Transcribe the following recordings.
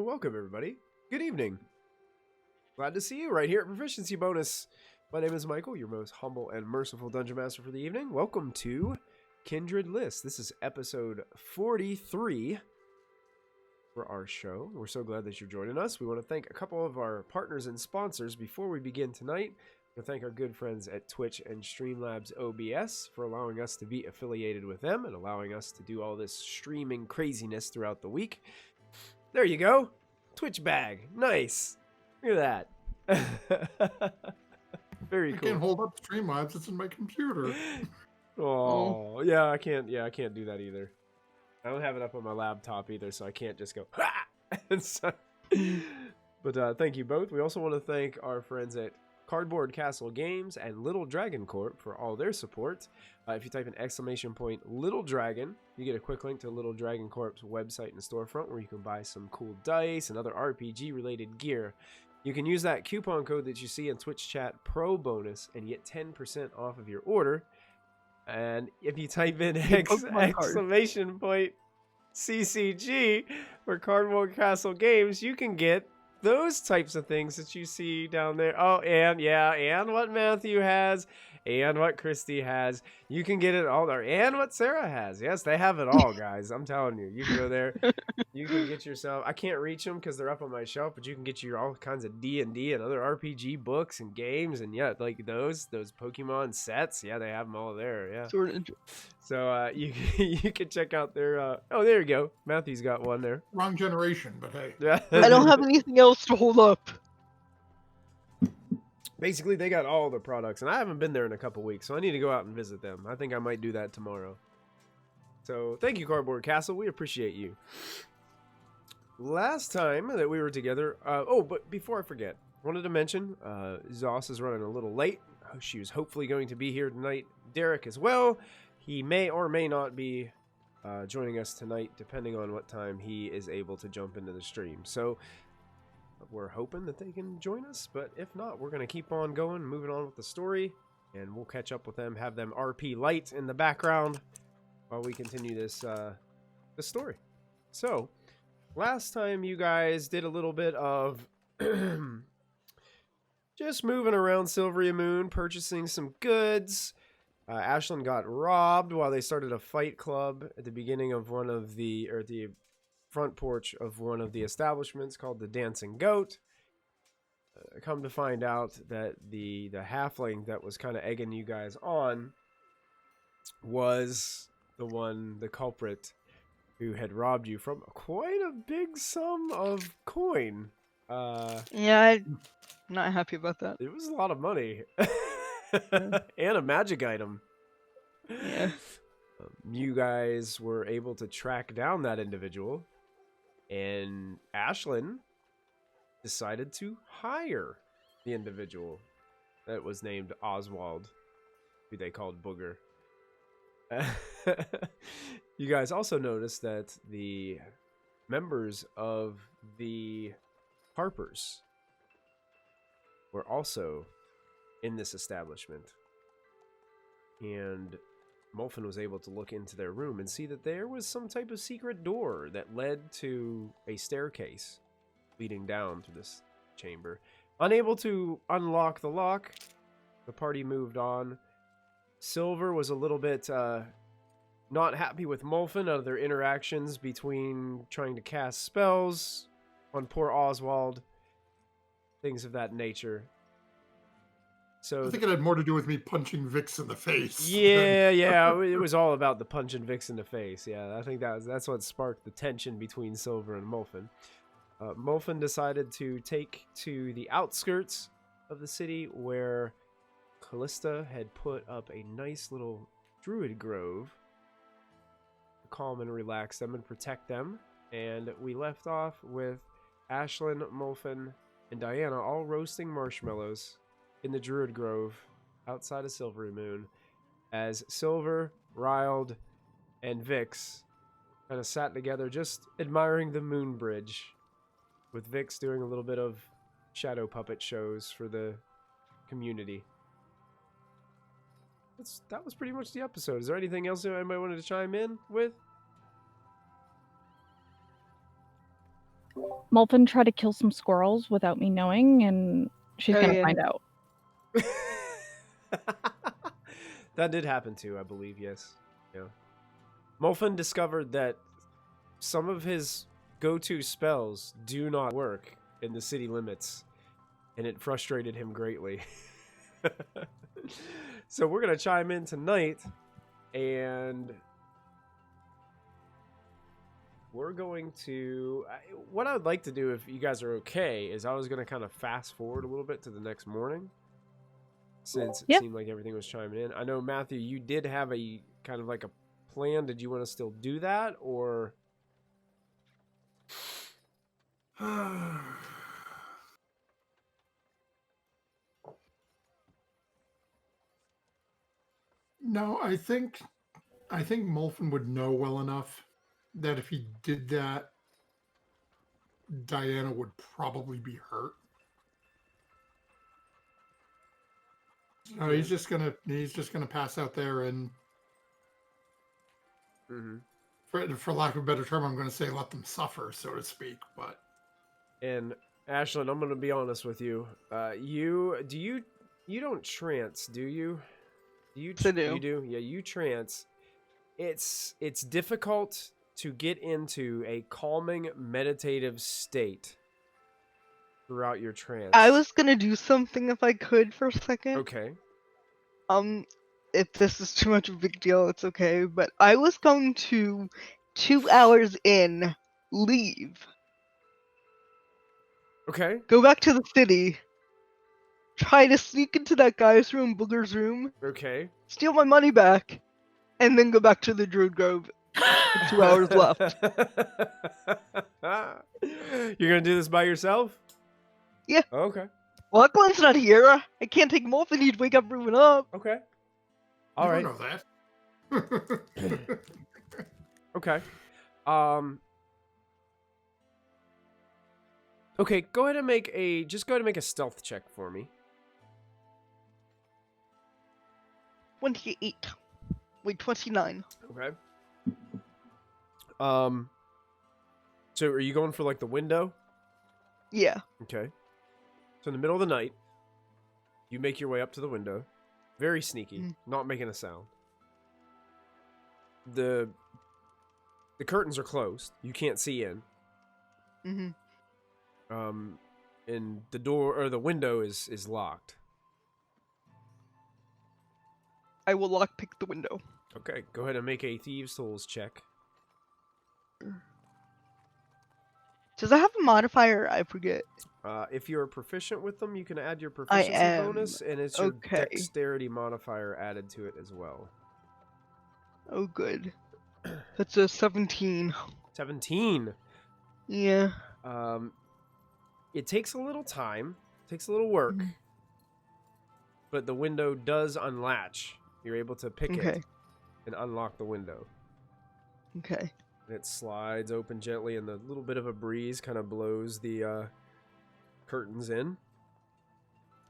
welcome everybody. Good evening. Glad to see you right here at Proficiency Bonus. My name is Michael, your most humble and merciful Dungeon Master for the evening. Welcome to Kindred List. This is episode 43 for our show. We're so glad that you're joining us. We want to thank a couple of our partners and sponsors before we begin tonight. We want to thank our good friends at Twitch and Streamlabs OBS for allowing us to be affiliated with them and allowing us to do all this streaming craziness throughout the week. There you go. Twitch bag. Nice. Look at that. Very cool. I can't hold up Streamlabs. It's in my computer. Oh, yeah, I can't do that either. I don't have it up on my laptop either, so I can't just go, ha! But thank you both. We also want to thank our friends at Cardboard Castle Games and Little Dragon Corp for all their support. If you type in ! Little Dragon, you get a quick link to Little Dragon Corp's website and storefront where you can buy some cool dice and other RPG related gear. You can use that coupon code that you see in Twitch chat, Pro Bonus, and get 10% off of your order. And if you type in ! CCG for Cardboard Castle Games, you can get those types of things that you see down there. Oh, and what Matthew has, and what Kristy has. You can get it all there, and what Sarah has. Yes, they have it all, guys. I'm telling you. You can go there. You can get yourself. I can't reach them because they're up on my shelf, but you can get your all kinds of D&D and other RPG books and games, and yeah, like those Pokemon sets. Yeah, they have them all there. Yeah. So you can check out their. Oh, there you go. Matthew's got one there. Wrong generation, but hey. Yeah. I don't have anything else to hold up. Basically, they got all the products, and I haven't been there in a couple weeks, so I need to go out and visit them. I think I might do that tomorrow. So, thank you, Cardboard Castle. We appreciate you. Last time that we were together... but before I forget, I wanted to mention, Zoss is running a little late. She was hopefully going to be here tonight. Derek as well. He may or may not be joining us tonight, depending on what time he is able to jump into the stream. So... we're hoping that they can join us, but if not, we're going to keep on going, moving on with the story, and we'll catch up with them, have them RP light in the background while we continue this story. So, last time you guys did a little bit of just moving around Silvery Moon, purchasing some goods. Ashlyn got robbed while they started a fight club at the beginning of one of the, or the front porch of one of the establishments called the Dancing Goat. Come to find out that the halfling that was kind of egging you guys on was the culprit who had robbed you from quite a big sum of coin. Yeah, I'm not happy about that. It was a lot of money. And a magic item. Yeah. You guys were able to track down that individual. And Ashlyn decided to hire the individual that was named Oswald, who they called Booger. You guys also noticed that the members of the Harpers were also in this establishment. And Molfen was able to look into their room and see that there was some type of secret door that led to a staircase leading down to this chamber. Unable to unlock the lock, the party moved on. Silver was a little bit not happy with Molfen out of their interactions between trying to cast spells on poor Oswald, things of that nature. So I think it had more to do with me punching Vix in the face. Yeah, it was all about the punching Vix in the face. Yeah, I think that's what sparked the tension between Silver and Molfen. Molfen decided to take to the outskirts of the city where Callista had put up a nice little druid grove to calm and relax them and protect them. And we left off with Ashlyn, Molfen, and Diana all roasting marshmallows in the Druid Grove outside of Silvery Moon as Silver, Riled, and Vix kind of sat together just admiring the moon bridge, with Vix doing a little bit of shadow puppet shows for the community. That was pretty much the episode. Is there anything else anybody wanted to chime in with? Molphin tried to kill some squirrels without me knowing, and she's Oh, gonna yeah. find out. That did happen too, I believe, yes. Yeah. Molphin discovered that some of his go-to spells do not work in the city limits, and it frustrated him greatly. So we're going to chime in tonight, and we're going to... What I would like to do, if you guys are okay, is I was going to kind of fast forward a little bit to the next morning, since it Yeah. seemed like everything was chiming in. I know, Matthew, you did have a kind of like a plan. Did you want to still do that, or... No, I think Molphin would know well enough that if he did that, Diana would probably be hurt. So he's just gonna pass out there and, for lack of a better term, I'm gonna say let them suffer, so to speak. But And Ashlyn, I'm gonna be honest with you. You don't trance, do you? I do. You do? Yeah, you trance. It's difficult to get into a calming meditative state throughout your trance. I was gonna do something if I could for a second. Okay. If this is too much of a big deal, it's okay. But I was going to, 2 hours in, leave, Okay. go back to the city, try to sneak into that guy's room, Booger's room, Okay. steal my money back, and then go back to the Druid Grove. 2 hours left. You're gonna do this by yourself? Yeah. Okay. Lachlan's not here. I can't take him off, and he'd wake everyone up. Okay. All you right. don't know that. Okay. Okay, go ahead and make a stealth check for me. 28. Wait, 29. Okay. So are you going for like the window? Yeah. Okay. So in the middle of the night, you make your way up to the window. Very sneaky, not making a sound. The curtains are closed. You can't see in. And the door or the window is locked. I will lockpick the window. Okay, go ahead and make a thieves' tools check. Does that have a modifier? I forget. If you're proficient with them, you can add your I proficiency am. bonus, and it's your Okay. dexterity modifier added to it as well. Oh, good. That's a 17. 17. Yeah. It takes a little time, takes a little work, but the window does unlatch. You're able to pick it and unlock the window. Okay. And it slides open gently, and the little bit of a breeze kind of blows the curtains in.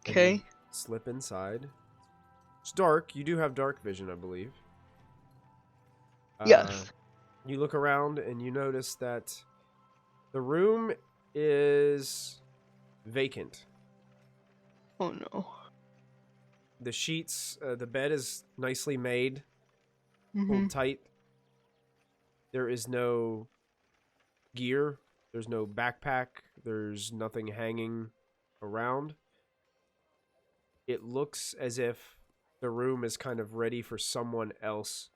Okay. And you slip inside. It's dark. You do have dark vision, I believe. Yes. You look around and you notice that the room is vacant. Oh no. The sheets, the bed is nicely made, pulled tight. There is no gear. There's no backpack. There's nothing hanging around. It looks as if the room is kind of ready for someone else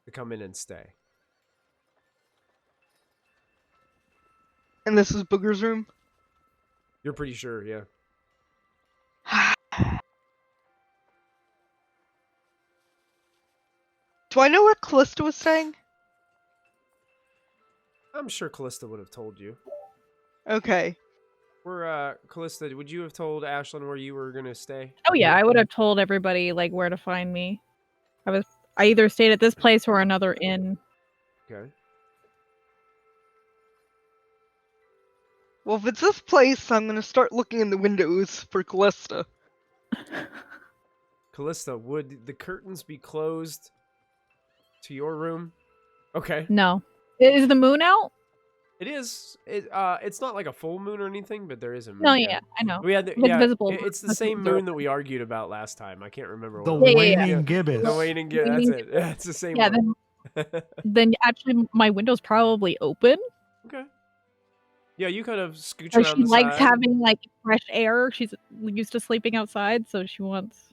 to come in and stay. And this is Booger's room? You're pretty sure, yeah. Do I know where Callista was staying? I'm sure Callista would have told you. Okay. Callista, would you have told Ashlyn where you were gonna stay? Oh yeah, I would have told everybody like where to find me. I either stayed at this place or another inn. Okay. Well, if it's this place, I'm gonna start looking in the windows for Callista. Callista, would the curtains be closed to your room? Okay. No. Is the moon out? It is. It's not like a full moon or anything, but there is a moon. No, yeah, I know. We had If it's visible, it's the must be same observed. moon that we argued about last time. I can't remember The what it was. Yeah. waning gibbous. The waning gibbous. That's Waning it. Yeah, it's the same Yeah, one. then actually my window's probably open. Okay. Yeah, you kind of scooch So around she the likes side. having like fresh air. She's used to sleeping outside, so she wants.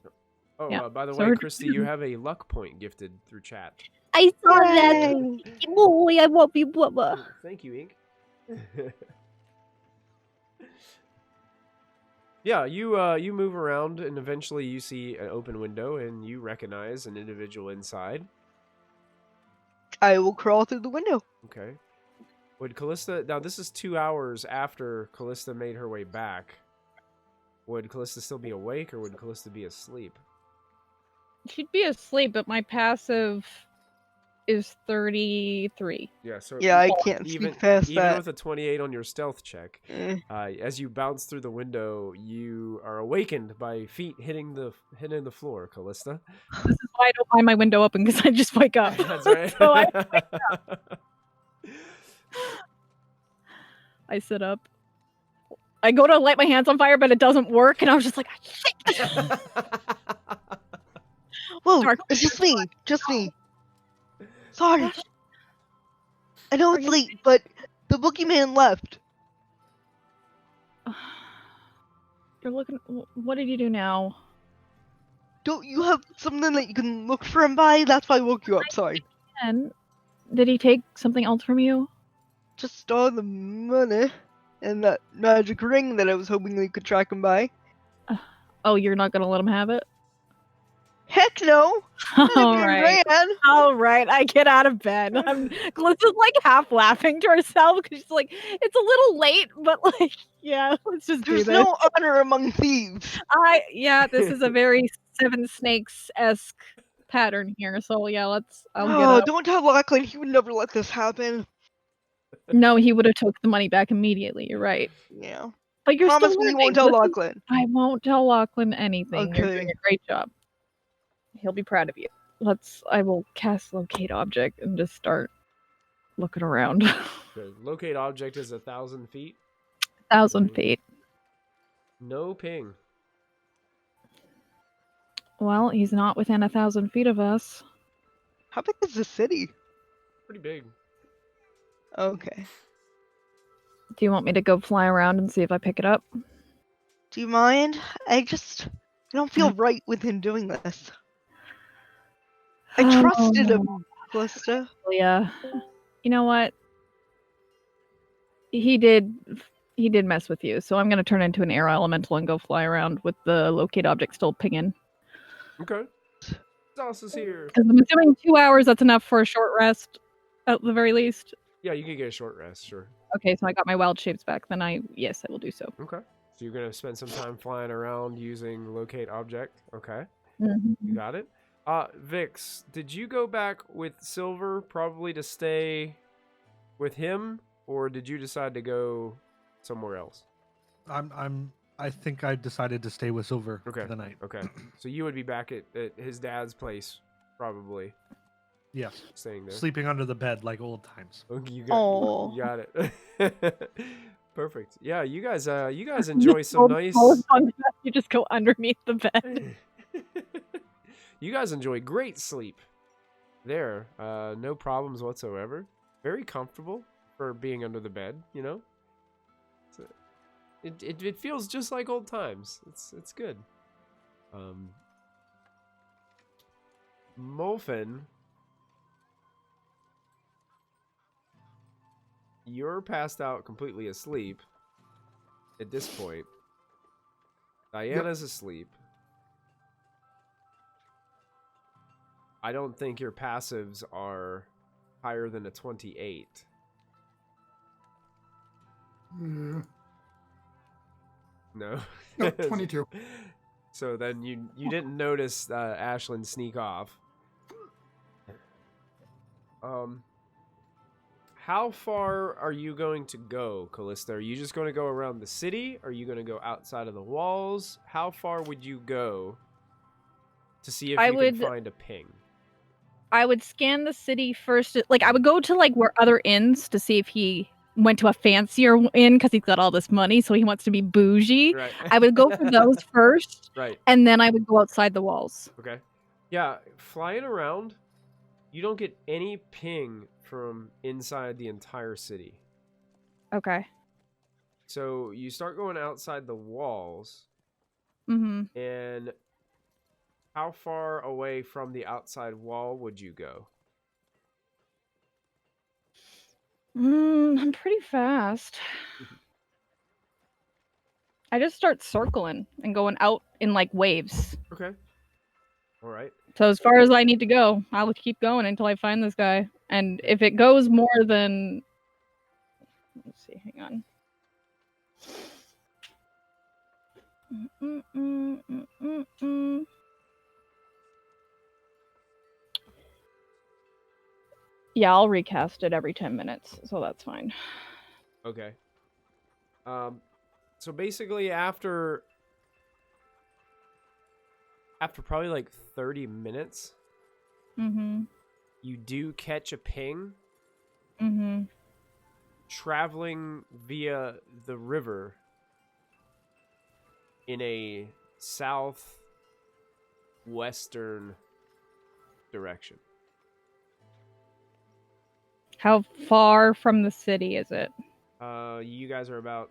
Oh, yeah. by the So way, her- Kristy, you have a luck point gifted through chat. I saw Yay! Boy, I won't be blah. Thank you, Ink. Yeah, you move around and eventually you see an open window and you recognize an individual inside. I will crawl through the window. Okay. Would Callista... Now, this is 2 hours after Callista made her way back. Would Callista still be awake, or would Callista be asleep? She'd be asleep, but my passive is 33. Yeah, so Yeah, I can't speak past even that. with a 28 on your stealth check, as you bounce through the window, you are awakened by feet hitting the floor, Callista. This is why I don't mind my window open, because I just wake up. That's right. So I sit up. I go to light my hands on fire, but it doesn't work, and I was just like, shit. Whoa, Dark it's just me. Just me. Sorry. I know Are it's you- late, but the boogeyman left. You're looking. What did you do now? Don't you have something that you can look for him by? That's why I woke you up. Sorry. And did he take something else from you? Just all the money and that magic ring that I was hoping we could track him by. Oh, you're not gonna let him have it? Heck no! All right. Ran. All right, I get out of bed. Glissa's like half laughing to herself because she's like, it's a little late, but like, yeah, let's just do There's this. no honor among thieves. This is a very Seven Snakes-esque pattern here. So yeah, I'll get Oh, up. don't tell Lachlan. He would never let this happen. No, he would have took the money back immediately. You're right. Yeah. But you're Promise still me you learning. won't tell This is- Lachlan. I won't tell Lachlan anything. You're doing Okay. a great job. He'll be proud of you. I will cast locate object and just start looking around. The locate object is 1,000 feet. 1,000 feet. No ping. Well, he's not within 1,000 feet of us. How big is the city? Pretty big. Okay. Do you want me to go fly around and see if I pick it up? Do you mind? I don't feel right with him doing this. I trusted him, Calista. Yeah. You know what? He did mess with you, so I'm gonna turn into an air elemental and go fly around with the locate object still pinging. Okay. Sauce is here. Because I'm assuming 2 hours, that's enough for a short rest, at the very least. Yeah, you can get a short rest, sure. Okay, so I got my wild shapes back. Then yes, I will do so. Okay. So you're gonna spend some time flying around using locate object. Okay. Mhm. You got it. Vix, did you go back with Silver probably to stay with him, or did you decide to go somewhere else? I think I decided to stay with Silver Okay. for the night. Okay. So you would be back at his dad's place, probably Yes. staying there. Sleeping under the bed like old times. Okay, you Aw. got it. Perfect. Yeah, you guys enjoy some nice. You just go underneath the bed. You guys enjoy great sleep there. No problems whatsoever. Very comfortable for being under the bed, you know? It feels just like old times. It's good. Molfin, you're passed out completely asleep at this point. Diana's asleep. I don't think your passives are higher than a 28. Yeah. No. No, 22. So then you didn't notice Ashlyn sneak off. How far are you going to go, Callista? Are you just going to go around the city? Are you going to go outside of the walls? How far would you go to see if I you would- can find a ping? I would scan the city first. Like I would go to like where other inns to see if he went to a fancier inn because he's got all this money, so he wants to be bougie. Right. I would go for those first, Right. and then I would go outside the walls. Okay. Yeah, flying around, you don't get any ping from inside the entire city. Okay. So you start going outside the walls, Mm-hmm. and how far away from the outside wall would you go? I'm pretty fast. I just start circling and going out in like waves. Okay. All right. So as far as I need to go, I will keep going until I find this guy. And if it goes more than, let's see, hang on. Yeah, I'll recast it every 10 minutes, so that's fine. Okay. So basically after probably like 30 minutes, Mm-hmm. you do catch a ping Mm-hmm. traveling via the river in a southwestern direction. How far from the city is it? You guys are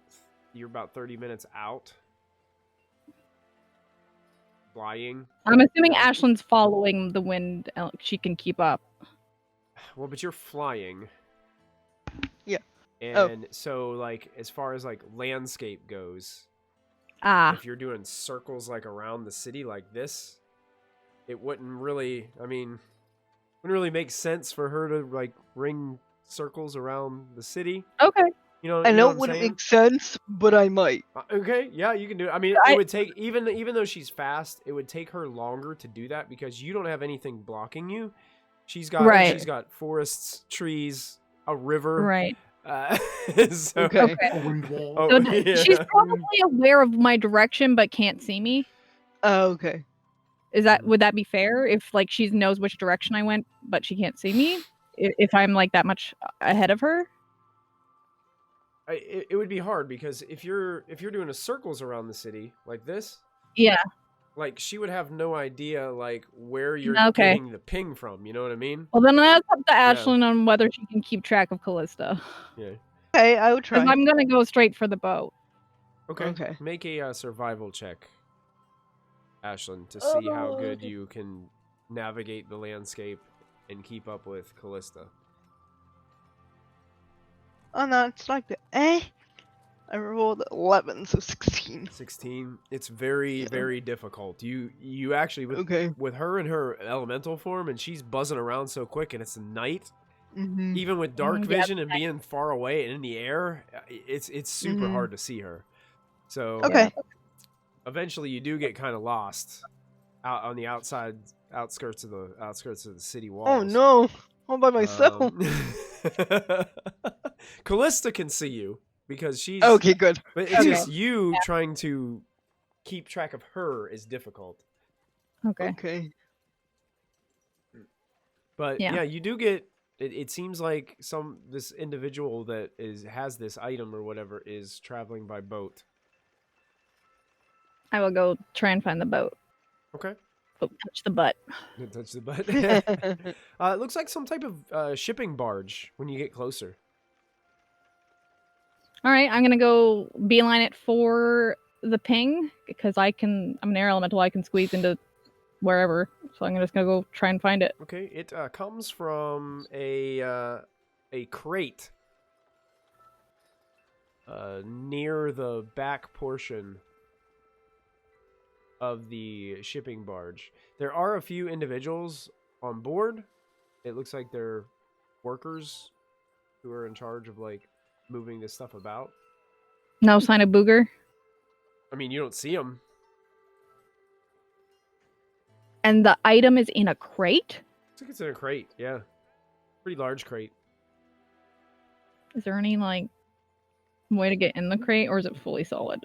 you're about 30 minutes out. Flying. I'm assuming Yeah. Ashlyn's following the wind. She can keep up. Well, but you're flying. Yeah. And so, like, as far as, like, landscape goes, Ah. if you're doing circles, like, around the city like this, it wouldn't really, wouldn't really make sense for her to, like, ring circles around the city. Okay. You know, I know what it I'm wouldn't saying? make sense, but I might. Okay, yeah, you can do it. I mean, I- it would take, even though she's fast, it would take her longer to do that because you don't have anything blocking you. She's got forests, trees, a river. Right. So, Okay. A wind wall. Oh, So yeah. she's probably aware of my direction but can't see me. Okay. Would that be fair if like she knows which direction I went but she can't see me? If I'm like that much ahead of her? It would be hard because if you're doing a circles around the city like this, Yeah. like she would have no idea like where you're Okay. getting the ping from. You know what I mean? Well, then that's up to Ashlyn on whether she can keep track of Callista. Yeah. Okay, I would Because try. I'm gonna go straight for the boat. Okay. Okay. Make a survival check, Ashlyn, to see how good you can navigate the landscape and keep up with Callista. Oh no, it's like the I rolled 11, so 16. 16. It's very, very difficult. You actually Okay. with her in her elemental form, and she's buzzing around so quick, and it's night. Mm-hmm. Even with dark Yep. vision and being far away and in the air, it's super Mhm. hard to see her. So Okay. eventually, you do get kind of lost out on the outskirts of the city walls. Oh no, all by myself. Callista can see you because she's Okay, good. but it's Okay. just you trying to keep track of her is difficult. Okay. Okay. But Yeah. yeah, you do get. It seems like this individual that has this item or whatever is traveling by boat. I will go try and find the boat. Okay. Oh, touch the butt. Touch the butt. It looks like some type of shipping barge when you get closer. All right, I'm gonna go beeline it for the ping because I'm an air elemental. I can squeeze into wherever, so I'm just gonna go try and find it. Okay, it comes from a crate near the back portion of the shipping barge. There are a few individuals on board. It looks like they're workers who are in charge of like moving this stuff about. No sign of Booger. I mean, you don't see them. And the item is in a crate? Looks like it's in a crate. Yeah, pretty large crate. Is there any like way to get in the crate, or is it fully solid?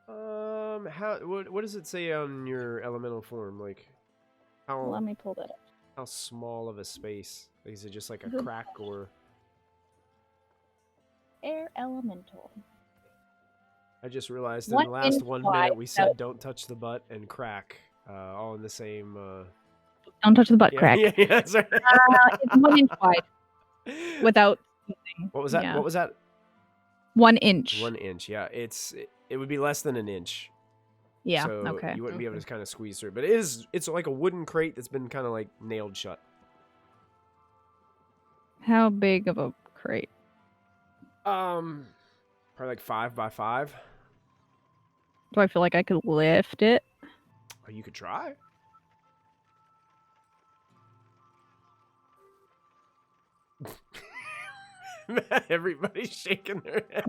What does it say on your elemental form? Like, Let me pull that up. how small of a space? Is it just like a Mhm. crack or? air elemental. I just realized in One the last inch 1 wide, minute we so- said don't touch the butt and crack, all in the same. Don't touch the butt Yeah, crack. yeah, that's right. It's 1 inch wide without sneezing. What was that? Yeah. What was that? 1 inch. 1 inch. Yeah, it would be less than an inch. Yeah. So Okay. you wouldn't be able Okay. to kind of squeeze through. But it's like a wooden crate that's been kind of like nailed shut. How big of a crate? Probably like 5 by 5. Do I feel like I could lift it? Oh, you could try. Everybody's shaking their head.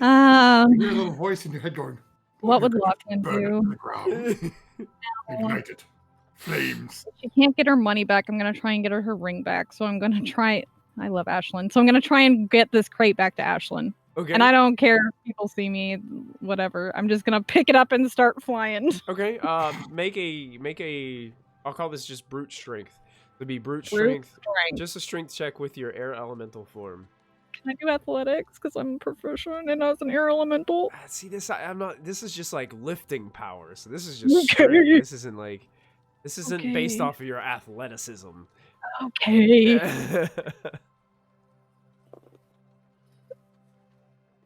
You hear a little voice in your head going, What would "Burn it, Lachlan burn it to do? the ground. Ignite it. Flames." She can't get her money back. I'm gonna try and get her ring back. So I'm gonna try. I love Ashlyn, so I'm gonna try and get this crate back to Ashlyn. Okay. And I don't care if people see me, whatever. I'm just gonna pick it up and start flying. Okay. Make a. I'll call this just brute strength. It'd be brute Brute strength. strength. Just a strength check with your air elemental form. Can I do athletics? Because I'm proficient and as an air elemental. See this? I'm not. This is just like lifting power. So this is just Okay. strength. This isn't like. This isn't based Okay. off of your athleticism. Okay.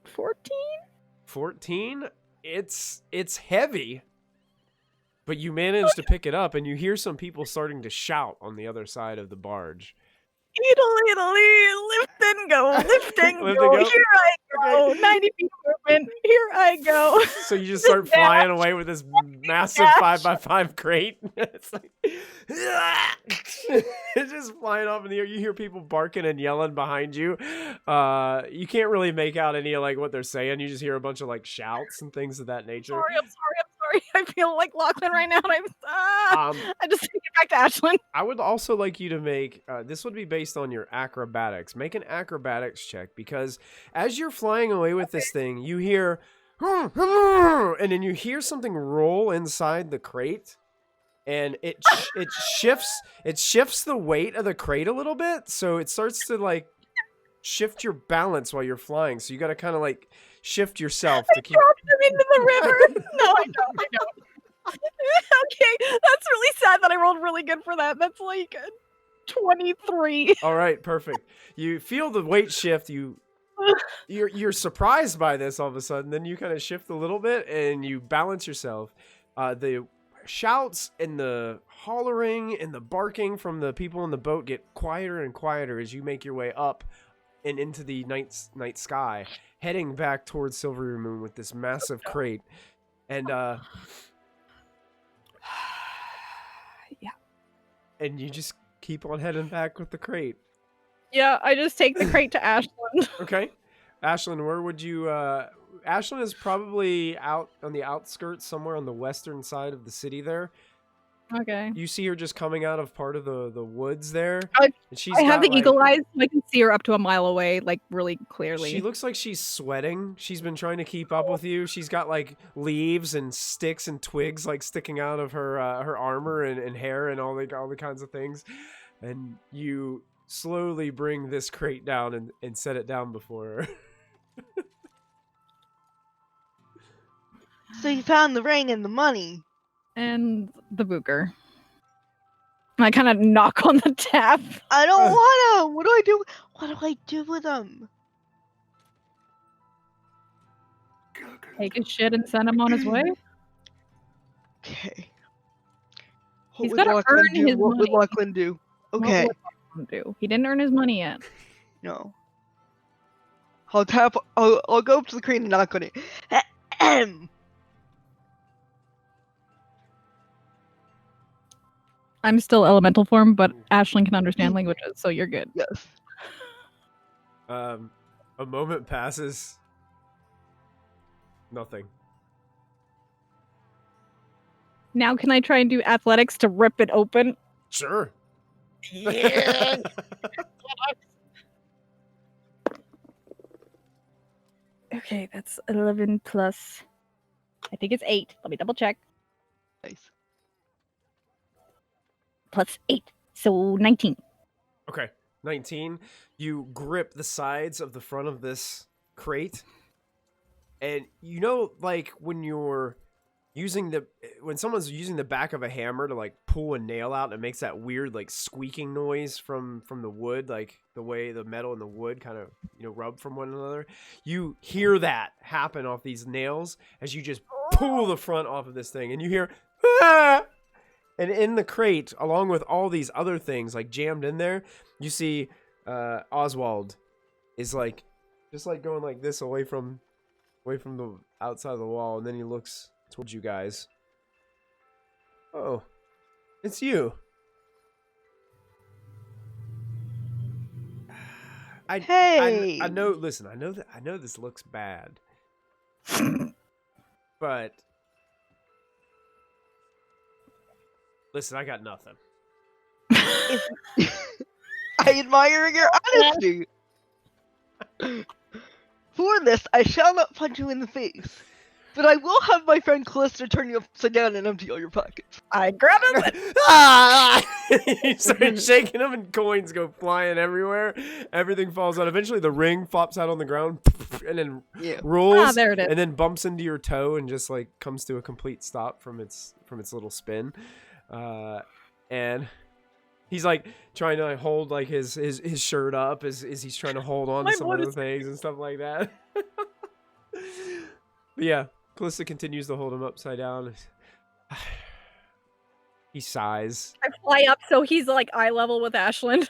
14? 14. It's heavy, but you manage to pick it up, and you hear some people starting to shout on the other side of the barge. Lift and go, lift and Lift and go. go. Here I go. Okay. 90 feet movement. Here I go. So you just start flying away with this massive 5x5 crate. It's like it's just flying off in the air. You hear people barking and yelling behind you. You can't really make out any of like what they're saying. You just hear a bunch of like shouts and things of that nature. I'm sorry. I feel like Lachlan right now, and I just take it back to Ashlyn. I would also like you to make this would be based on your acrobatics. Make an acrobatics check, because as you're flying away with this thing, you hear and then you hear something roll inside the crate, and it shifts the weight of the crate a little bit, so it starts to like shift your balance while you're flying. So you got to kind of like shift yourself to keep. Dropped him into the river. No, I don't. Okay, that's really sad that I rolled really good for that. That's like 23. All right, perfect. You feel the weight shift. You're surprised by this all of a sudden. Then you kind of shift a little bit and you balance yourself. The shouts and the hollering and the barking from the people in the boat get quieter and quieter as you make your way up and into the night sky, heading back towards Silvery Moon with this massive crate. And Yeah. And you just keep on heading back with the crate. Yeah, I just take the crate to Ashlyn. Okay. Ashlyn, where would you Ashlyn is probably out on the outskirts somewhere on the western side of the city there. Okay. You see her just coming out of part of the woods there. I And she's have got, the eagle eyes, so I can see her up to a mile away, like really clearly. She looks like she's sweating. She's been trying to keep up with you. She's got like leaves and sticks and twigs like sticking out of her her armor and hair and all the kinds of things. And you slowly bring this crate down and set it down before her. So you found the ring and the money. And the booger. I kind of knock on the tap. I don't want them. What do I do? What do I do with them? Take his shit and send him on his way. Okay. What He's would gotta Lachlan earn do? his What would money. Lachlan do? What Okay. would Lachlan do? He didn't earn his money yet. No. I'll tap. I'll go up to the crane and knock on it. Ahem. I'm still elemental form, but Ashlyn can understand languages, so you're good. Yes. A moment passes. Nothing. Now can I try and do athletics to rip it open? Sure. Yeah. Okay, that's 11 plus. I think it's 8. Let me double check. Nice. Plus 8. So 19. Okay. 19. You grip the sides of the front of this crate, and you know, like when someone's using the back of a hammer to like pull a nail out, and it makes that weird like squeaking noise from the wood, like the way the metal and the wood kind of rub from one another. You hear that happen off these nails as you just pull the front off of this thing, and you hear ah! And in the crate, along with all these other things like jammed in there, you see Oswald is like just like going like this away from the outside of the wall, and then he looks towards you guys. Oh, it's you. Hey. I know. Listen, I know this looks bad, but listen, I got nothing. I admire your honesty. For this, I shall not punch you in the face, but I will have my friend Callista turn you upside down and empty all your pockets. I grab him. Ah! You start shaking them, and coins go flying everywhere. Everything falls out. Eventually, the ring flops out on the ground, and then rolls. Ah, there it is. And then bumps into your toe, and just like comes to a complete stop from its little spin. And he's like trying to like, hold like his shirt up as he's trying to hold on to some other things and stuff like that. But yeah, Callista continues to hold him upside down. He sighs. I fly up so he's like eye level with Ashland.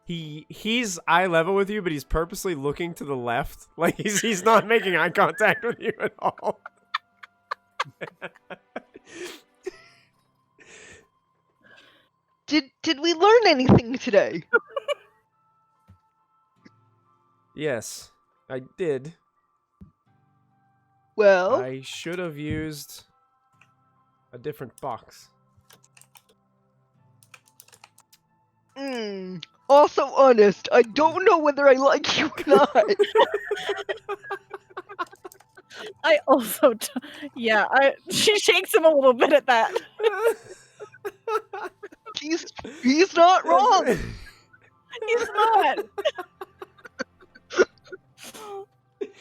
He's eye level with you, but he's purposely looking to the left. Like he's not making eye contact with you at all. Did we learn anything today? Yes, I did. Well, I should have used a different box. also honest, I don't know whether I like you or not. I also, she shakes him a little bit at that. He's not wrong. He's not.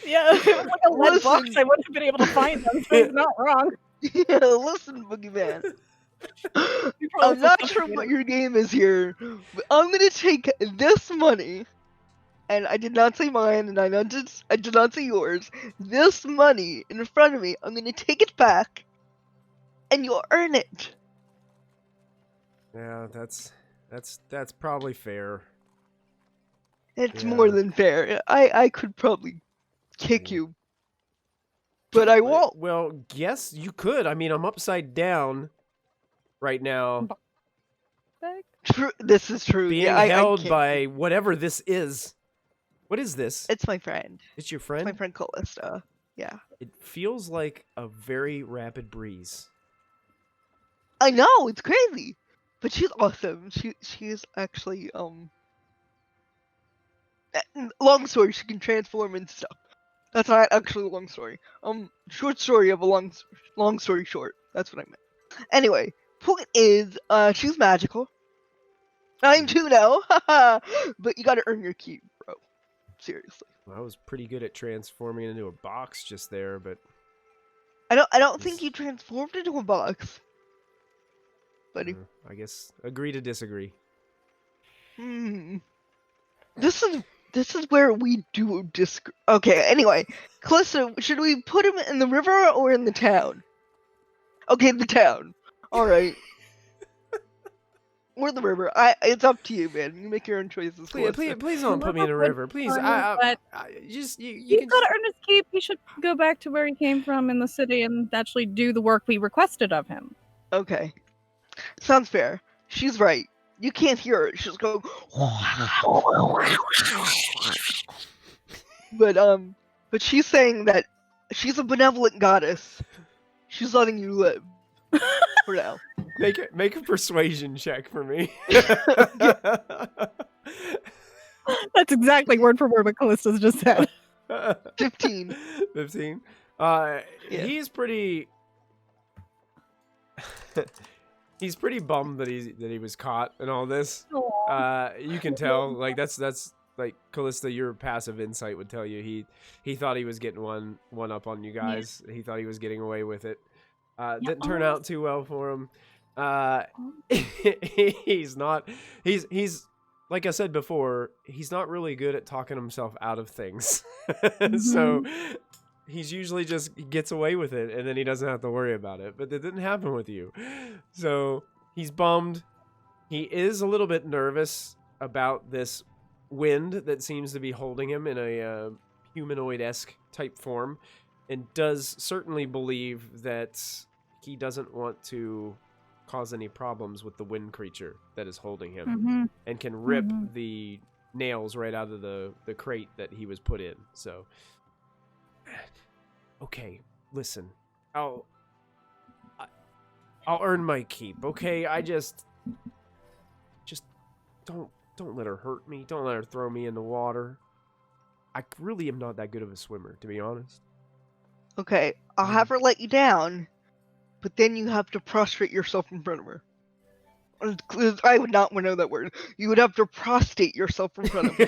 Yeah, if it was like a lead box, I wouldn't have been able to find them, so he's not wrong. Yeah, listen, Boogeyman. I'm not sure what your game is here, but I'm gonna take this money, and I did not say mine, and I did not say yours. This money in front of me, I'm gonna take it back, and you'll earn it. Yeah, that's probably fair. It's Yeah. more than fair. I could probably kick you, but I won't. Well, yes, you could. I mean, I'm upside down right now, True. This is true. being Yeah, held I can't. by whatever this is. What is this? It's my friend. It's your It's friend? my friend Callista. Yeah. It feels like a very rapid breeze. I know, it's crazy. But she's awesome. She's actually long story, she can transform and stuff. That's not actually a long story. Short story of a long story short. That's what I meant. Anyway, point is, she's magical. I'm too now. But you gotta earn your keep, bro. Seriously. I was pretty good at transforming into a box just there, but I don't think you transformed into a box. Buddy. I guess agree to disagree. This is where we do disagree. Okay, anyway. Callista, should we put him in the river or in the town? Okay, the town. Alright. Or the river. It's up to you, man. You make your own choices. Please don't put me in a river. Please, But you he's can got to earn his keep. He should go back to where he came from in the city and actually do the work we requested of him. Okay. Sounds fair. She's right. You can't hear her. She's going. But she's saying that she's a benevolent goddess. She's letting you live for now. make a persuasion check for me. That's exactly word for word what Callista's just said. 15. 15. Yeah. He's pretty. He's pretty bummed that he was caught and all this. You can tell. Like that's like Callista, your passive insight would tell you he thought he was getting one up on you guys. He thought he was getting away with it. Didn't turn out too well for him. He's not. He's like I said before. He's not really good at talking himself out of things. So he's usually just gets away with it, and then he doesn't have to worry about it. But that didn't happen with you. So he's bummed. He is a little bit nervous about this wind that seems to be holding him in a humanoid-esque type form, and does certainly believe that he doesn't want to cause any problems with the wind creature that is holding him, and can rip the nails right out of the crate that he was put in. So, okay, listen, I'll earn my keep. Okay, I just don't let her hurt me. Don't let her throw me in the water. I really am not that good of a swimmer, to be honest. Okay, I'll have her let you down, but then you have to prostrate yourself in front of her. I would not want to know that word. You would have to prostate yourself in front of her.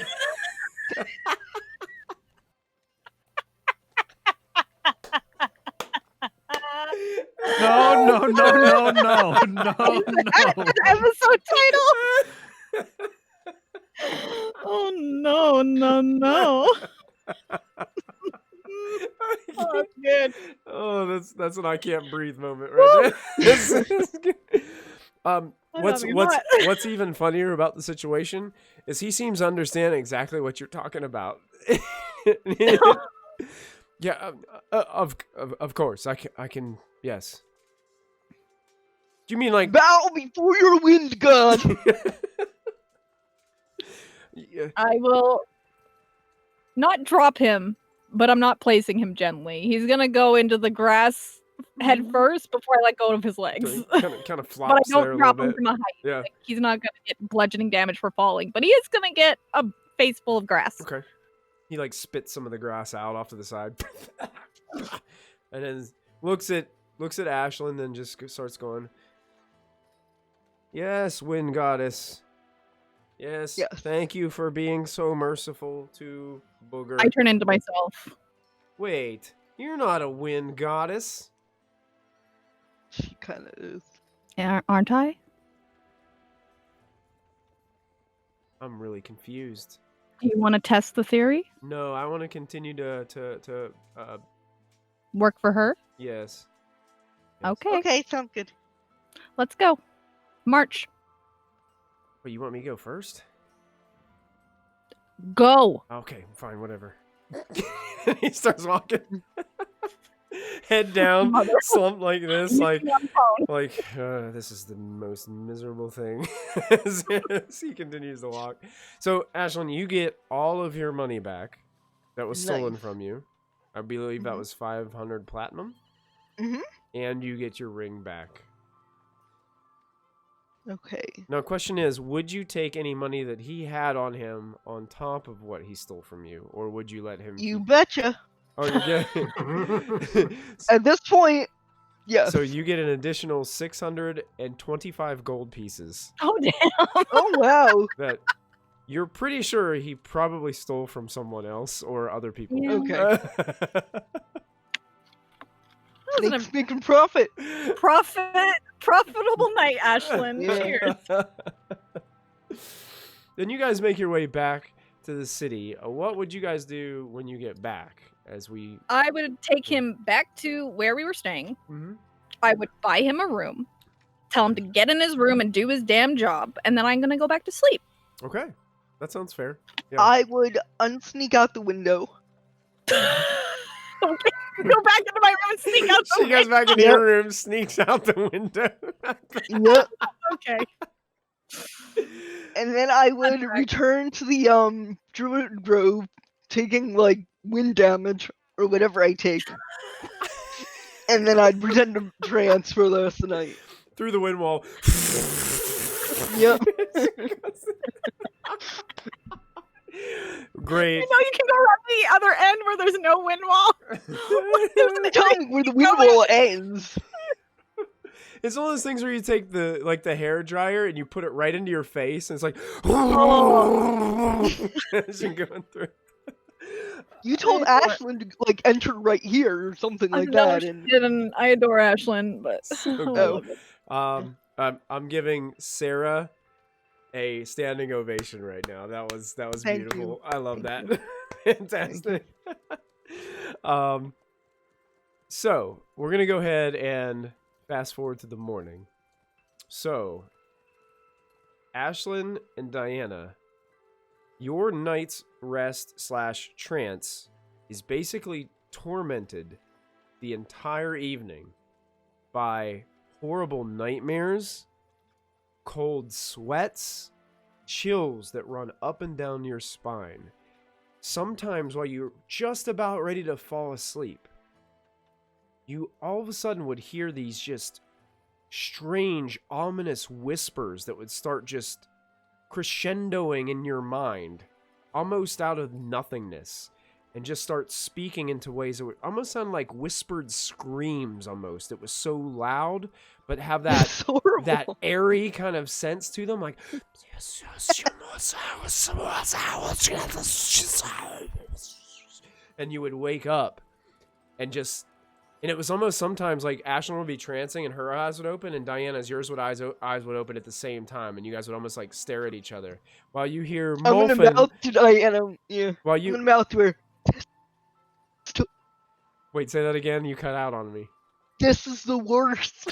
No. Episode title. Oh no. Oh, good. Oh, that's an I can't breathe moment right there. What's even funnier about the situation is he seems to understand exactly what you're talking about. Yeah, of course I can. Yes. Do you mean like Bow before your wind god? Yeah. I will not drop him, but I'm not placing him gently. He's gonna go into the grass head first before I let go of his legs. So he kind of But I flops there don't a drop little him bit. from a height. Yeah. Like, he's not gonna get bludgeoning damage for falling, but he is gonna get a face full of grass. Okay. He like spits some of the grass out off to the side, and then looks at Ashlyn, then just starts going, "Yes, wind goddess. Yes, thank you for being so merciful to Booger." I turn into myself. Wait, you're not a wind goddess. She kind of is. Aren't I? I'm really confused. Do you want to test the theory? No, I want to continue to Work for her? yes. Okay. Okay, sounds good. Let's go. March. Wait, you want me to go first? Go. Okay, fine, whatever. He starts walking, head down, slumped like this, like this is the most miserable thing. As he continues to walk. So, Ashlyn, you get all of your money back that was stolen from you. I believe that was 500 platinum. And you get your ring back. Okay. Now, question is, would you take any money that he had on him on top of what he stole from you, or would you let him? You betcha. Oh, you get. At this point, yes. So you get an additional 625 gold pieces. Oh, damn. Oh wow. That you're pretty sure he probably stole from someone else or other people. Yeah. Okay. That was Makes making profit. profitable night, Ashlyn. Yeah. Cheers. Then you guys make your way back to the city. What would you guys do when you get back? As we, I would take him back to where we were staying. I would buy him a room, tell him to get in his room and do his damn job, and then I'm gonna go back to sleep. Okay, that sounds fair. Yeah. I would unsneak out the window. Okay. Go back into my room and sneak out the She goes back into your room, sneaks out the window. Yep. Okay. And then I would return to the Druid Grove, taking like wind damage or whatever I take. And then I'd pretend to trance for the rest of the night. Through the wind wall. Yep. Great. You know you can go around the other end where there's no wind wall. Tell me where the wind wall ends. It's one of those things where you take the hair dryer and you put it right into your face, and it's like as you're going through. You told Ashlyn to like enter right here or something like No, that, she and didn't. I adore Ashlyn, but So I good. love it. I'm giving Sarah a standing ovation right now. That was Thank beautiful. you. I love Thank that. Fantastic. So we're gonna go ahead and fast forward to the morning. So, Ashlyn and Diana, your night's rest / trance is basically tormented the entire evening by horrible nightmares, cold sweats, chills that run up and down your spine. Sometimes while you're just about ready to fall asleep, you all of a sudden would hear these just strange, ominous whispers that would start just crescendoing in your mind, almost out of nothingness, and just start speaking into ways that would almost sound like whispered screams almost. It was so loud, but have that it's horrible. that airy kind of sense to them, like and you would wake up and it was almost sometimes like Ashlyn would be trancing and her eyes would open, and Diana's eyes would open at the same time, and you guys would almost like stare at each other while you hear I'm gonna Molfin. mouth to Diana. Yeah. While I'm you gonna mouth to her. wait, say that again. You cut out on me. This is the worst.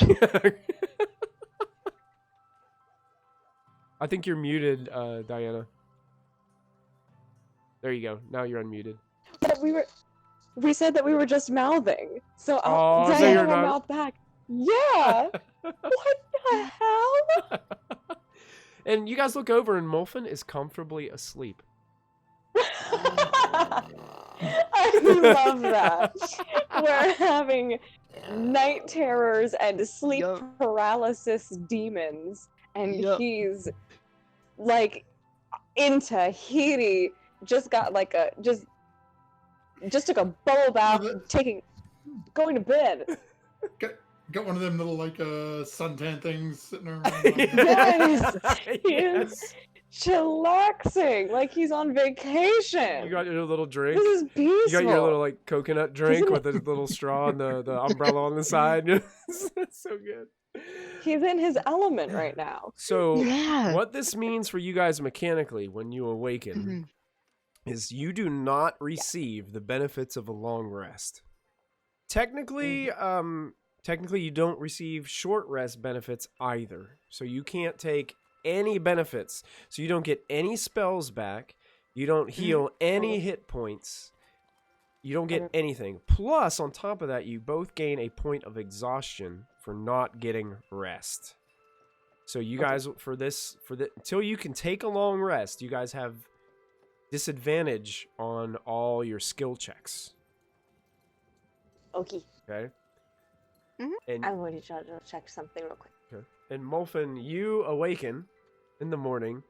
I think you're muted, Diana. There you go. Now you're unmuted. But we said that we were just mouthing. So Oh, so Diana you're will not- mouth back. Yeah. What the hell? And you guys look over, and Molfin is comfortably asleep. I love that. We're having night terrors and sleep Yup. paralysis demons, and Yup. he's like in Tahiti. Just got like just took a bubble bath, going to bed. Got one of them little like suntan things sitting around. Yes, he Yes. is chillaxing like he's on vacation. You got your little drink. This is peaceful. You got your little like coconut drink Isn't with a little straw and the umbrella on the side. That's so good. He's in his element right now. So Yeah. what this means for you guys mechanically when you awaken is you do not receive the benefits of a long rest. Technically, you don't receive short rest benefits either. So you can't take any benefits. So you don't get any spells back. You don't heal any hit points. You don't get anything. Plus, on top of that, you both gain a point of exhaustion for not getting rest. So you guys, until you can take a long rest, you guys have disadvantage on all your skill checks. Okay. Okay. Mhm. And I'm going to try to check something real quick. okay. And Molfin, you awaken in the morning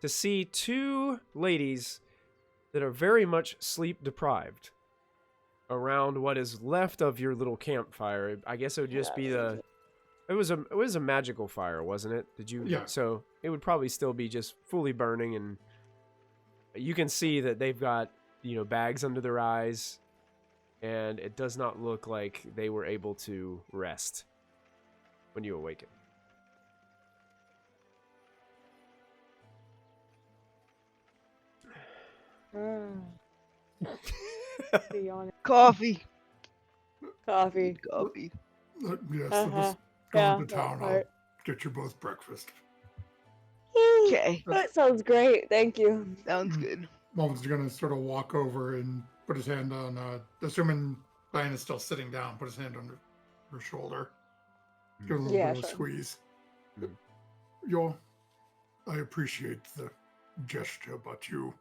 to see two ladies that are very much sleep deprived around what is left of your little campfire. I guess it would just be it was a magical fire, wasn't it? Did you? Yeah. So it would probably still be just fully burning, and you can see that they've got, bags under their eyes, and it does not look like they were able to rest when you awaken. Yawning. Coffee. Coffee. Coffee. Yes, Uh-huh. let's Yeah, go to town. that I'll part. get you both breakfast. Okay. That sounds great. Thank you. Sounds good. Mom's gonna sort of walk over and put his hand on, assuming Diana's still sitting down, put his hand on her shoulder. Give her a little Yeah, bit of a sure. squeeze. Mhm. I appreciate the gesture, but you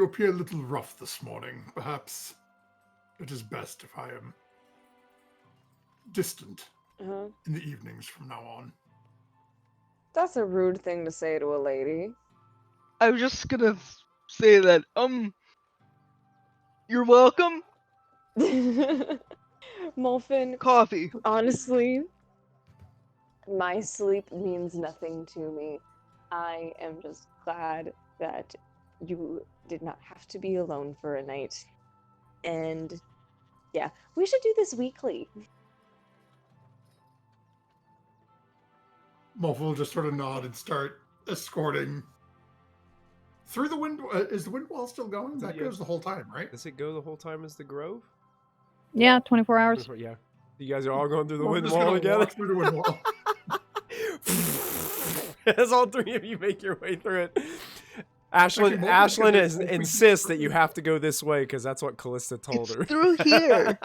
appear a little rough this morning. Perhaps it is best if I am distant Uh-huh. in the evenings from now on. That's a rude thing to say to a lady. I was just gonna say that. You're welcome. Molfin, Coffee. honestly, my sleep means nothing to me. I am just glad that you did not have to be alone for a night. And yeah, we should do this weekly. Molfin will just sort of nod and start escorting through the wind. Is the wind wall still going? That Yeah. goes the whole time, right? Does it go the whole time as the Grove? Yeah, 24 hours. Yeah. You guys are all going through the Molfin's wind just wall gonna together? walk through the wind wall. As all three of you make your way through it. Actually, Ashlyn Molfin's gonna- insists that you have to go this way because that's what Callista told It's her. through here.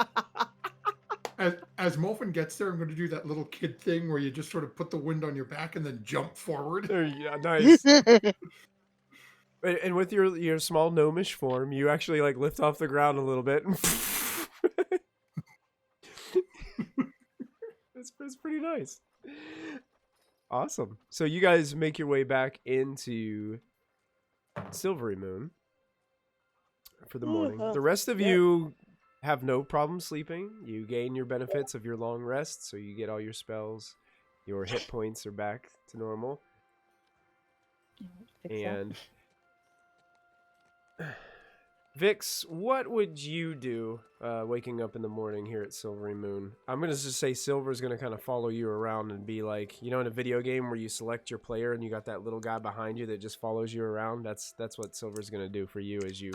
As Molfin gets there, I'm going to do that little kid thing where you just sort of put the wind on your back and then jump forward. There you go. Nice. And with your small gnomish form, you actually like lift off the ground a little bit. It's pretty nice. Awesome. So you guys make your way back into Silvery Moon for the morning. The rest of you have no problem sleeping. You gain your benefits of your long rest, so you get all your spells. Your hit points are back to normal. And Vix, what would you do waking up in the morning here at Silvery Moon? I'm going to just say Silver's going to kind of follow you around and be like, you know, in a video game where you select your player and you got that little guy behind you that just follows you around. That's what Silver's going to do for you as you...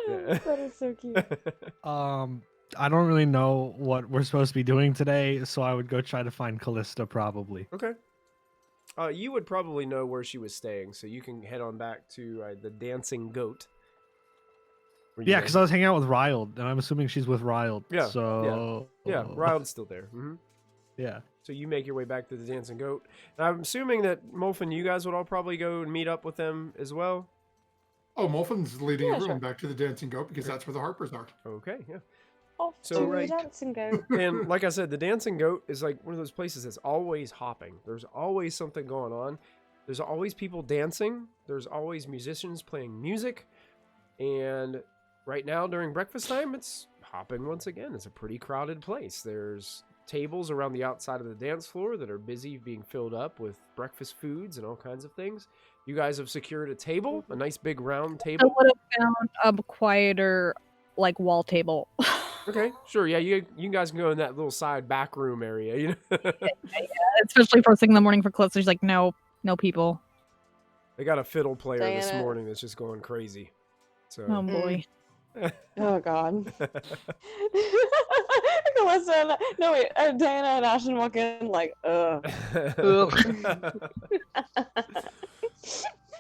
That is so cute. I don't really know what we're supposed to be doing today, so I would go try to find Callista probably. Okay. You would probably know where she was staying, so you can head on back to the Dancing Goat. Yeah, because I was hanging out with Riled, and I'm assuming she's with Riled. Yeah, So Yeah, Ryle's still there. Yeah. So you make your way back to the Dancing Goat. And I'm assuming that Molfin, you guys would all probably go and meet up with them as well. Oh, Molfin's leading Yeah, everyone sure. back to the Dancing Goat because that's where the Harpers are. Okay, yeah. Off So, to like- the dancing goat. And like I said, the Dancing Goat is like one of those places that's always hopping. There's always something going on. There's always people dancing. There's always musicians playing music. And right now during breakfast time, it's hopping once again. It's a pretty crowded place. There's tables around the outside of the dance floor that are busy being filled up with breakfast foods and all kinds of things. You guys have secured a table, a nice big round I table. would have found a quieter, like, wall table. Okay, sure. Yeah, you guys can go in that little side back room area, you know. Especially first thing in the morning for Callista. She's like, no people. They got a fiddle player this Diana. morning that's just going crazy. So Oh boy. Oh god. Calista, no wait, Diana and Ashton walk in like,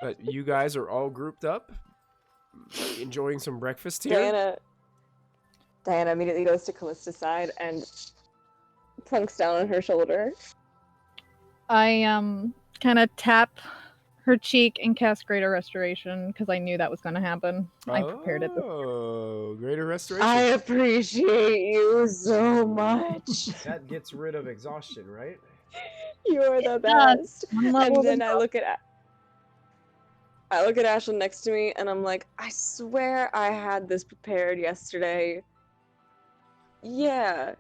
But you guys are all grouped up, enjoying some breakfast here. Diana immediately goes to Callista's side and plunks down on her shoulder. I kind of tap her cheek and cast Greater Restoration because I knew that was going to happen. I prepared it. Oh, greater restoration. I appreciate you so much. That gets rid of exhaustion, right? You're the best. One And level then of I look at Ashlyn next to me and I'm like, I swear I had this prepared yesterday. Yeah.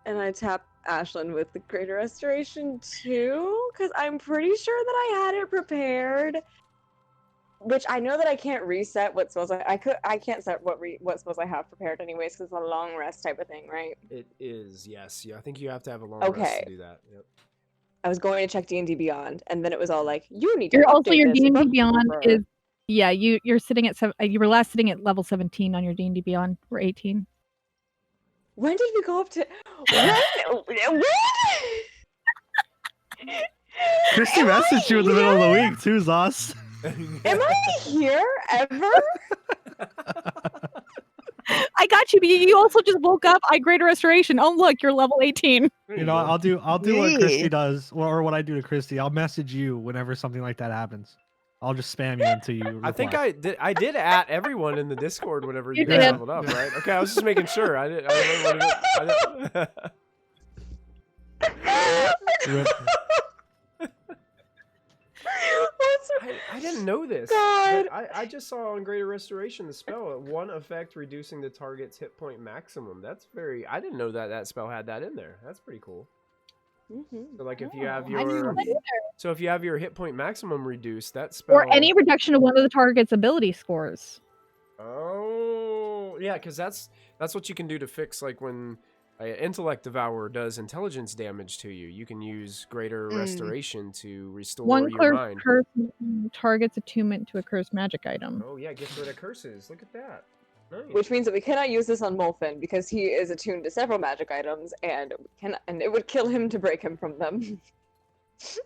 And I tap Ashlyn with the Greater Restoration too, because I'm pretty sure that I had it prepared. Which I know that I can't reset what spells I can't set what spells I have prepared anyways, because it's a long rest type of thing, right? It is, yes. Yeah, I think you have to have a long rest Okay. to do that. Yep. I was going to check D&D Beyond, and then it was all like, you need to You're also update your this D&D book Beyond for-" is you're sitting at you were last sitting at level 17 on your D&D Beyond. We're 18. When did we go up to? When? Kristy Am I messaged you in the middle of the here? week too, Zos. Am I here ever? I got you, but you also just woke up. I Greater Restoration. Oh look, you're level 18. There You know, go. I'll do what Yay. Kristy does, or what I do to Kristy. I'll message you whenever something like that happens. I'll just spam you until you reply. I think I did at everyone in the Discord whenever you You guys did. leveled up, right? Okay, I was just making sure. I didn't. Rip. What's I didn't know this. God. But I just saw on Greater Restoration the spell one effect reducing the target's hit point maximum. That's very. I didn't know that spell had that in there. That's pretty cool. So like if you have I didn't know your that either. so if you have your hit point maximum reduced, that spell Or any reduction of one of the target's ability scores. Oh yeah, because that's what you can do to fix like when intellect devourer does intelligence damage to you. You can use greater restoration to restore One your mind. curse target's attunement to a cursed magic item. Oh yeah, gets rid of curses. Look at that. Nice. Which means that we cannot use this on Molfin because he is attuned to several magic items, and it would kill him to break him from them.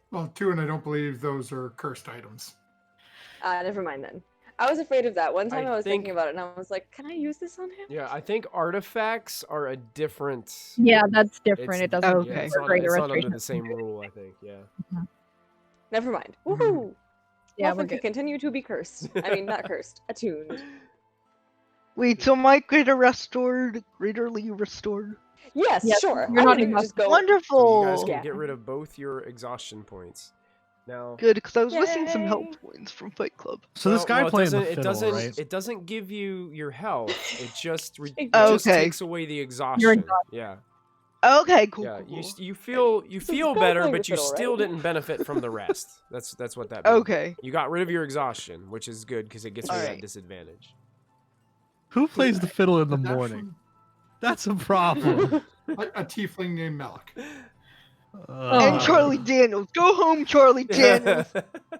Well, 2, and I don't believe those are cursed items. Never mind then. I was afraid of that. One time I I was think- thinking about it, and I was like, "Can I use this on him?" Yeah, I think artifacts are a different. Yeah, that's different. It's- It doesn't Okay. Yeah, it's for not, greater it's not under restoration. the same rule, I think. Yeah. Never mind. Mhm. Woohoo! Yeah, Molfin we're can good. continue to be cursed. I mean, not cursed, attuned. Wait, so my greater restored, greaterly restored. Yes, Yes, sure. you're I not can even- just go. So Wonderful. you guys can Yeah. get rid of both your exhaustion points. Now. Good, because I was missing some Yay. health points from Fight Club. So this guy it playing the doesn't, fiddle, it doesn't, right? It doesn't give you your health. It just It just Okay. takes away the exhaustion. Yeah, Okay, cool. yeah. cool, cool. You feel it's feel guy better, playing the but you fiddle, still right? didn't benefit from the rest. That's what that means. Okay. You got rid of your exhaustion, which is good because it gets rid of that Alright. disadvantage. Who plays the fiddle in the Is that morning? That's a problem. A tiefling named Malik. And Charlie Daniels. Go home, Charlie Daniels.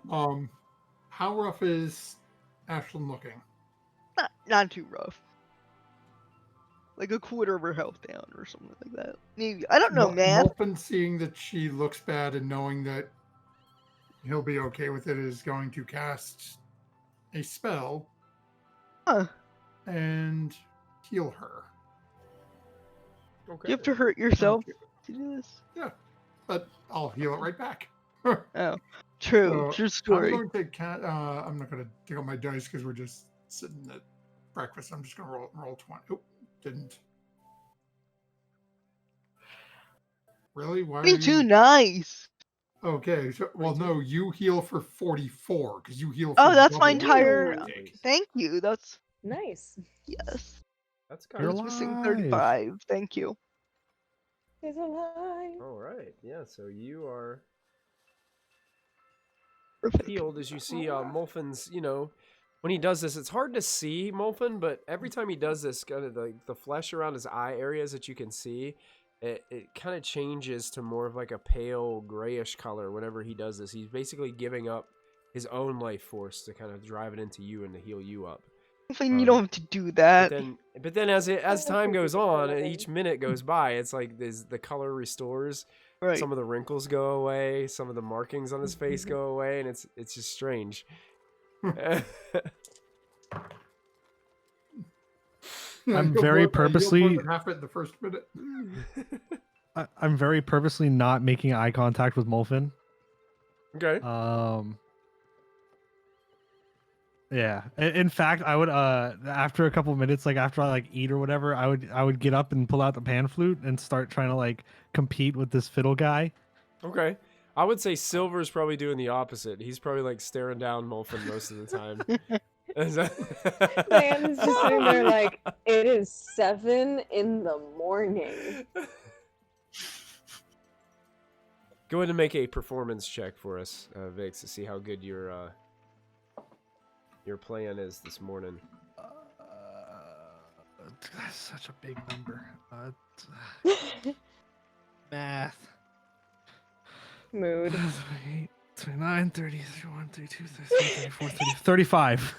How rough is Ashlyn looking? Not too rough. Like a quarter of her health down or something like that. Maybe. I don't know, man. Molfin, seeing that she looks bad and knowing that he'll be okay with it, is going to cast a spell Huh. and heal her. Okay. You have to hurt yourself Okay. to do this. But I'll heal it right back. Oh. True. So, True I'm story. going to I'm not going to take out my dice because we're just sitting at breakfast. I'm just going to roll 20. Oh, didn't. Really? Why? Me too, nice. Okay. So, well, no, you heal for 44 because you heal. For Oh, that's my double entire- what you take. Thank you. That's Nice. yes. That's I kind You're was of missing alive. 35. Thank you. He's alive. all right. Yeah. So you are Perfect. healed as you see Molfin's, when he does this, it's hard to see Molfin, but every time he does this, kind of the flesh around his eye areas that you can see, it kind of changes to more of like a pale grayish color whenever he does this. He's basically giving up his own life force to kind of drive it into you and to heal you up. You don't have to do that. But then as time goes on and each minute goes by, it's like the color restores. Right. Some of the wrinkles go away, some of the markings on his face go away, and it's just strange. I'm You'll very more- purposely- you'll more than half it in the first minute. I'm very purposely not making eye contact with Molfin. Okay. Yeah. In fact, I would after a couple minutes, like after I like eat or whatever, I would get up and pull out the pan flute and start trying to like compete with this fiddle guy. Okay. I would say Silver's probably doing the opposite. He's probably like staring down Molfin most of the time. Diane's just sitting there like, it is 7 in the morning. Go ahead and make a performance check for us, Vix, to see how good your plan is this morning. That's such a big number. Math. Mood. 29, 30, 31, 32, 33, 34, 35.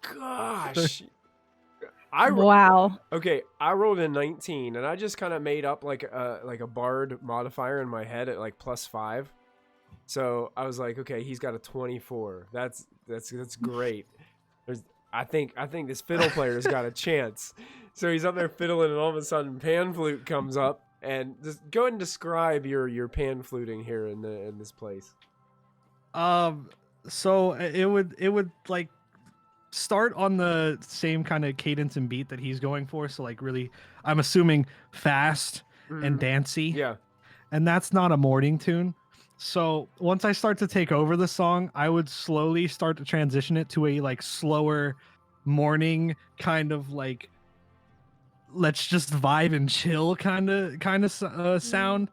Gosh. Wow. Okay, I rolled a 19, and I just kind of made up like a bard modifier in my head at like +5. So I was like, okay, he's got a 24. That's great. I think this fiddle player's got a chance. So he's up there fiddling, and all of a sudden, pan flute comes up, and just go ahead and describe your pan fluting here in this place. So it would like start on the same kind of cadence and beat that he's going for. So like really, I'm assuming fast and dancey. Yeah. And that's not a morning tune. So once I start to take over the song, I would slowly start to transition it to a like slower morning kind of like let's just vibe and chill kind of sound.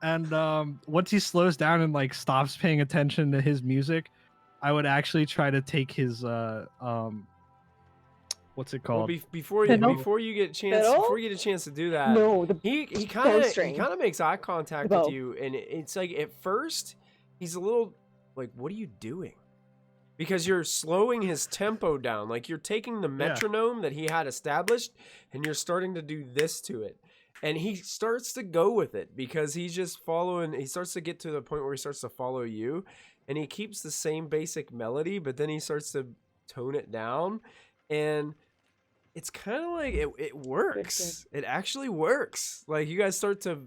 And once he slows down and like stops paying attention to his music, I would actually try to take his what's it Well, called? before Fiddle? you get a chance to do that, No, the he bow string. kind of makes eye contact The with bow. you, and it's like at first he's a little like, "What are you doing?" Because you're slowing his tempo down, like you're taking the metronome that he had established, and you're starting to do this to it, and he starts to go with it because he's just following. He starts to get to the point where he starts to follow you, and he keeps the same basic melody, but then he starts to tone it down, and it's kind of like it works. It actually works. Like you guys start to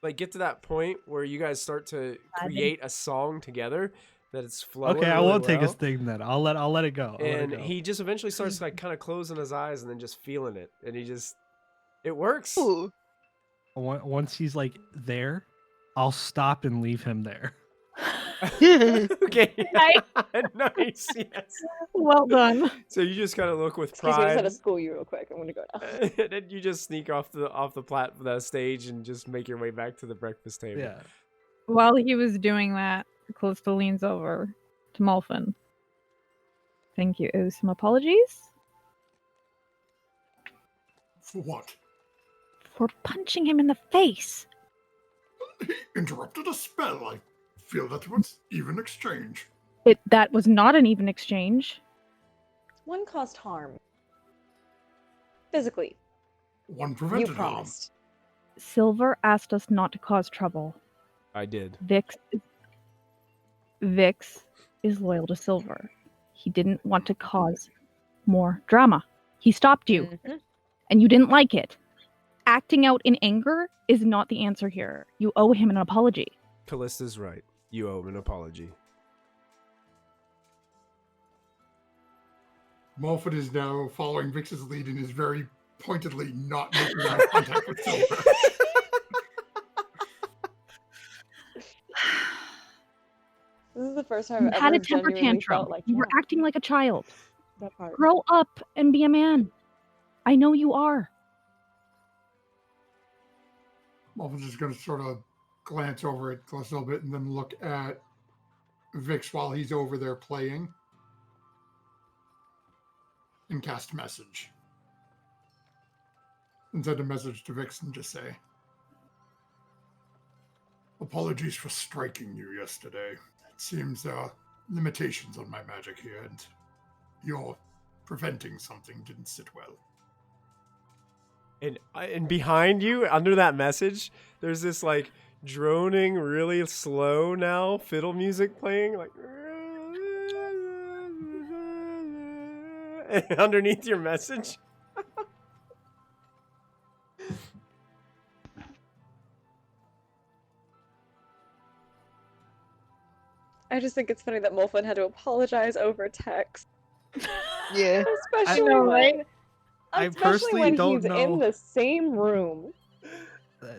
like get to that point where you guys start to create a song together that it's flowing. Okay, I really won't take his well. thing then. I'll let it go. I'll let it And go. he just eventually starts like kind of closing his eyes and then just feeling it, and it works. Ooh. Once he's like there, I'll stop and leave him there. Okay, Nice. nice. Yes. Well done. So you just kind of look with Excuse me, I just had pride. to school you real quick. I'm gonna go now. And then you just sneak off the stage and just make your way back to the breakfast table. Yeah. While he was doing that, Callista leans over to Molphin. Thank you. Oh, some apologies For what? for punching him in the face. He interrupted a spell. I feel that was even exchange. That was not an even exchange. One caused harm. Physically. One You prevented harm. promised. Silver asked us not to cause trouble. I did. Vix is loyal to Silver. He didn't want to cause more drama. He stopped you, Mhm. and you didn't like it. Acting out in anger is not the answer here. You owe him an apology. Callista's right. You owe him an apology. Mulford is now following Vix's lead and is very pointedly not making eye contact with Silver. This is the first time You I've had ever a temper genuinely tantrum. felt like You were yeah, acting like a child. that part. Grow up and be a man. I know you are. Mulford's just going to sort of glance over at Gliss a little bit and then look at Vix while he's over there playing and cast message. And send a message to Vix and just say, apologies for striking you yesterday. It seems there are limitations on my magic here, and your preventing something didn't sit well. And behind you, under that message, there's this like droning, really slow now fiddle music playing, like underneath your message. I just think it's funny that Molfin had to apologize over text. Yeah. Especially know, when, right? I especially personally when don't he's know. in the same room.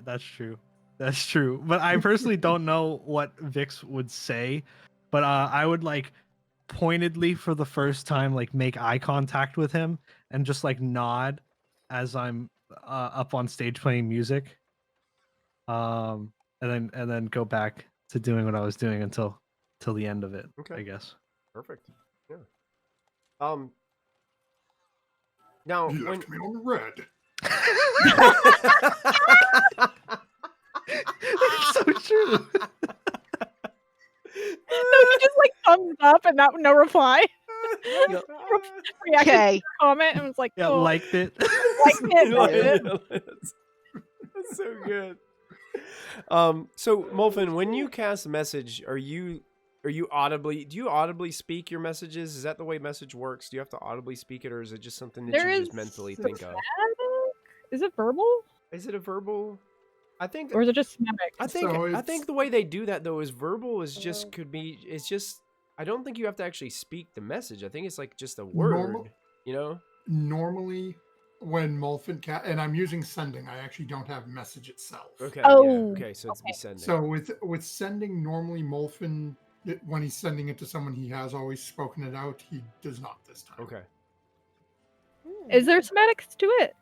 That's true. That's true. But I personally don't know what Vix would say. But I would like pointedly for the first time like make eye contact with him and just like nod as I'm up on stage playing music. And then go back to doing what I was doing until the end of it. Okay. I guess. Perfect. Yeah. Now He when left me on red. so true. No, he just like thumbs up and no reply. Reacted to Okay. your comment and was like, Yeah, oh, liked it. liked it. That's so good. So Molfin, when you cast message, do you audibly speak your messages? Is that the way message works? Do you have to audibly speak it, or is it just something that There you is just mentally think of? Is it verbal? Is it a verbal? I think Or is it just semantic? I think So I it's- think the way they do that though is verbal is just it's just I don't think you have to actually speak the message. I think it's like just a word, Normal- you know? Normally, when Molfin and I'm using sending. I actually don't have message itself. Okay. Oh, Yeah. Okay. So it's be sending. So with sending, normally Molfin, when he's sending it to someone he has always spoken it out, he does not this time. Okay. Is there semantics to it?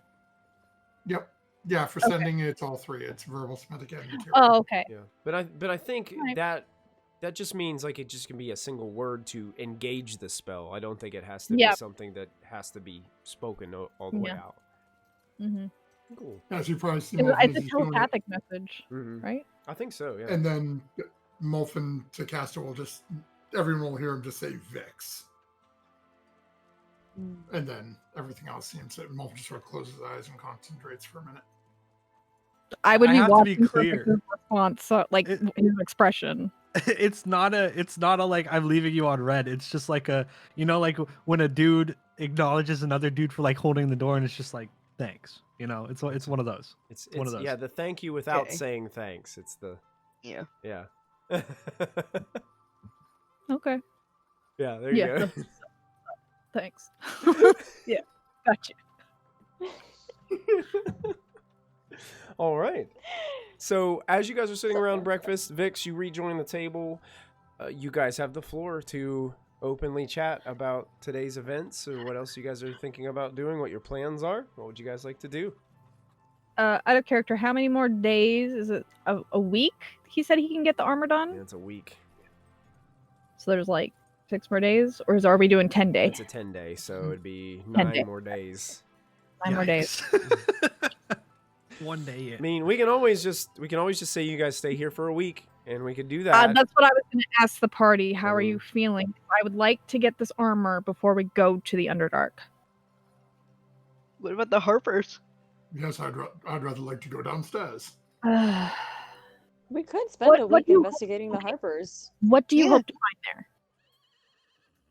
Yep. Yeah, for Okay. sending it's all three. It's verbal, semantic, and material. Oh, okay. Yeah. But I think Alright. that just means like it just can be a single word to engage the spell. I don't think it has to Yeah. be something that has to be spoken all the way Yeah. out. Mm-hmm. Cool. As you probably see, It's Molfin a is doing it, telepathic message, Mhm. right? I think so. Yeah. and then Molfin to cast it will just everyone will hear him just say Vix, and then everything else seems that Molfin just sort of closes his eyes and concentrates for a minute. I would I be have to be watching for clear. his response, like It- his expression. It's not a like I'm leaving you on red. It's just like a like when a dude acknowledges another dude for like holding the door and it's just like thanks. It's one of those. It's one of those. yeah, the thank you without Okay. saying thanks. It's the Yeah. yeah. Okay. Yeah, there you Yeah. go. Thanks. Yeah. Gotcha. All right. So as you guys are sitting around breakfast, Vix, you rejoin the table. You guys have the floor to openly chat about today's events or what else you guys are thinking about doing, what your plans are. What would you guys like to do? Out of character, how many more days? Is it a week? He said he can get the armor done. Yeah, it's a week. So there's like 6 more days, or are we doing 10 days? It's a 10-day, so it'd be 10 9 days. more days. 9 more days. Yikes. One day I in. mean, we can always just say you guys stay here for a week, and we could do that. That's what I was going to ask the party. How are you feeling? I would like to get this armor before we go to the Underdark. What about the Harpers? Yes, I'd rather like to go downstairs. We could spend a What week do you- investigating the okay. Harpers. What do you Yeah. hope to find there?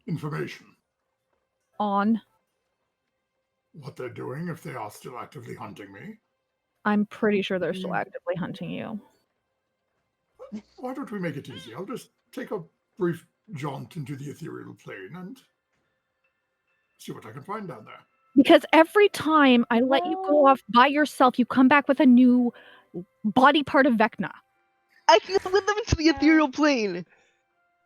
Information. On. What they're doing, if they are still actively hunting me. I'm pretty sure they're still actively hunting you. Why don't we make it easy? I'll just take a brief jaunt into the ethereal plane and see what I can find down there. Because every time I let you go off by yourself, you come back with a new body part of Vecna. I can go with them into the ethereal plane.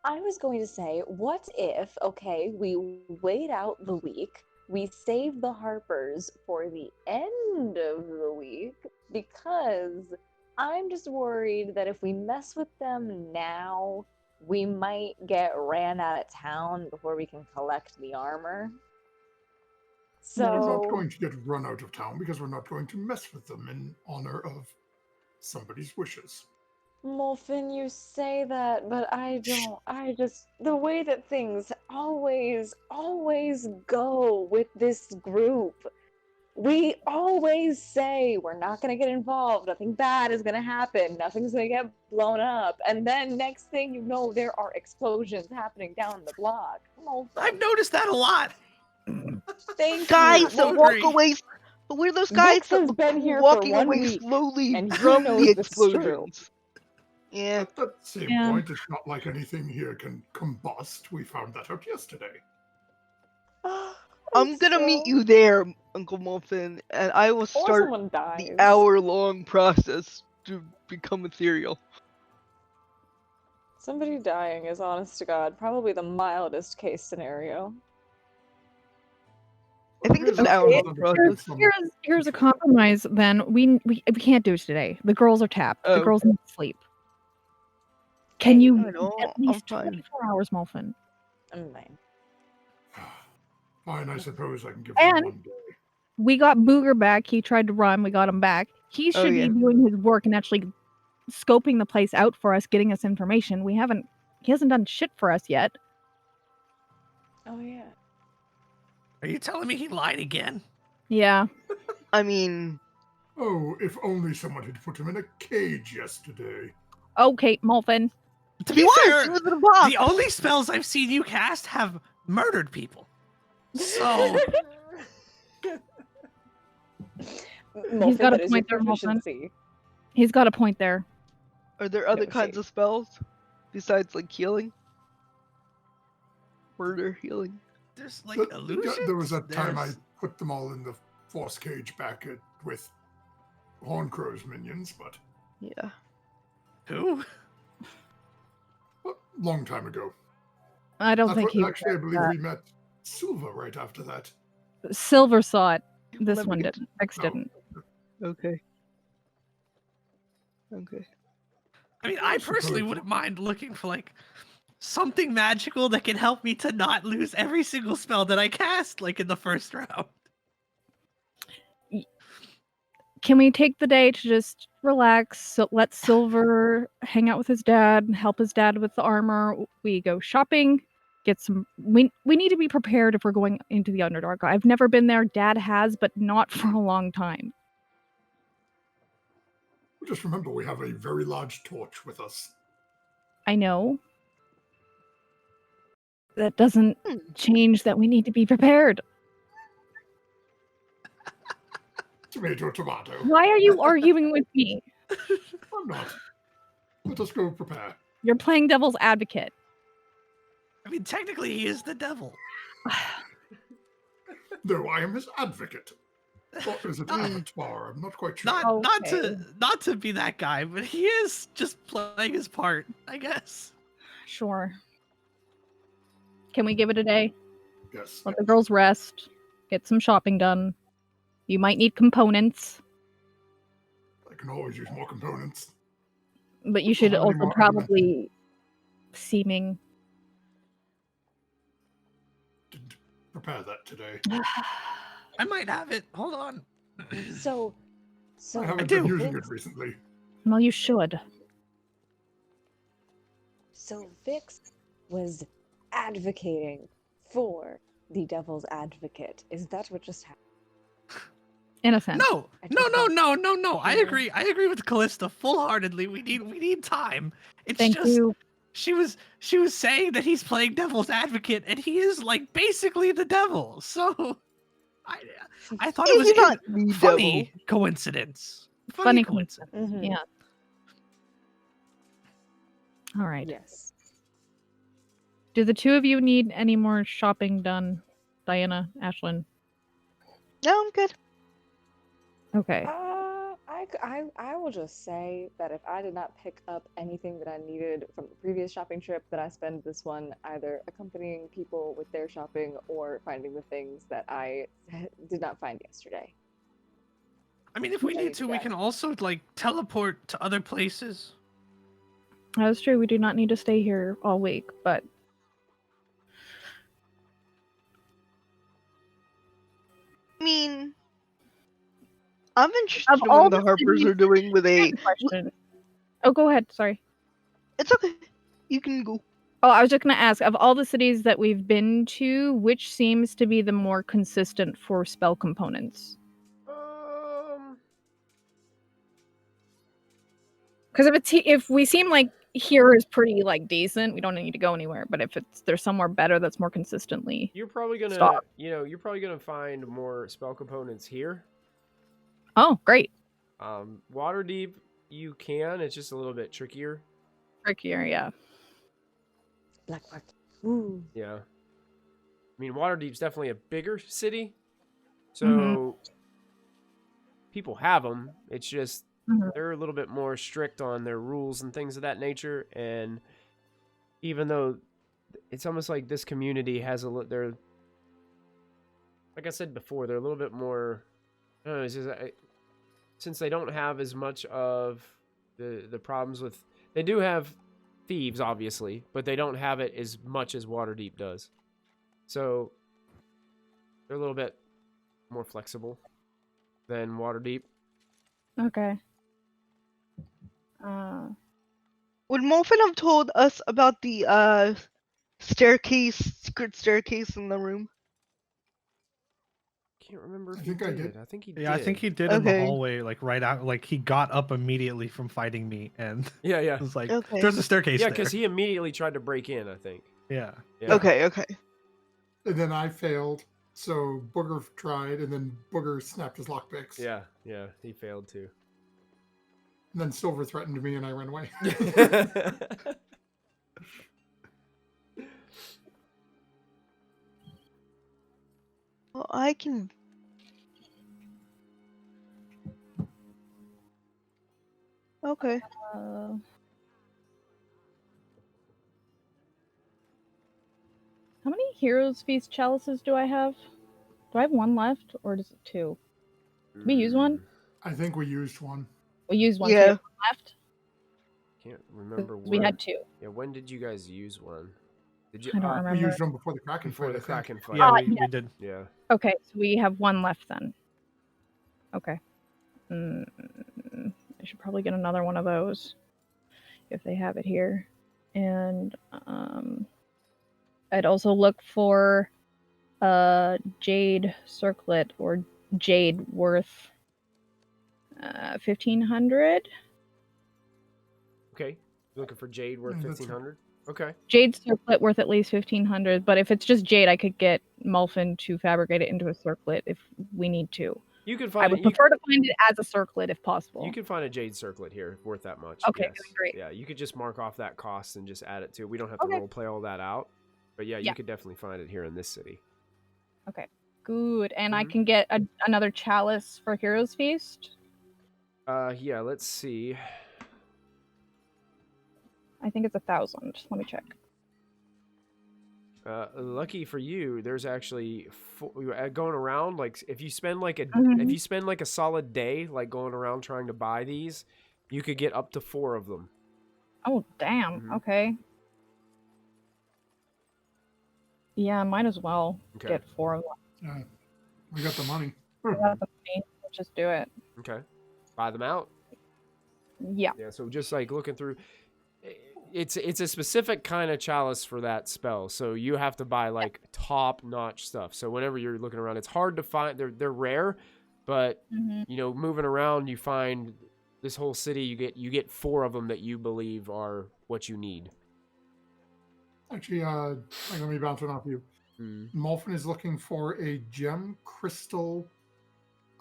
I was going to say, what if, okay, we wait out the week, we save the Harpers for the end of the week, because I'm just worried that if we mess with them now, we might get ran out of town before we can collect the armor. That is We're not So, going to get run out of town because we're not going to mess with them in honor of somebody's wishes. Molfin, you say that, but I just, the way that things always go with this group. We always say we're not going to get involved, nothing bad is going to happen, nothing's going to get blown up, and then next thing you know, there are explosions happening down the block. Molfin, I've noticed that a lot. thank Guys you. that Molfin. walk away. But we're those guys Vix that has been here for walking 1 away week, slowly and he from knows the this is true. explosions. Yeah. At that same Yeah. point, it's not like anything here can combust. We found that out yesterday. I'm gonna meet you there, Uncle Muffin, and I will Or start someone dies. the hour-long process to become ethereal. Somebody dying is, honest to God, probably the mildest case scenario. I think it's an hour-long process. Here's a compromise. Then we can't do it today. The girls are tapped. The Oh. girls need sleep. Can you I know, at I'm least fine. 24 hours, Molfin? I'm fine. Fine, I suppose I can give And- them 1 day. We got Booger back. He tried to run. We got him back. He Oh, should yeah. be doing his work and actually scoping the place out for us, getting us information. He hasn't done shit for us yet. Oh yeah. Are you telling me he lied again? Yeah. I mean, Oh, if only someone had put him in a cage yesterday. Okay, Molfin. To he be was! fair, He was in a box! the only spells I've seen you cast have murdered people. So Molfin, got a that is point your there, Molfin. proficiency. He's got a point there. Are there other No kinds shade. of spells besides like healing? Murder, healing. there's like illusions. There was a time I there's- put them all in the force cage with Horncrow's minions, but Yeah. Who? a long time ago. I don't think he. Actually, I believe we met Silva right after that. Silver saw it. We'll This never one get didn't. X No. didn't. Okay. Okay. I mean, I personally wouldn't mind looking for like something magical that can help me to not lose every single spell that I cast, like in the first round. Can we take the day to just relax? So let Silver hang out with his dad, help his dad with the armor. We go shopping, get some. We need to be prepared if we're going into the Underdark. I've never been there. Dad has, but not for a long time. Just remember, we have a very large torch with us. I know. That doesn't change that we need to be prepared. Tomato, tomato. Why are you arguing with me? I'm not. Let us go prepare. You're playing devil's advocate. I mean, technically, he is the devil. No, I am his advocate. Or is it avatar? I'm not quite sure. Not to be that guy, but he is just playing his part, I guess. Sure. Can we give it a day? Yes. Let the girls rest. Get some shopping done. You might need components, I can always use more components. but you should How many also more probably seeming. Didn't prepare that today. I might have it. Hold on. So I haven't do. been using it recently. Well, you should. So Vix was advocating for the devil's advocate. Is that what just happened? In a sense. No. I agree with Callista full-heartedly. We need time. It's Thank just you. she was saying that he's playing devil's advocate, and he is like basically the devil. So I thought it was He's not the funny devil. coincidence. Funny coincidence. Mhm. Yeah. All right. Yes. Do the two of you need any more shopping done? Diana, Ashlyn? No, I'm good. Okay. I will just say that if I did not pick up anything that I needed from the previous shopping trip, that I spend this one either accompanying people with their shopping or finding the things that I did not find yesterday. I mean, if we I need need to, we that. can also like teleport to other places. That's true. We do not need to stay here all week, but I mean, I'm interested Of in all what the the Harpers cities- are doing with a. question. Oh, go ahead. Sorry. It's okay. You can go. Oh, I was just going to ask, of all the cities that we've been to, which seems to be the more consistent for spell components? Because if we seem like here is pretty like decent, we don't need to go anywhere. But if there's somewhere better that's more consistently, You're probably gonna, Stop. you're probably gonna find more spell components here. oh, great, Waterdeep, you can. It's just a little bit trickier. trickier, yeah. Black market. Ooh. Yeah. I mean, Waterdeep's definitely a bigger city, so Mhm. people have them. It's just Mhm. they're a little bit more strict on their rules and things of that nature. And even though it's almost like this community has they're, like I said before, they're a little bit more. I don't know. It's just, since they don't have as much of the problems with. They do have thieves, obviously, but they don't have it as much as Waterdeep does. So they're a little bit more flexible than Waterdeep. Okay. Would Molfin have told us about the secret staircase in the room? Can't remember if I he think I did. did. I think he did. Yeah, I think he did in the Okay. hallway, like right out. Like he got up immediately from fighting me, and Yeah, yeah. it was like, Okay. "There's a staircase Yeah, there." because he immediately tried to break in, I think. Yeah. Yeah. Okay, okay. And then I failed, so Booger tried, and then Booger snapped his lockpicks. Yeah, yeah. He failed too. And then Silver threatened me, and I ran away. Well, I can Okay. How many Heroes Feast chalices do I have? Do I have one left, or is it 2? Did we use one? I think we used one. We used one. So we Yeah. have one left. Can't remember 'Cause we when. had 2. Yeah, when did you guys use one? Did you? I don't We remember. used one before the Kraken Before fight. the I think. Kraken fight. Yeah, Ah, we did. Yeah. Okay, so we have one left then. Okay. I should probably get another one of those if they have it here. And I'd also look for jade circlet or jade worth 1,500. Okay. You're looking for jade worth That's 1,500. Okay. Jade circlet worth at least 1,500. But if it's just jade, I could get Mulfin to fabricate it into a circlet if we need to. You can I find would it. prefer to find it as a circlet if possible. You can find a jade circlet here worth that much. Okay, yes. great. Yeah, you could just mark off that cost and just add it to. We don't have to Okay. role play all that out. But yeah, you Yeah. could definitely find it here in this city. Good. And I Mhm. can get another chalice for Heroes Feast. Yeah, let's see. I think it's 1,000. Let me check. Lucky for you, there's actually going around. Like, if you spend like Mhm. if you spend like a solid day, like going around trying to buy these, you could get up to 4 of them. Oh, damn. Mhm. Okay. Yeah, might as well Okay. get 4 of them. Yeah, we got the money. I got the money. Let's just do it. Okay. Buy them out. Yeah. Yeah. So just like looking through, it's a specific kind of chalice for that spell. So you have to buy like top notch stuff. So whenever you're looking around, it's hard to find. They're rare, but hmm you know, moving around, you find this whole city. You get 4 of them that you believe are what you need. Actually, let me bounce one off you. Mm. Mulfin is looking for a gem crystal,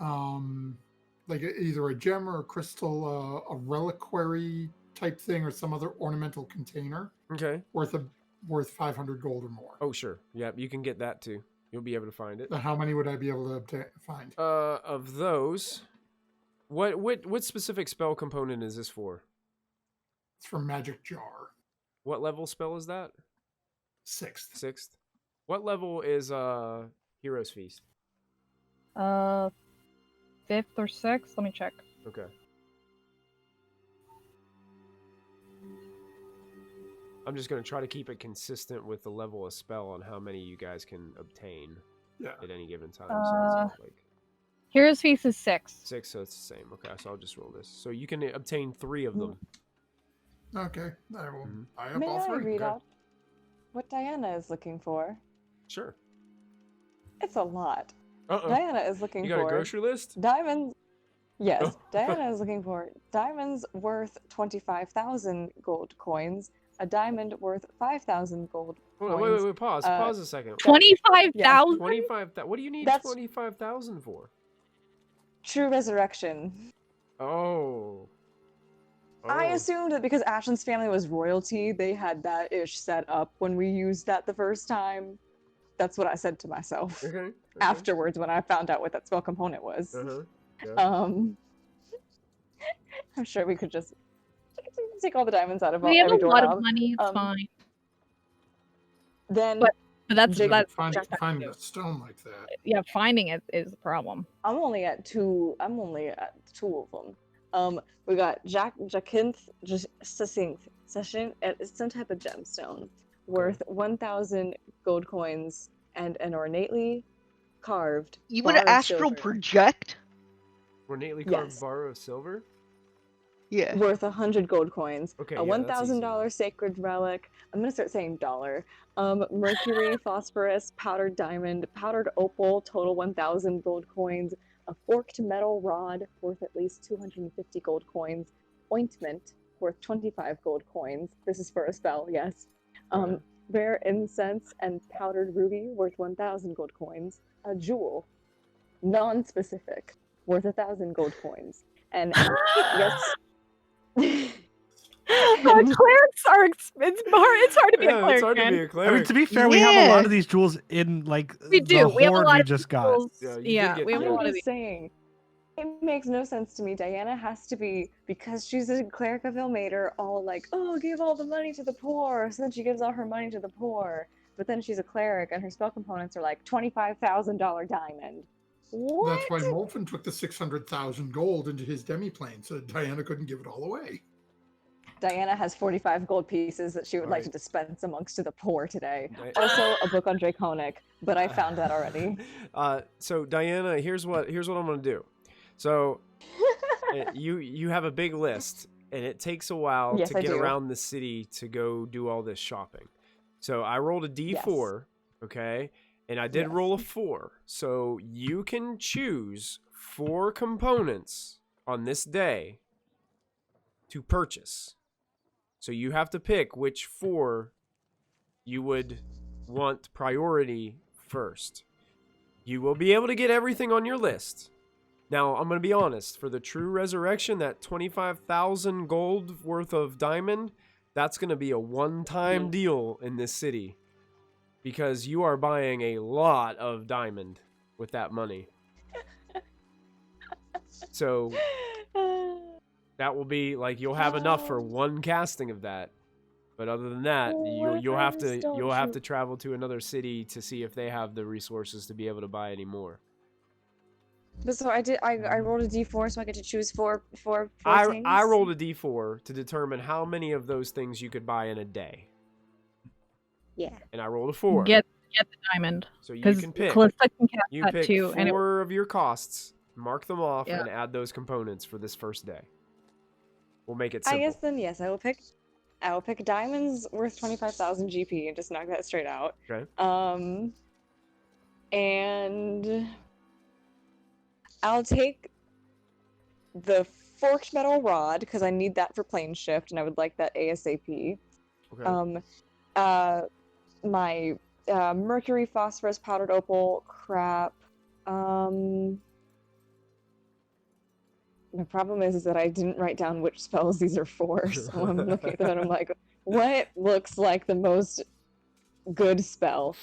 like either a gem or a crystal, a reliquary type thing, or some other ornamental container Okay. worth 500 gold or more. Oh sure. Yep. You can get that too. You'll be able to find it. Now, how many would I be able to find? Of those, what specific spell component is this for? It's from Magic Jar, What level spell is that? 6th. 6th. What level is Heroes Feast? 5th or 6th? Let me check. Okay. I'm just gonna try to keep it consistent with the level of spell on how many you guys can obtain Yeah. at any given time. So it's not like Heroes Feast is 6. 6, so it's the same. Okay, so I'll just roll this. So you can obtain 3 of them. Okay, I will Mhm. buy up May all I 3. read Okay. out what Diana is looking for? Sure. It's a lot. Uh-oh. Diana is looking You got a for grocery list? diamonds. Yes, Oh. Diana is looking for diamonds worth 25,000 gold coins, a diamond worth 5,000 gold Hold on, coins. wait, pause. Uh, Pause a second. 25,000? 25,000. What do you need That's- 25,000 for? True resurrection. Oh. I Oh. assumed that because Ashland's family was royalty, they had that ish set up when we used that the first time. That's what I said to myself Okay. afterwards when I found out what that spell component was. Uh-huh. Yeah. I'm sure we could just take all the diamonds out of We have every a lot doorknob. of money. It's Um, fine. Then But that's Jake- that's Finding a stone like that. yeah. Finding it is the problem. I'm only at two of them. We got Jacinth Session. It's some type of gemstone worth 1,000 gold coins and an ornately carved. Even bar of astral silver project? Ornately carved Yes. bar of silver? Yeah. worth 100 gold coins. Okay, A yeah, that's $1,000 sacred relic. I'm gonna start saying dollar. Mercury, phosphorus, powdered diamond, powdered opal, total 1,000 gold coins. A forked metal rod worth at least 250 gold coins. Ointment worth 25 gold coins. This is for a spell, yes. Okay. Rare incense and powdered ruby worth 1,000 gold coins. A jewel, non-specific, worth 1,000 gold coins. And yes. Clerics are it's hard to be a Yeah, cleric. it's hard to man. be a I cleric. mean, to be fair, we have a Yeah. lot of these jewels in like We do. the We have a horde lot we of just got. tools. Yeah, you did Yeah, get we have a that. I'm lot of just these. saying, It makes no sense to me. Diana has to be, because she's a cleric of Ilmater, all like, oh, give all the money to the poor. So then she gives all her money to the poor. But then she's a cleric, and her spell components are like $25,000 diamond. What? That's why Molfen took the 600,000 gold into his demiplane, so that Diana couldn't give it all away. Diana has 45 gold pieces that she would like to Right. dispense amongst the poor today. Di- Also, a book on Draconic, but I found that already. So Diana, here's what I'm gonna do. So you have a big list, and it takes a while Yes, to I get do. around the city to go do all this shopping. So I rolled a D4, okay, and I did Yes. roll a 4. So you can choose 4 components on this day to purchase. So you have to pick which 4 you would want priority first. You will be able to get everything on your list. Now, I'm going to be honest. For the true resurrection, that 25,000 gold worth of diamond, that's going to be a one-time deal in this city. Because you are buying a lot of diamond with that money. So that will be like you'll have enough for one casting of that. But other than that, What if you'll I have just to don't you'll have shoot? to travel to another city to see if they have the resources to be able to buy any more. But so I rolled a d4, so I get to choose four I things. rolled a d4 to determine how many of those things you could buy in a day, Yeah. and I rolled a 4. Get the diamond. So you Because can pick. Callista can cast You that pick too. And 4 of your costs, mark them off, Yeah. and add those components for this first day. We'll make it I simple. guess then yes, I will pick diamonds worth 25,000 GP and just knock that straight out. Okay. And I'll take the forked metal rod because I need that for plane shift, and I would like that ASAP. Okay. My mercury, phosphorus, powdered opal, crap. The problem is that I didn't write down which spells these are for, so I'm looking at them and I'm like, what looks like the most good spell?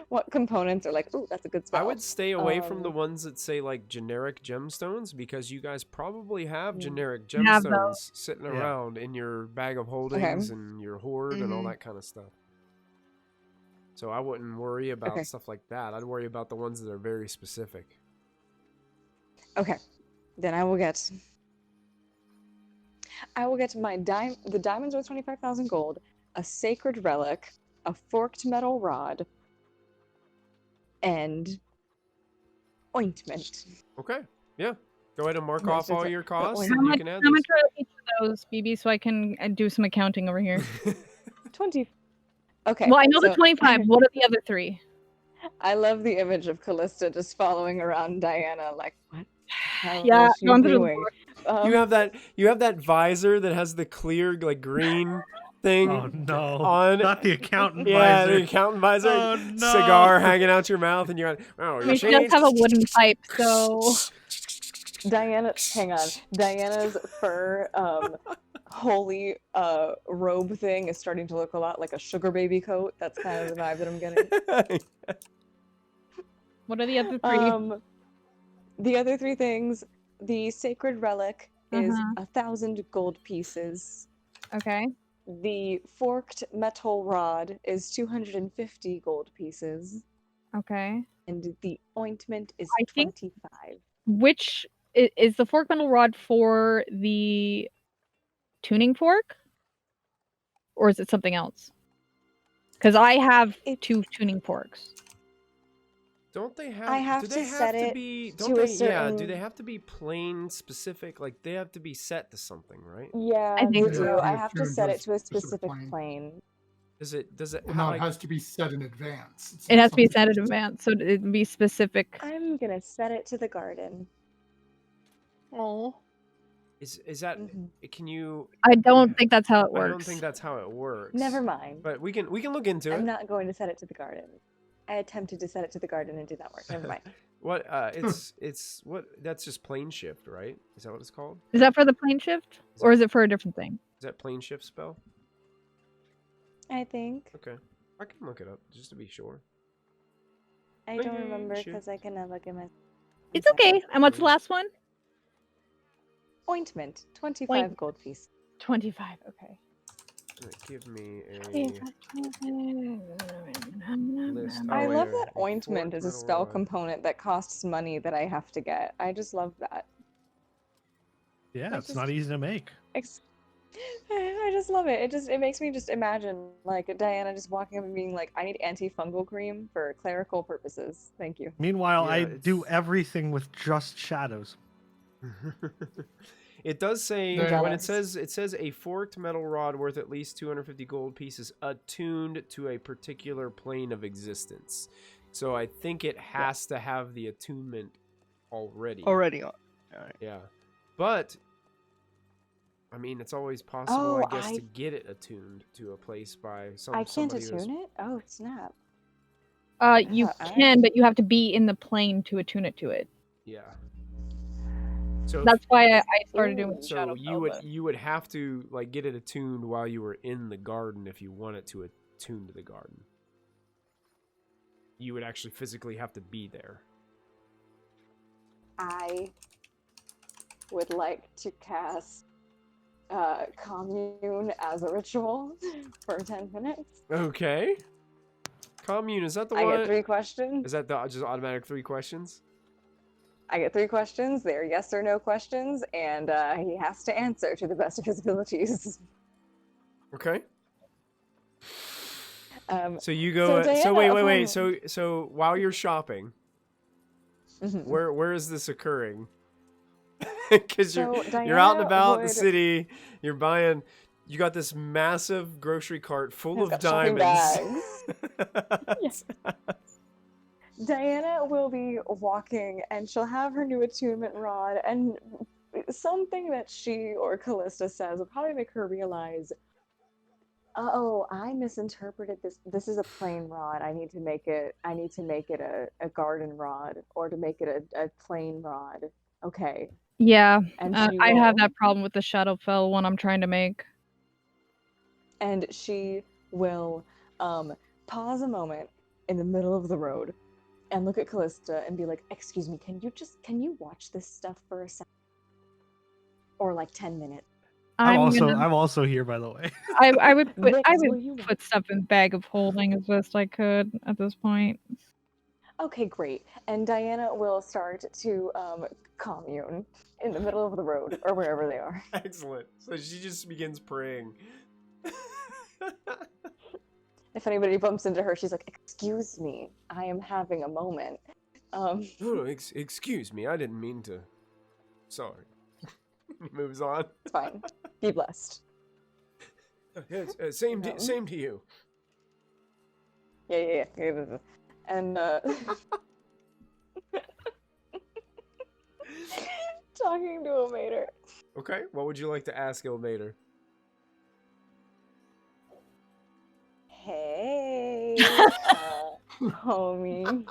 What components are like, ooh, that's a good spell? I would stay away from the ones that say like generic gemstones because you guys probably have generic Have those. gemstones sitting Yeah. around in your bag of holdings and your hoard and all Mhm. that kind of stuff. So I wouldn't worry about Okay. stuff like that. I'd worry about the ones that are very specific. Okay, then I will get the diamonds worth 25,000 gold, a sacred relic, a forked metal rod, and ointment. Okay. Yeah. Go ahead and mark Okay, off so all it's your the costs ointment. and how you much, can add how much are each of those, BB, so I can do some accounting over here? 20. Okay. Well, I know the so 25. What are the other 3? I love the image of Callista just following around Diana, like, what the hell Yeah, is she going through the doing? You have that visor that has the clear like green thing Oh no! on Not the accountant yeah, visor. the accountant visor. Oh, no. Cigar hanging out your mouth, and you're like, oh, I you mean, she see? does have a wooden pipe, so Hang on. Diana's fur holy robe thing is starting to look a lot like a sugar baby coat. That's kind of the vibe that I'm getting. what are the other 3? The other 3 things, the sacred relic is Uh-huh. 1,000 gold pieces. Okay. The forked metal rod is 250 gold pieces. Okay. And the ointment is I think- 25. Which is the fork metal rod for the tuning fork? Or is it something else? Because I have 2 tuning forks. Don't they have? I have do to they have set to it be? to Don't a they? certain- Do they have to be plain specific? Like they have to be set to something, right? Yeah, I think they so. do. I Yeah, have to tuned set to a it to a specific specific plane. plane. Does it? Well, no, like, it has to be set in advance. It's It not has to be something set in that's- advance, so it'd be specific. I'm gonna set it to the garden. Oh. is that? Mhm. Can you? I don't think that's how it I works. don't think that's how it works. Never mind. But we can look into I'm it. not going to set it to the garden. I attempted to set it to the garden and did not work. Never mind. What? It's what? That's just plane shift, right? Is that what it's called? Is that for the plane shift? Is Or it- is it for a different thing? Is that plane shift spell? I think. Okay, I can look it up just to be sure. I don't remember Plane because I cannot look at my. It's okay. And what's the last one? Ointment, 25 gold piece. 25. Okay. Give me a list. I Oh, love yeah, that a ointment is a forked spell metal rod. component that costs money that I have to get. I just love that. Yeah, I it's just- not easy to make. I just love it. It makes me just imagine like Diana just walking up and being like, "I need antifungal cream for clerical purposes. Thank you." Meanwhile, Yeah, I do it's- everything with just shadows. It does say Then- when it says a forked metal rod worth at least 250 gold pieces attuned to a particular plane of existence. So I think it has to have the attunement already. Already on. Alright. Yeah. But I mean, it's always possible, Oh, I guess, I- to get it attuned to a place by I can't somebody who's- attune it? Oh, snap. You thought I- can, but you have to be in the plane to attune it to it. Yeah. So if- That's why I started doing Ooh. So Shadow you would have to like get it attuned while you were in the garden if you want it to attune to the garden. You would actually physically have to be there. I would like to cast Commune as a ritual for 10 minutes. Okay. Commune, is that the I one? get 3 questions. Is that the just automatic 3 questions? I get 3 questions. They're yes or no questions, and he has to answer to the best of his abilities. Okay. Um, So you go. So, Diana, wait. upon- So while you're shopping, mhm. where is this occurring? Because So you're out and Diana about the would- city. You're buying. You got this massive grocery cart full I've of got shopping diamonds. Diana will be walking, and she'll have her new attunement rod, and something that she or Callista says will probably make her realize, oh, I misinterpreted this. This is a plain rod. I need to make it a garden rod, or to make it a plain rod. Okay. Yeah, And I have that problem with the Shadowfell one I'm trying to make. And she will pause a moment in the middle of the road and look at Callista and be like, "Excuse me, can you watch this stuff for a second, or like 10 minutes?" I'm gonna- also here, by the way. I would put Vix, will you put stuff in bag of holding as best I could at this point. Okay, great. And Diana will start to commune in the middle of the road or wherever they are. Excellent. So she just begins praying. If anybody bumps into her, she's like, "Excuse me, I am having a moment." Oh, excuse me. I didn't mean to. Sorry. Moves on. It's fine. Be blessed. Same No. same to you. Yeah. And talking to a mater. Okay. What would you like to ask Ilmater? Hey, homie.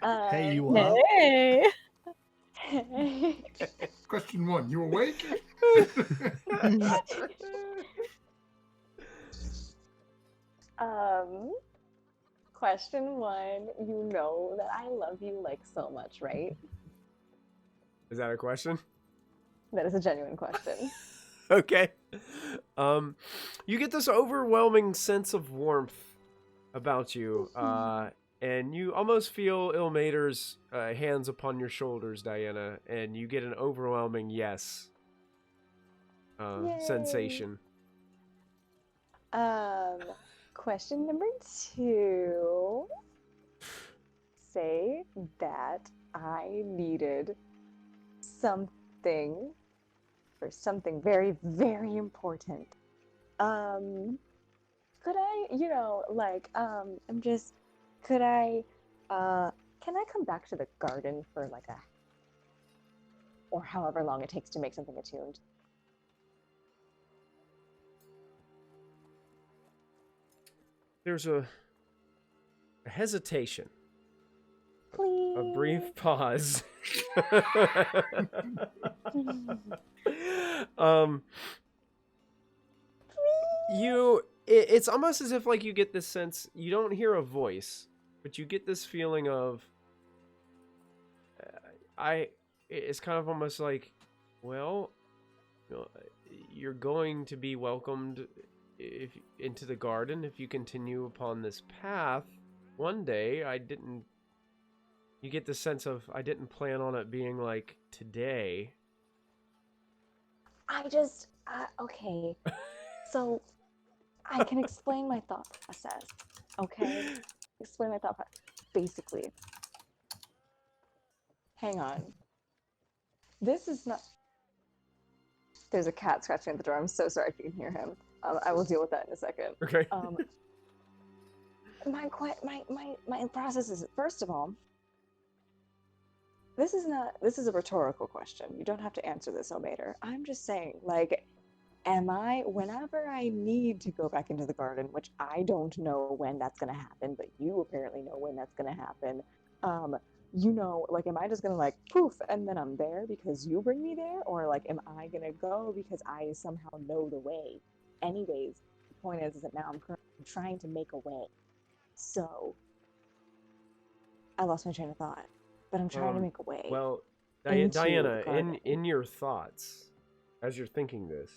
Hey, you up? Hey. Hey. Question 1, you awake? Question 1, you know that I love you like so much, right? Is that a question? That is a genuine question. Okay. You get this overwhelming sense of warmth about you, and you almost feel Ilmater's hands upon your shoulders, Diana, and you get an overwhelming yes Yay. sensation. Question number 2. Say that I needed something for something very, very important. Could I, can I come back to the garden for like or however long it takes to make something attuned? There's a hesitation, Please. a brief pause. It's almost as if like you get this sense, you don't hear a voice, but you get this feeling of it's kind of almost like, well, you know, you're going to be welcomed into the garden if you continue upon this path. One day, you get the sense of, I didn't plan on it being like today. Okay. So, I can explain my thought process. Okay? Explain my thought process. Basically. Hang on. This is not... There's a cat scratching at the door. I'm so sorry if you can hear him. I will deal with that in a second. Okay. My process is, first of all, this is a rhetorical question. You don't have to answer this, Omater. I'm just saying, like, whenever I need to go back into the garden, which I don't know when that's gonna happen, but you apparently know when that's gonna happen, you know, like, am I just gonna, like, poof, and then I'm there because you bring me there? Or, like, am I gonna go because I somehow know the way? Anyways, the point is that now I'm currently trying to make a way. So, I lost my train of thought, but I'm trying to make a way. Well, into the Diana, garden. in your thoughts, as you're thinking this,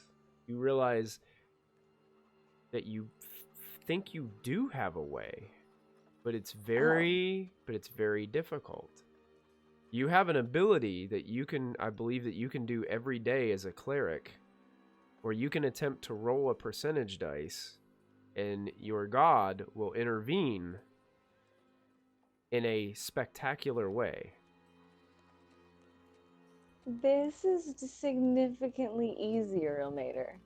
you realize that you think you do have a way, but it's very difficult. You have an ability that I believe that you can do every day as a cleric, where you can attempt to roll a percentage dice, and your god will intervene in a spectacular way. This is significantly easier, Ilmater.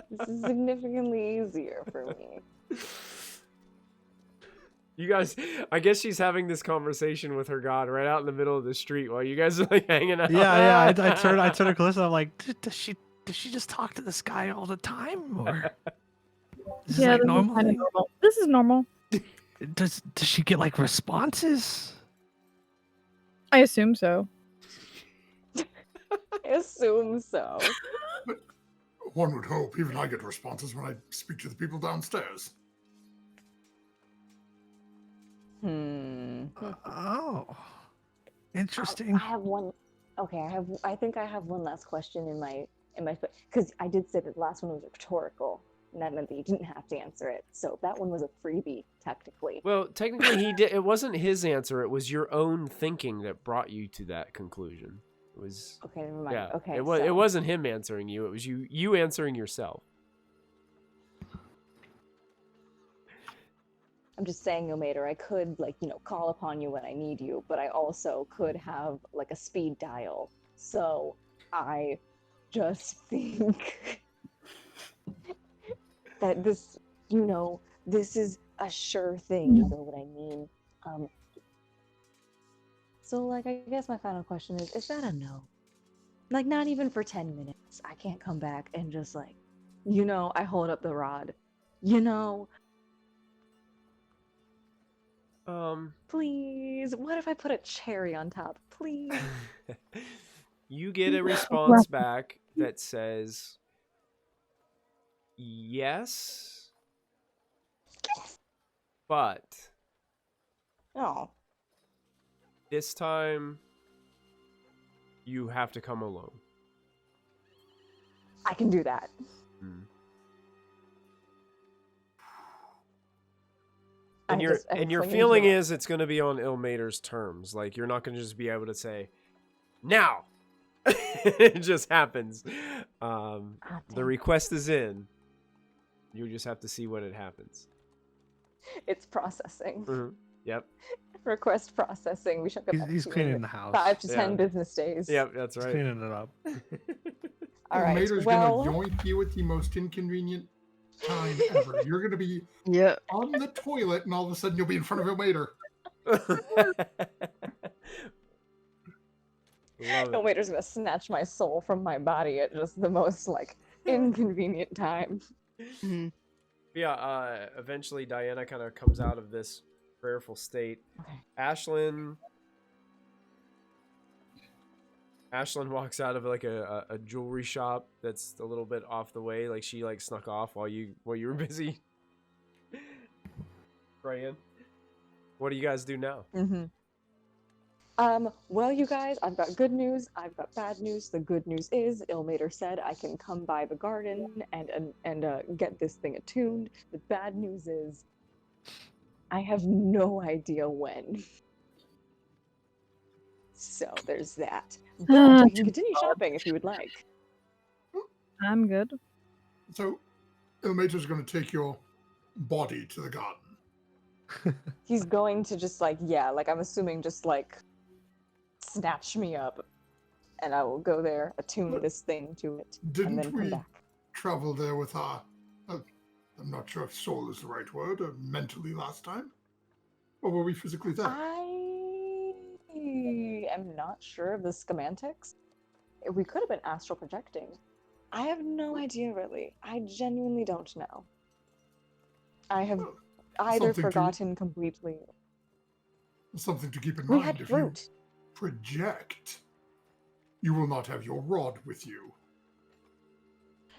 This is significantly easier for me. You guys, I guess she's having this conversation with her god right out in the middle of the street while you guys are like hanging out. Yeah. I turned to Calista. I'm like, does she just talk to this guy all the time, or is this like normal? This is normal. This is normal. Does she get like responses? I assume so. I assume so. But one would hope even I get responses when I speak to the people downstairs. Oh, interesting. I have one. Okay, I think I have one last question in my because I did say that the last one was rhetorical, and that meant that you didn't have to answer it. So that one was a freebie, technically. Well, technically, he did. It wasn't his answer. It was your own thinking that brought you to that conclusion. It was Okay, never mind. yeah. Okay, It was. so It wasn't him answering you. It was you answering yourself. I'm just saying, Ilmater, I could, like, you know, call upon you when I need you, but I also could have, like, a speed dial. So I just think that this, you know, this is a sure thing, you know what I mean? So, like, I guess my final question is that a no? Like, not even for 10 minutes. I can't come back and just, like, you know, I hold up the rod. You know? Please. What if I put a cherry on top? Please. You get a response back that says, yes, but Oh. this time you have to come alone. I can do that. Mm. I'm And your clinging feeling to it. is it's going to be on Ilmater's terms. Like, you're not going to just be able to say, now. It just happens. The damn. request is in. You just have to see when it happens. It's processing. Mhm. Yep. Request processing. We should get back He's to you cleaning in the house. 5 to 10 Yeah. business days. Yep, that's He's right. cleaning it up. All right. Mater's Well, gonna yoink you at the most inconvenient time ever. You're gonna be Yeah. on the toilet, and all of a sudden you'll be in front of a waiter. Love no it. waiter's gonna snatch my soul from my body at just the most, like, inconvenient time. Mhm. Yeah, eventually Diana kind of comes out of this prayerful state. Okay. Ashlyn walks out of like a jewelry shop that's a little bit off the way. Like, she like snuck off while you were busy praying. What do you guys do now? Mm-hmm. Well, you guys, I've got good news. I've got bad news. The good news is, Ilmater said I can come by the garden and get this thing attuned. The bad news is, I have no idea when. So there's that. But we can continue shopping if you would like. I'm good. So, Ilmater's going to take your body to the garden. He's going to just like, yeah, like I'm assuming just like snatch me up and I will go there, attune this thing to it, and then Didn't come we back. travel there with our, I'm not sure if soul is the right word, or mentally last time? Or were we physically there? I am not sure of the schematics. We could have been astral projecting. I have no idea, really. I genuinely don't know. I have Well, either something to- forgotten completely. Something to keep in We mind. had If fruit. you project, you will not have your rod with you.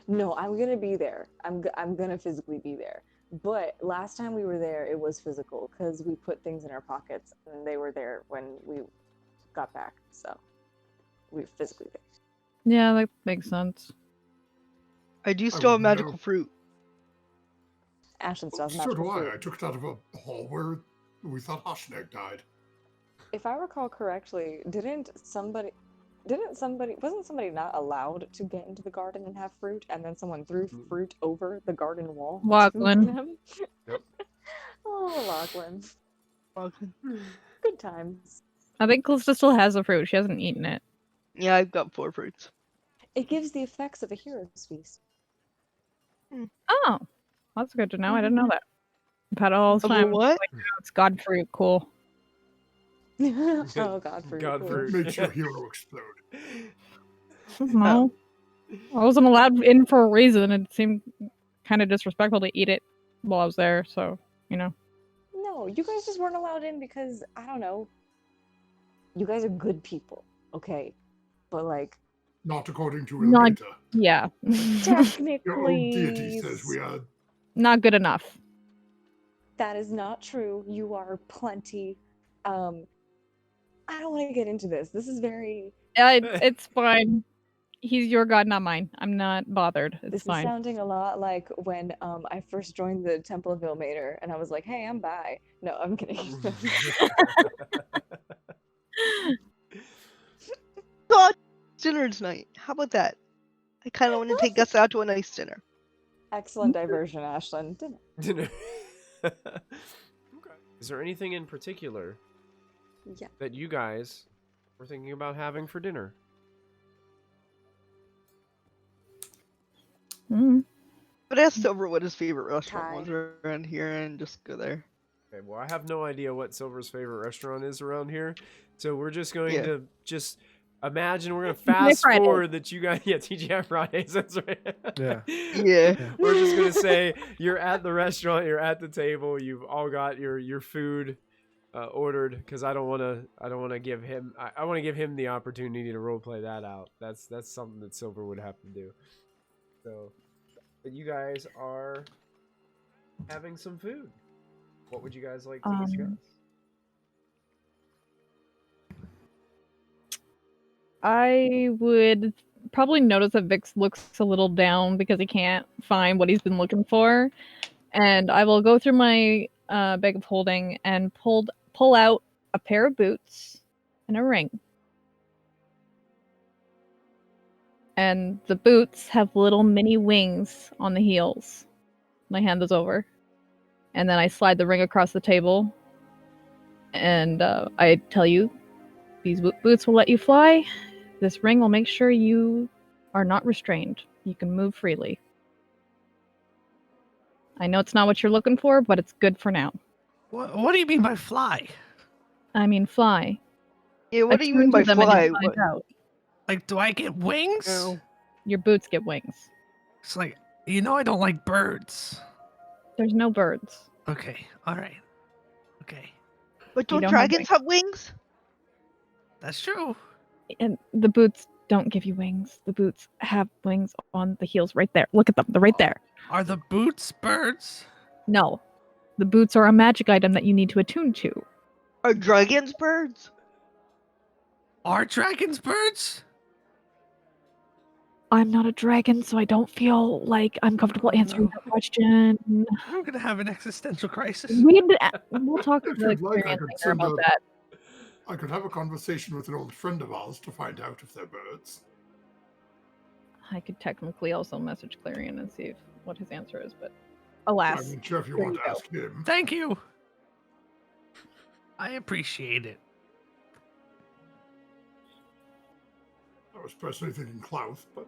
No, I'm gonna be there. I'm gonna physically be there. But last time we were there, it was physical because we put things in our pockets and they were there when we got back. So we were physically there. Yeah, that makes sense. I do still have would magical know. fruit. Ashton still has So do magical I. fruit. I took it out of a hall where we thought Hoshneg died. If I recall correctly, wasn't somebody not allowed to get into the garden and have fruit, and then someone threw fruit over the garden wall? Lachlan. To them? Yep. Oh, Lachlan. Good times. I think Calista still has the fruit. She hasn't eaten it. Yeah, I've got 4 fruits. It gives the effects of a hero's feast. Oh, that's good to know. I didn't know that. I've had it all this Of a time. what? Like, oh, it's God fruit. Cool. Oh, God fruit. God cool. fruit. Makes your hero explode. No. I wasn't allowed in for a reason. It seemed kind of disrespectful to eat it while I was there. So, you know. No, you guys just weren't allowed in because, I don't know, you guys are good people, okay? But, like, Not according to Not- Ilmater. Yeah. technically, Your own deity says we are. Not good enough. that is not true. You are plenty. I don't want to get into this. This is very. It's fine. He's your god, not mine. I'm not bothered. It's This fine. is sounding a lot like when I first joined the Temple of Ilmater, and I was like, "Hey, I'm bi." No, I'm kidding. God, dinner tonight. How about that? I kind of want to take us out to a nice dinner. Excellent diversion, Ashlyn. Dinner. Dinner. Okay. Is there anything in particular Yeah. that you guys were thinking about having for dinner? Mm. But ask Silver what his favorite restaurant Thai. was around here and just go there. Okay, well, I have no idea what Silver's favorite restaurant is around here, so we're just going Yeah. to just imagine we're going to TGI fast Fridays. forward that you guys, yeah, TGI Fridays, that's right. Yeah. Yeah. We're just going to say you're at the restaurant, you're at the table, you've all got your food ordered, because I don't want to give him, I want to give him the opportunity to roleplay that out. That's something that Silver would have to do. So, but you guys are having some food. What would you guys like to discuss? I would probably notice that Vix looks a little down because he can't find what he's been looking for. And I will go through my bag of holding and pull out a pair of boots and a ring. And the boots have little mini wings on the heels. And I hand those over. And then I slide the ring across the table. And I tell you, these boots will let you fly. This ring will make sure you are not restrained. You can move freely. I know it's not what you're looking for, but it's good for now. What do you mean by fly? I mean, fly. Yeah, what do you mean Attune to by them and fly? you'll find What- out. Like, do I get wings? No. Your boots get wings. It's like, you know, I don't like birds. There's no birds. Okay, all right. Okay, But don't don't have dragons have wings? that's true. And the boots don't give you wings. The boots have wings on the heels right there. Look at them. They're right there. Are the boots birds? No. The boots are a magic item that you need to attune to. Are dragons birds? Are dragons birds? I'm not a dragon, so I don't feel like I'm comfortable answering that question. I'm gonna have an existential crisis. We'll talk to If the you'd like, I experienced could singer send about a- that. I could have a conversation with an old friend of ours to find out if they're birds. I could technically also message Clarion and see what his answer is, but I'm alas. not sure if you There want you to go. ask him. Thank you. I appreciate it. I was personally thinking Klaus, but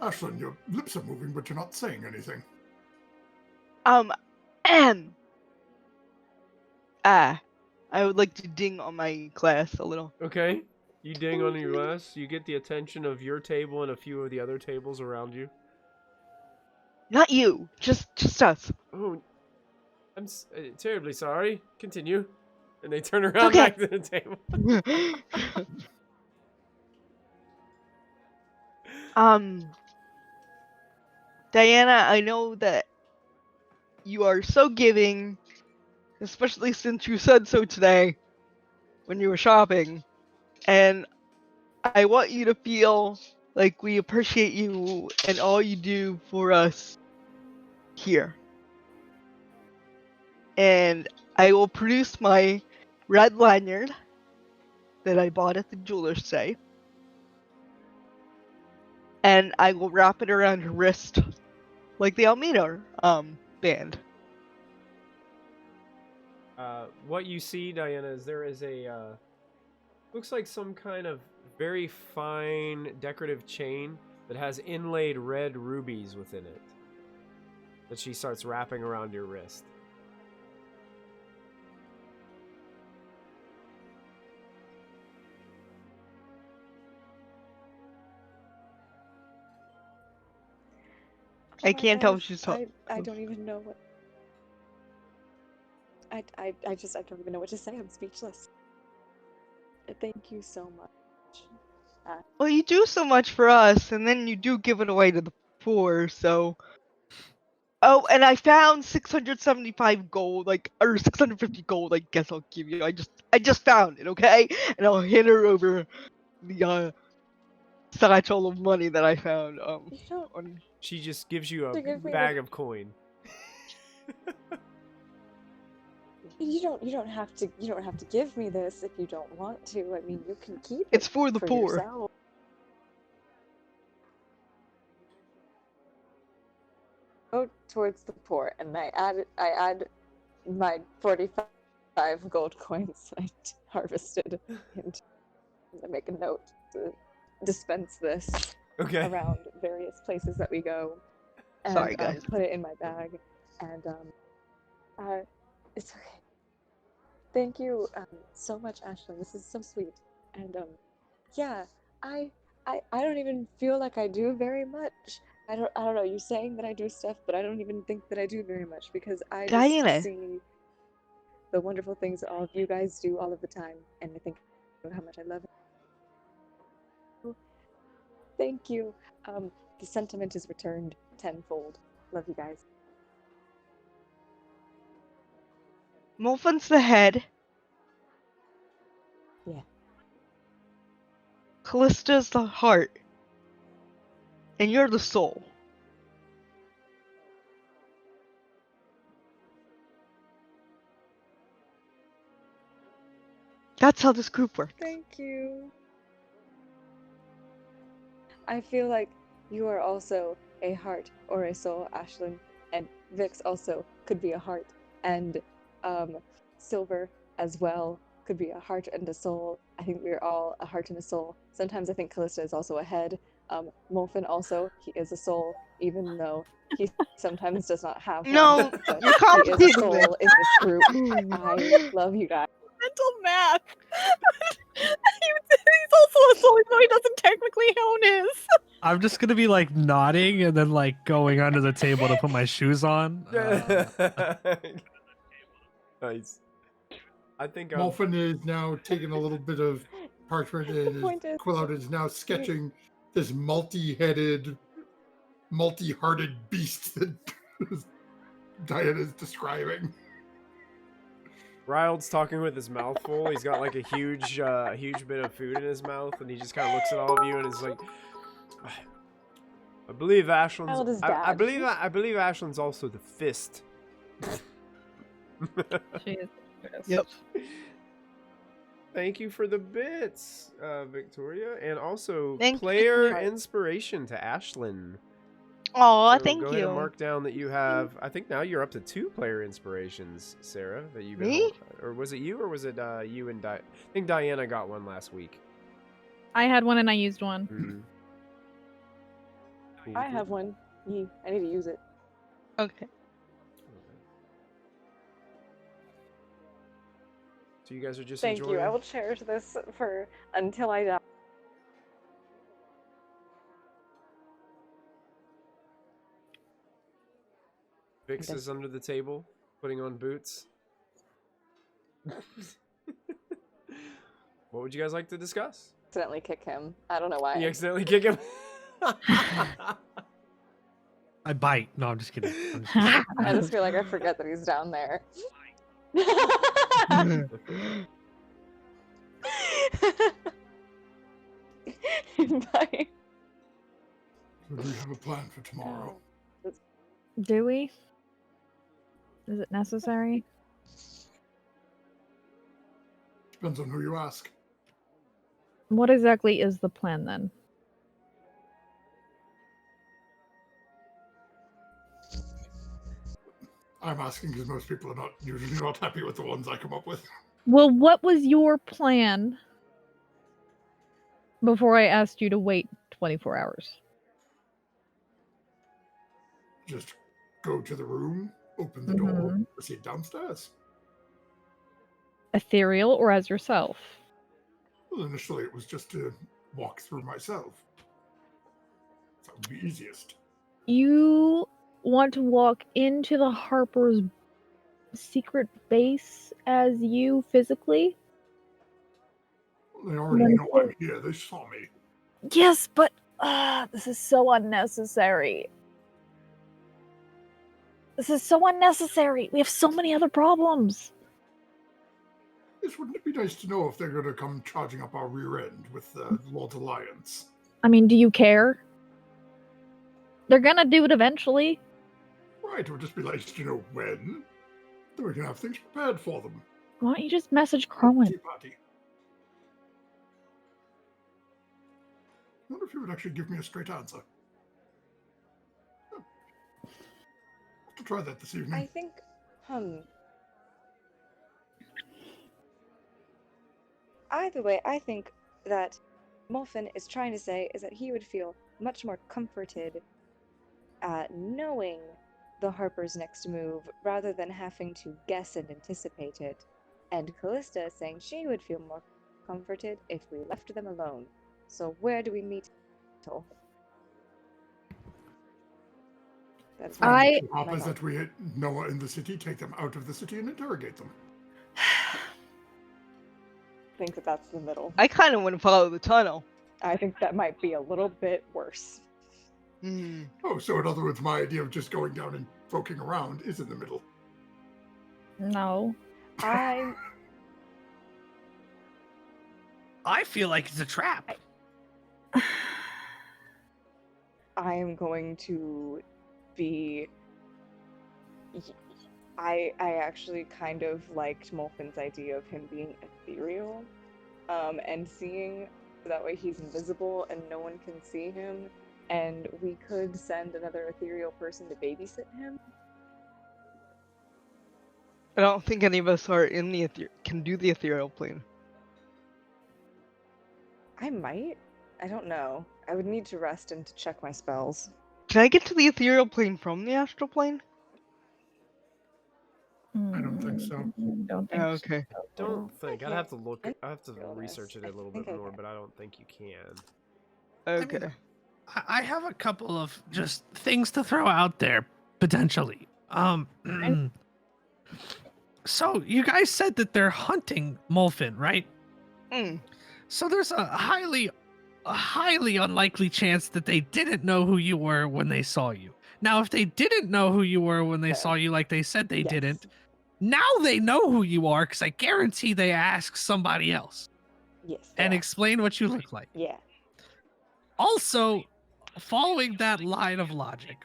Ashlyn, your lips are moving, but you're not saying anything. I would like to ding on my class a little. Okay. You ding on your glass. You get the attention of your table and a few of the other tables around you. Not you, just us. Oh, I'm terribly sorry. Continue. And they turn around Okay. back to the table. Diana, I know that you are so giving, especially since you said so today when you were shopping. And I want you to feel like we appreciate you and all you do for us here. And I will produce my red lanyard that I bought at the jeweler's today. And I will wrap it around her wrist like the Almeida band. What you see, Diana, is there is a looks like some kind of very fine decorative chain that has inlaid red rubies within it that she starts wrapping around your wrist. I can't tell if she's talking. I don't even know what. I don't even know what to say. I'm speechless. Thank you so much. Well, you do so much for us, and then you do give it away to the poor, so. Oh, and I found 675 gold, or 650 gold. I guess I'll give you. I just found it, okay? And I'll hand her over the satchel of money that I found. You don't She just gives you a To give me bag the- of coin. you don't have to give me this if you don't want to. I mean, you can keep it. It's for the poor. Yourself. Go towards the poor, and I add my 45 gold coins I harvested, and I make a note to dispense this Okay. around various places that we go. And, Sorry, guys. put it in my bag, and it's okay. Thank you so much, Ashley. This is so sweet. And yeah, I don't even feel like I do very much. I don't know. You're saying that I do stuff, but I don't even think that I do very much because I just Diana. see the wonderful things that all of you guys do all of the time, and I think how much I love it. Thank you. The sentiment is returned tenfold. Love you guys. Molfin's the head. Yeah. Callista's the heart. And you're the soul. That's how this group works. Thank you. I feel like you are also a heart or a soul, Ashlyn, and Vix also could be a heart, and Silver as well could be a heart and a soul. I think we're all a heart and a soul. Sometimes I think Callista is also a head. Molfin also, he is a soul, even though he sometimes does not have one. No, but you're he is a complicating soul this. in this group. I love you guys. Mental math. He's also a soul, even though he doesn't technically own his. I'm just gonna be like nodding and then like going under the table to put my shoes on. Nice. I think Molfin is now taking a little bit of parchment and point his is- quill out and is now sketching this multi-headed, multi-hearted beast that Diana is describing. Ryald's talking with his mouth full. He's got like a huge bit of food in his mouth, and he just kind of looks at all of you and is like, "I believe Ashland's. Ryald is I dad. believe Ashland's also the fist." She is. Yep. Thank you for the bits, Victoria, and also Thank you, player Victoria. inspiration to Ashlyn. Aw, So thank go ahead and you. mark down that you have. I think now you're up to 2 player inspirations, Sarah. That you've been Me? or was it you, or was it you and I think Diana got one last week. I had one and I used one. I have one. I need to use it. Okay. So you guys are just Thank enjoying. you. I will cherish this for until I die. Vix is under the table, putting on boots. What would you guys like to discuss? Accidentally kick him. I don't know why. You accidentally kick him. I bite. No, I'm just kidding. I'm just kidding. I just feel like I forget that he's down there. Bye. So do we have a plan for tomorrow? Do we? Is it necessary? Depends on who you ask. What exactly is the plan then? I'm asking because most people are usually not happy with the ones I come up with. Well, what was your plan before I asked you to wait 24 hours? Just go to the room, open the door, Mhm. proceed downstairs. Ethereal or as yourself? Well, initially it was just to walk through myself. That would be easiest. You want to walk into the Harper's secret base as you physically? They already know I'm here. They saw me. Yes, but this is so unnecessary. This is so unnecessary. We have so many other problems. Yes, wouldn't it be nice to know if they're going to come charging up our rear end with the Lord Alliance? I mean, do you care? They're gonna do it eventually. Right, it would just be nice to know when. Then we can have things prepared for them. Why don't you just message Crowan? Tea party. I wonder if he would actually give me a straight answer. I'll have to try that this evening. I think, Either way, I think that Muffin is trying to say is that he would feel much more comforted at knowing the Harper's next move rather than having to guess and anticipate it. And Callista is saying she would feel more comforted if we left them alone. So where do we meet? That's I- The hope is that we hit Noah in the city, take them out of the city, and interrogate them. think that that's the middle. I kind of want to follow the tunnel. I think that might be a little bit worse. Hmm. Oh, so in other words, my idea of just going down and poking around is in the middle. No. I I feel like it's a trap. I am going to be. I actually kind of liked Molfin's idea of him being ethereal, and seeing that way he's invisible and no one can see him, and we could send another ethereal person to babysit him. I don't think any of us are in the can do the ethereal plane. I might. I don't know. I would need to rest and to check my spells. Can I get to the ethereal plane from the astral plane? I don't think so. Don't think Oh, okay. Don't think. I'd can't have to look. I have to feel research this. it a I little think bit I more, can. but I don't think you can. Okay. I have a couple of just things to throw out there potentially. So you guys said that they're hunting Molfin, right? Hmm. So there's a highly unlikely chance that they didn't know who you were when they saw you. Now, if they didn't know who you were when they Yeah. saw you, like they said they Yes. didn't, Now they know who you are because I guarantee they ask somebody else Yes. and yeah. explain what you look like. Yeah. Also, following that line of logic,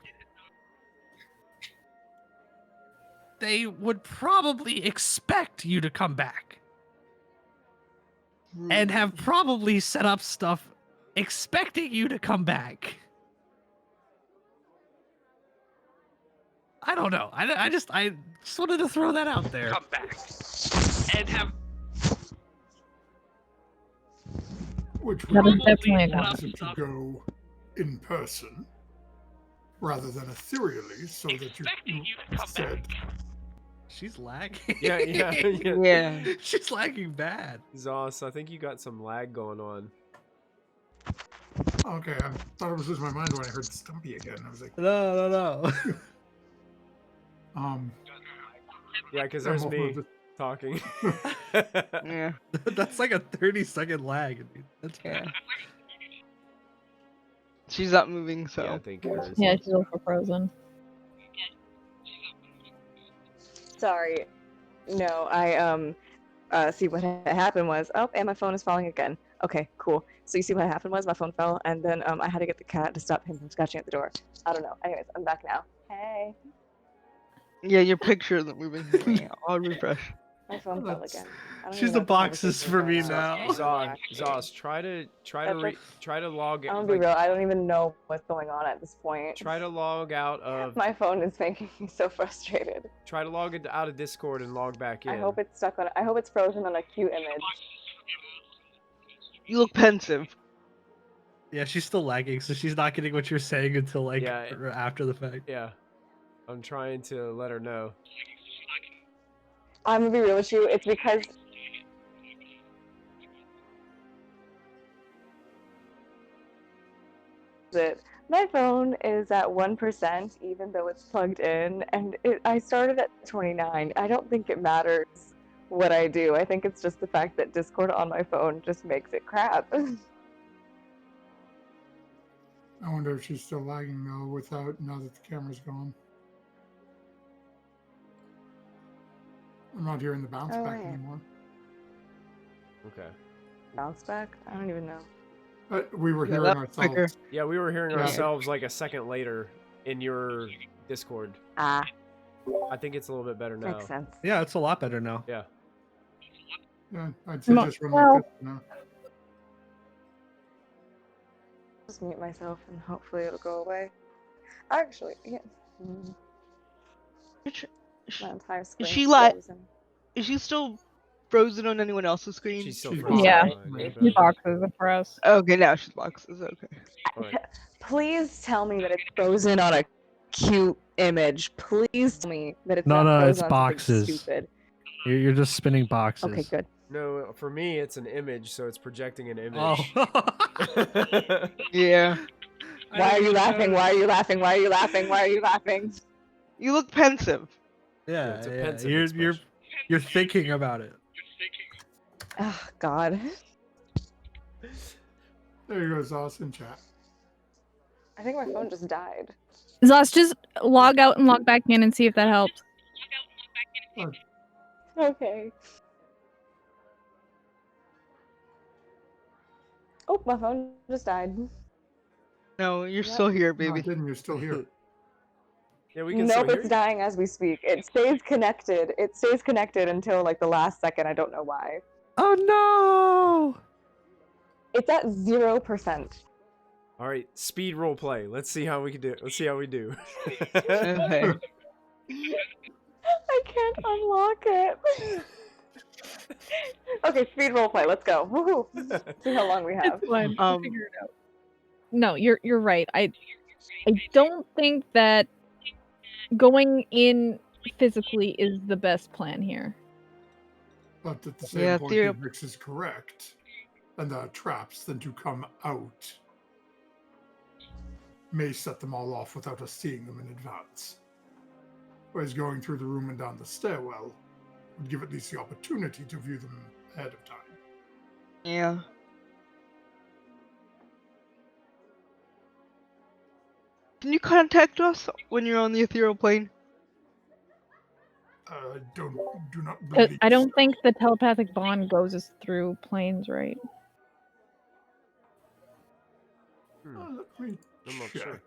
they would probably expect you to come back and have probably set up stuff expecting you to come back. I don't know. I just wanted to throw that out there. Come back and have Which That would is definitely a cause good it to go in person rather than ethereally, so that you said, She's lagging. Yeah. Yeah. She's lagging bad. Zos, I think you got some lag going on. okay, I thought I was losing my mind when I heard Stumpy again. I was like, No. Yeah, because I'm there's off me of it. talking. Yeah. That's like a 30-second lag. Dude. That's Yeah. bad. She's not moving, so. Yeah, I think hers. Yeah, she's also frozen. Sorry. No, I see what happened was, oh, and my phone is falling again. Okay, cool. So you see what happened was my phone fell, and then I had to get the cat to stop him from scratching at the door. I don't know. Anyways, I'm back now. Hey. Yeah, your picture isn't moving. Yeah, I'll refresh. My phone fell That's- again. I don't she's even the know what boxes conversation for is me going on. now. Zos, try to log I'm gonna it. be real. I don't even know what's going on at this point. Try to log out of. My phone is making me so frustrated. Try to log it out of Discord and log back in. I hope it's stuck on. I hope it's frozen on a cute image. You look pensive. Yeah, she's still lagging, so she's not getting what you're saying until like Yeah. after the fact. Yeah, I'm trying to let her know. I'm gonna be real with you. It's because my phone is at 1%, even though it's plugged in, and I started at 29. I don't think it matters what I do. I think it's just the fact that Discord on my phone just makes it crap. I wonder if she's still lagging now now that the camera's gone. I'm not hearing the bounce Oh, back yeah. anymore. Okay. Bounce back? I don't even know. We were Yeah, hearing that's ourselves. quicker. Yeah, we were hearing Yeah. ourselves like a second later in your Discord. Ah, I think it's a little bit better now. makes sense. Yeah, it's a lot better now. Yeah. Yeah, I'd say Well- just run like this now. Just mute myself and hopefully it'll go away. Actually, yeah. My entire screen she is li- frozen. Is she still frozen on anyone else's screen? She's still She's frozen. Yeah. on mine, Two but- boxes for us. Okay, now she's boxes. Okay. Alright. Please tell me that it's frozen on a cute image. Please tell me that it's No, not no, it's frozen on something boxes. stupid. You're just spinning boxes. Okay, good. No, for me it's an image, so it's projecting an image. Oh. Yeah. Why are you laughing? Why are you laughing? Why are you laughing? Why are you laughing? You look pensive. Yeah, It's a yeah. pensive You're thinking about it. Oh, God. There you go, Zos in chat. I think my phone just died. Zos, just log out and log back in and see if that helps. Okay. Oh, my phone just died. No, you're Yep. still here, No, baby. it didn't. You're still here. Yeah, we can Nope, still hear it's you. dying as we speak. It stays connected. It stays connected until like the last second. I don't know why. Oh no! It's at 0%. All right, speed role play. Let's see how we can do. Let's see how we do. Okay. I can't unlock it. Okay, speed role play. Let's go. Woohoo! See how long we have. It's fine. We'll Um, figure it out. No, you're right. I don't think that going in physically is the best plan here. But at the same Yeah, point, theory- if Vix is correct, and the traps then to come out may set them all off without us seeing them in advance. Whereas going through the room and down the stairwell would give at least the opportunity to view them ahead of time. Yeah. Can you contact us when you're on the ethereal plane? do not 'Cause believe I don't so. think the telepathic bond goes us through planes, right? Let me I'm not check. sure.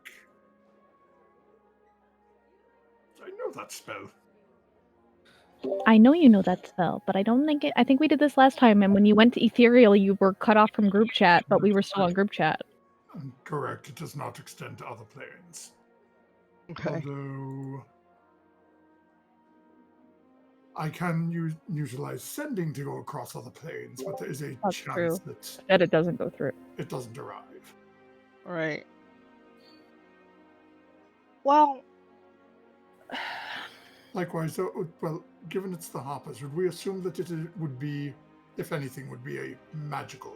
I know that spell. I know you know that spell, but I don't think it. I think we did this last time, and when you went to Ethereal, you were cut off from group chat, but we were still on group chat. Correct. It does not extend to other planes. Okay. Although I can utilize sending to go across other planes, but there is a That's chance true. that That it doesn't go through. it doesn't arrive. All right. Well, Likewise, well, given it's the Hoppers, would we assume that would be, if anything, would be a magical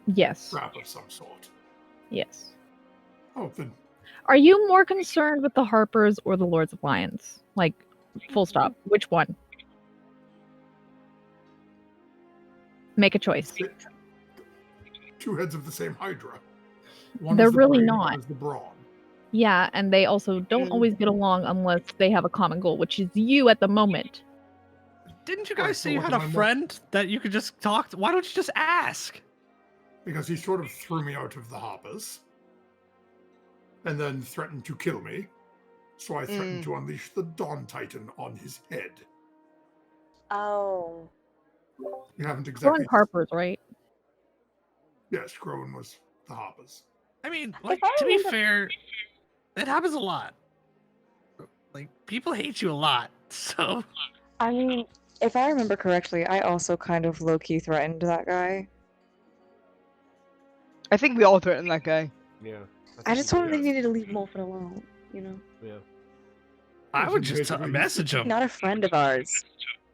Yes. trap of some sort? Yes. Oh, then Are you more concerned with the Harpers or the Lords of Lions? Like, full stop. Which one? Make a choice. two heads of the same Hydra. One They're is the really brain, not. one is the brawn. Yeah, and they also don't always get along unless they have a common goal, which is you at the moment. Didn't you Right, guys so say you what had do a I know? friend that you could just talk to? Why don't you just ask? Because he sort of threw me out of the Hoppers, and then threatened to kill me. So I threatened to unleash the Dawn Titan on his head. Oh. You haven't We're exactly. on Harpers, right? Yes, Groen was the Hoppers. I mean, like, I to be remember- fair, it happens a lot. Like, people hate you a lot, so... I mean, if I remember correctly, I also kind of low-key threatened that guy. I think we all threatened that guy. Yeah. I just told him did. they needed to leave Molfin alone, you know? Yeah. I Yes, would he just basically- message him. Not a friend of ours.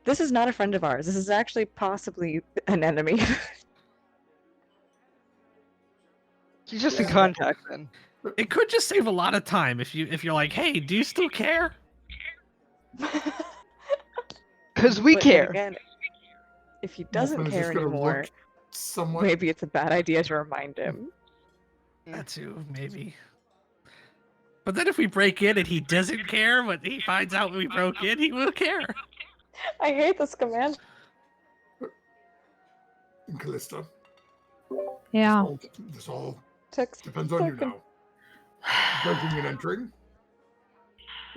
This is not a friend of ours. This is actually possibly an enemy. He's just in Yeah. contact then. It could just save a lot of time if you're like, hey, do you still care? Because we But then care. again, if he doesn't Molfin is care just gonna anymore, look somewhat. maybe it's a bad idea to remind him. That too, maybe. But then if we break in and he doesn't care, but he finds out we broke in, he will care. I hate this command. And Callista. Yeah. This all Text depends on you fucking- now. Breaking and entering,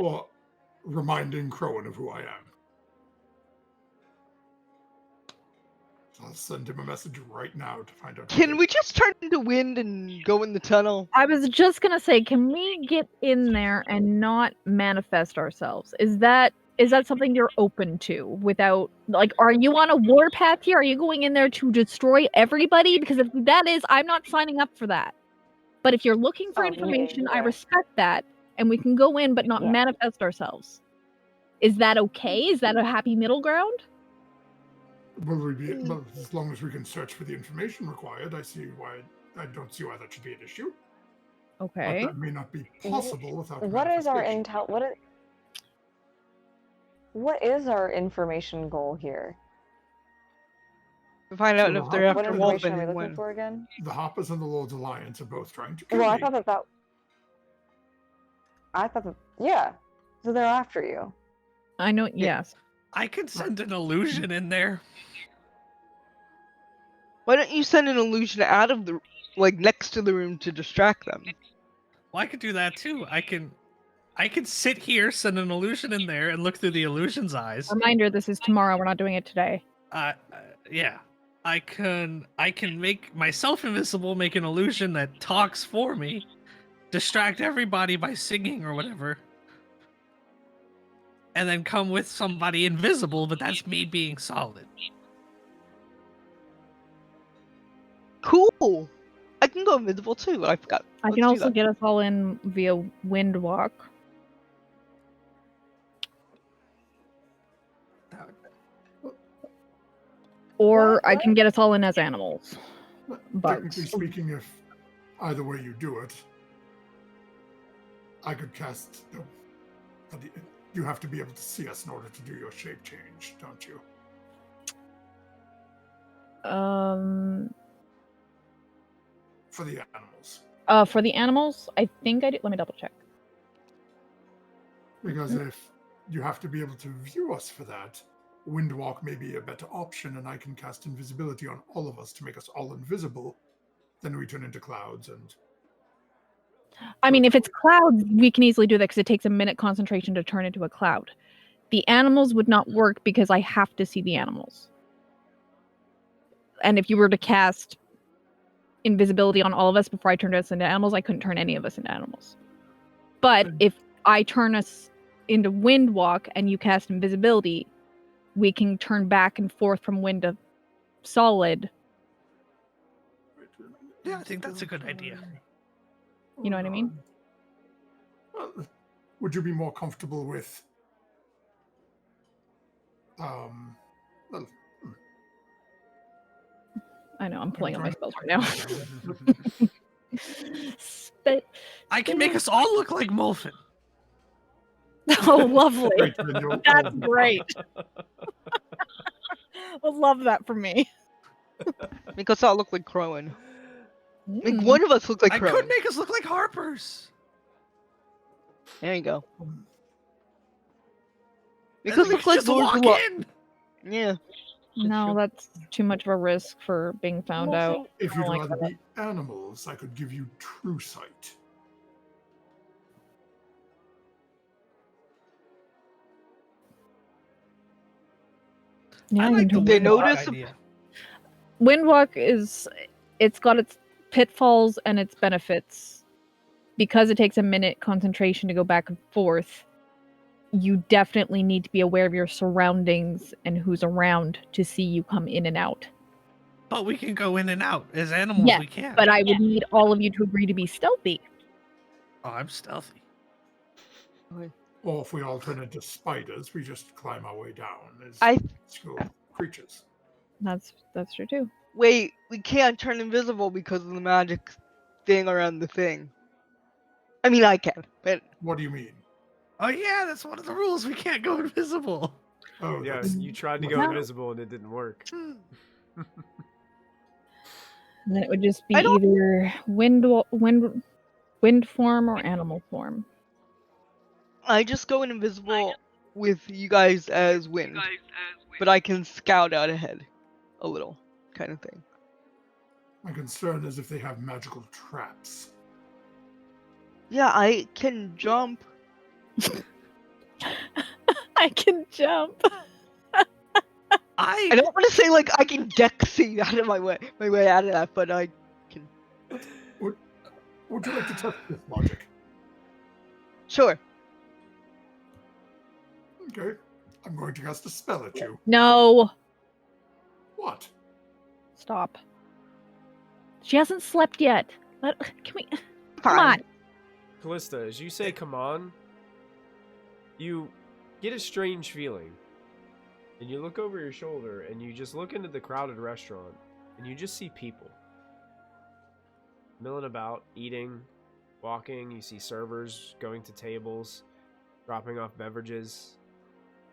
or reminding Crowan of who I am. So I'll send him a message right now to find out. Can we just turn into wind and go in the tunnel? I was just gonna say, can we get in there and not manifest ourselves? Is that something you're open to without, like, are you on a warpath here? Are you going in there to destroy everybody? Because if that is, I'm not signing up for that. But if you're looking for Oh, yeah, information, I yeah. respect that, and we can go in but not Yeah. manifest ourselves. Is that okay? Is that a happy middle ground? Will we be? Well, as long as we can search for the information required, I don't see why that should be an issue. Okay. But that may not be possible without. What is our manifestation. intel? What is our information goal here? To find out So if they're What after information Wolfen are we and looking when. for again? The Hoppers and the Lord's Alliance are both trying to kill Well, me. I thought that, yeah. So they're after you. I know. Yes. I could send an illusion in there. Why don't you send an illusion out of the, like, next to the room to distract them? Well, I could do that too. I can sit here, send an illusion in there, and look through the illusion's eyes. Reminder: this is tomorrow. We're not doing it today. Yeah. I can make myself invisible, make an illusion that talks for me, distract everybody by singing or whatever, and then come with somebody invisible, but that's me being solid. Cool! I can go invisible too, I forgot. I Let's can do also that. get us all in via wind walk. Or What? I can get us all in as animals. Technically Bugs. speaking, if either way you do it, I could cast. But you have to be able to see us in order to do your shape change, don't you? For the animals. For the animals, I think I do. Let me double check. Because if you have to be able to view us for that. Windwalk may be a better option, and I can cast invisibility on all of us to make us all invisible. Then we turn into clouds, and I mean, if it's clouds, we can easily do that because it takes a minute concentration to turn into a cloud. The animals would not work because I have to see the animals. And if you were to cast invisibility on all of us before I turned us into animals, I couldn't turn any of us into animals. But if I turn us into Windwalk and you cast invisibility, we can turn back and forth from wind to solid. Yeah, I think that's a good idea. You know what I mean? Would you be more comfortable with well, I know, I'm pulling up my spells right now. I can make us all look like Molfin. Oh, lovely. Great, then you'll- That's great. I love that for me. Make us all look like Crowan. Make Mm. one of us look like I Crowan. could make us look like Harpers. There you go. um, Make And us we look can like just Lord walk Glo- in. Yeah. No, that's too much of a risk for being found out. If I you'd don't like rather that. be animals, I could give you true sight. Yeah, I I like can the They turn Windwalk notice- idea. Windwalk it's got its pitfalls and its benefits. Because it takes a minute concentration to go back and forth, you definitely need to be aware of your surroundings and who's around to see you come in and out. But we can go in and out. As animals, Yes, we can't. But I would need all of you to agree to be stealthy. Oh, I'm stealthy. Or if we all turn into spiders, we just climb our way down as I- school creatures. That's true too. Wait, we can't turn invisible because of the magic thing around the thing. I mean, I can, but What do you mean? Oh yeah, that's one of the rules. We can't go invisible. Oh, Yeah, that's you tried to go No. invisible and it didn't work. And then it would just be I don't- either wind form or animal form. I just go invisible with you guys as wind. But I can scout out ahead a little, kind of thing. my concern is if they have magical traps. Yeah, I can jump. I can jump. I don't want to say like I can Dexy out of my way out of that, but I can. Would you like to test this logic? Sure. Okay. I'm going to cast a spell at you. No. What? Stop. She hasn't slept yet. Can we? Come Fine. on. Callista, as you say come on, you get a strange feeling. And you look over your shoulder and you just look into the crowded restaurant and you just see people milling about, eating, walking. You see servers going to tables, dropping off beverages.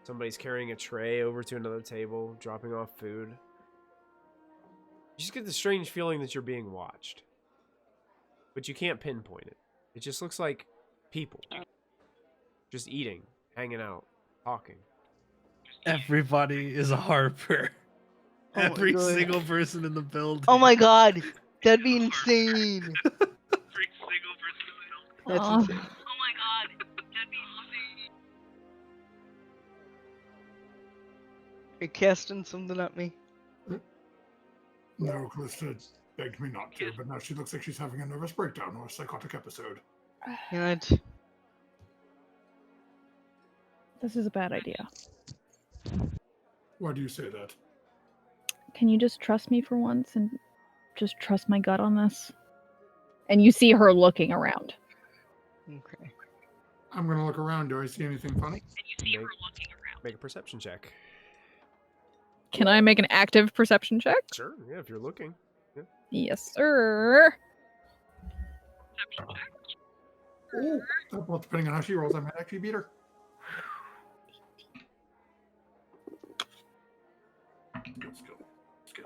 Somebody's carrying a tray over to another table, dropping off food. You just get the strange feeling that you're being watched. But you can't pinpoint it. It just looks like people. Just eating, hanging out, talking. Everybody is a Harper. Oh my Every God. single person in the building. Oh my god, that'd be insane. That's Aw. insane. You're casting something at me. No, Callista begged me not to, but now she looks like she's having a nervous breakdown or a psychotic episode. And This is a bad idea. Why do you say that? Can you just trust me for once and just trust my gut on this? And you see her looking around. okay. I'm going to look around. Do I see anything funny? Make a perception check. Can I make an active perception check? Sure, yeah, if you're looking. Yes, sir. Oh, well, depending on how she rolls, I might actually beat her. Skill.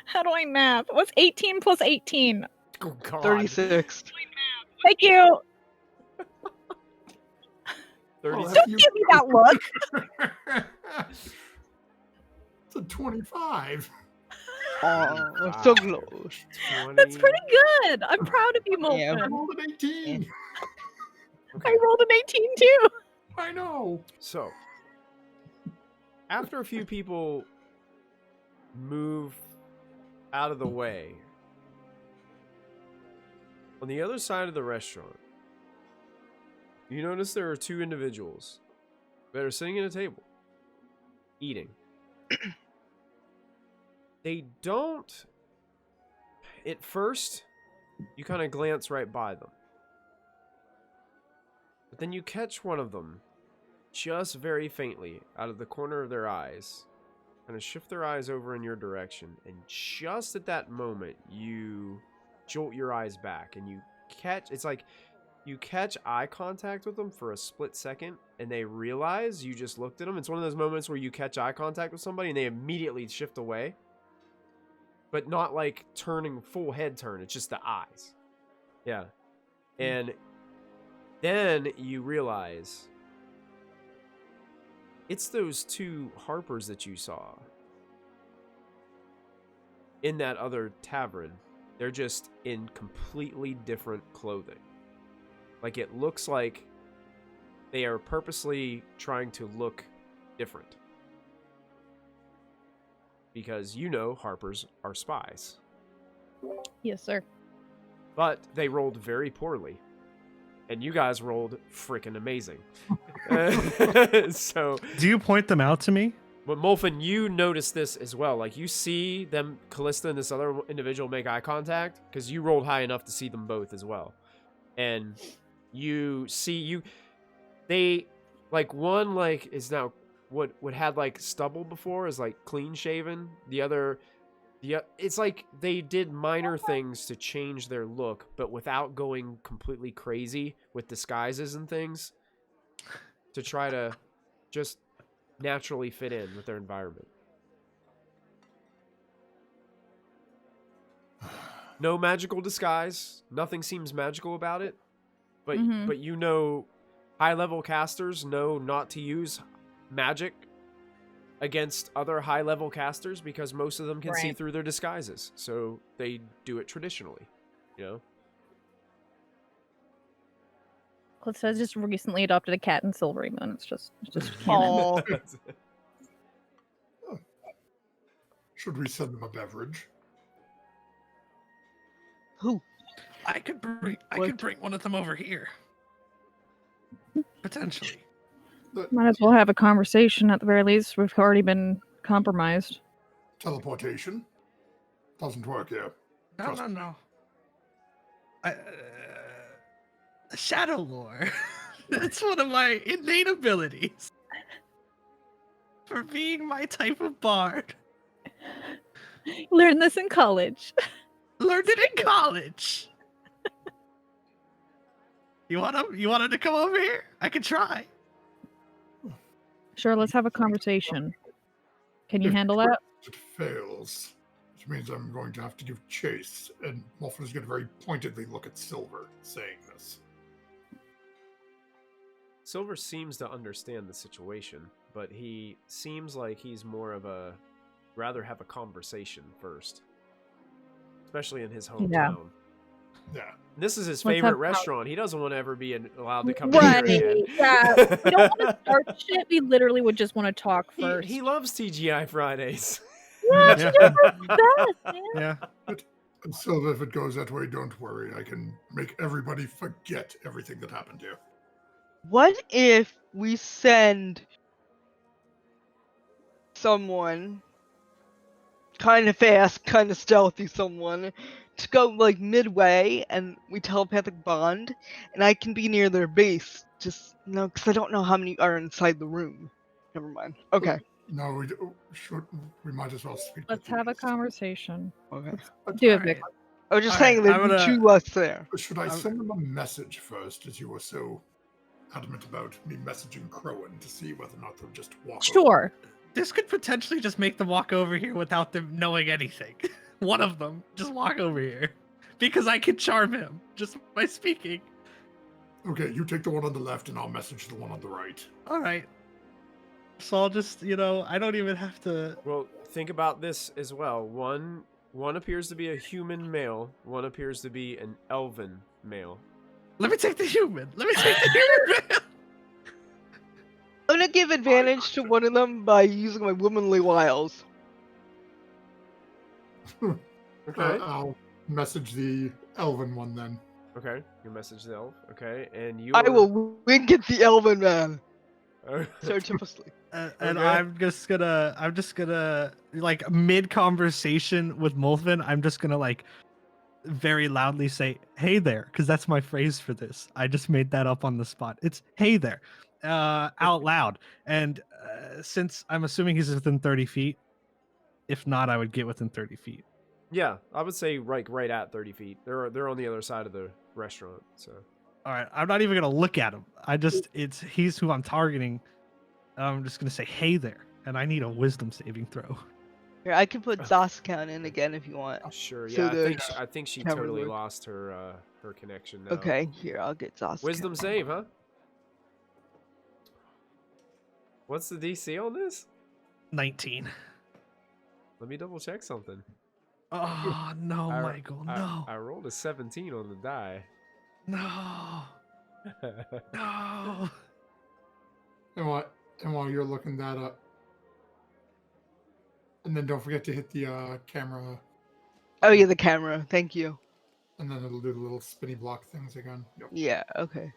How do I math? What's 18 plus 18? Oh, God. 36. Thank you. 30 Well, Don't give me that look. It's a 25. Oh, so close. 20. That's pretty good. I'm proud of you, Yeah. I Molten. rolled an 18. Okay. I rolled an 18 too. I know. So, after a few people move out of the way, on the other side of the restaurant, you notice there are two individuals that are sitting at a table, eating. They don't... At first, you kind of glance right by them. But then you catch one of them, just very faintly, out of the corner of their eyes, kind of shift their eyes over in your direction, and just at that moment, you jolt your eyes back, and you catch... It's like you catch eye contact with them for a split second, and they realize you just looked at them. It's one of those moments where you catch eye contact with somebody, and they immediately shift away. But not like turning full head turn. It's just the eyes. Yeah. And then you realize it's those two Harpers that you saw in that other tavern. They're just in completely different clothing. Like, it looks like they are purposely trying to look different. Because you know Harpers are spies. Yes, sir. But they rolled very poorly. And you guys rolled freaking amazing. So, Do you point them out to me? but Molfin, you notice this as well. Like, you see them, Callista and this other individual, make eye contact. Because you rolled high enough to see them both as well. And you see, they, like, one, like, is now... What had like stubble before is like clean shaven. The other, it's like they did minor things to change their look, but without going completely crazy with disguises and things, to try to just naturally fit in with their environment. No magical disguise. Nothing seems magical about it, but Mhm. but you know, high level casters know not to use magic against other high-level casters because most of them can see Right. through their disguises, so they do it traditionally, you know. Calista just recently adopted a cat in Silver England. It's just canon. Oh, Should we send them a beverage? who? I could bring one of them over here. Potentially. Might as well have a conversation at the very least. We've already been compromised. Teleportation? Doesn't work here. No. Shadow lore. It's one of my innate abilities. For being my type of bard. Learned this in college. Learned it in college. You wanted to come over here? I could try. Sure, let's have a conversation. Can you If handle that? It fails, which means I'm going to have to give chase, and Muffin is going to very pointedly look at Silver, saying this. Silver seems to understand the situation, but he seems like he's more of a rather have a conversation first, especially in his hometown. Yeah. This is his Let's favorite have restaurant. He doesn't want to ever be allowed to come Right. in here again. Yeah. We don't want to start shit. We literally would just want to talk first. He loves TGI Fridays. Yeah, Yeah. she does her best, man. Yeah. And Silver, if it goes that way, don't worry. I can make everybody forget everything that happened here. What if we send someone kind of fast, kind of stealthy someone to go like midway and we telepathic bond and I can be near their base just because I don't know how many are inside the room. Never mind. Okay. No, we might as well speak. Let's have a conversation. Okay. Do it, Alright. Vic. I was just All saying right, there'd I'm be gonna- two us there. Should I I'm- send them a message first, as you were so adamant about me messaging Crowan to see whether or not they'll just walk over? Sure. This could potentially just make them walk over here without them knowing anything. One of them just walk over here because I can charm him just by speaking. Okay, you take the one on the left, and I'll message the one on the right. All right. So I'll just, I don't even have to. Well, think about this as well. One appears to be a human male. One appears to be an elven male. Let me take the human. Let me take the human. Man. I'm gonna give advantage to one of them by using my womanly wiles. Okay. I'll message the elven one then. Okay. You message the elf. Okay, and you. I will wink at the elven man. Surreptitiously. And Okay. I'm just gonna like mid conversation with Molfin, I'm just gonna like very loudly say, "Hey there," because that's my phrase for this. I just made that up on the spot. It's "Hey there," out loud. And since I'm assuming he's within 30 feet, if not, I would get within 30 feet. Yeah, I would say right at 30 feet. They're on the other side of the restaurant. So. All right, I'm not even gonna look at him. He's who I'm targeting. I'm just gonna say, "Hey there," and I need a wisdom saving throw. Here, I can put Zaskan in again if you want. Sure. So Yeah, the I think she camera totally work. lost her connection now. Okay, here, I'll get Zaskan. Wisdom save, huh? What's the DC on this? 19. Let me double check something. Oh no, Michael, no, I rolled a 17 on the die. no, no. And while you're looking that up, and then don't forget to hit the camera, Oh yeah, the camera. Thank you. and then it'll do the little spinny block things again. Yep. Yeah. Okay.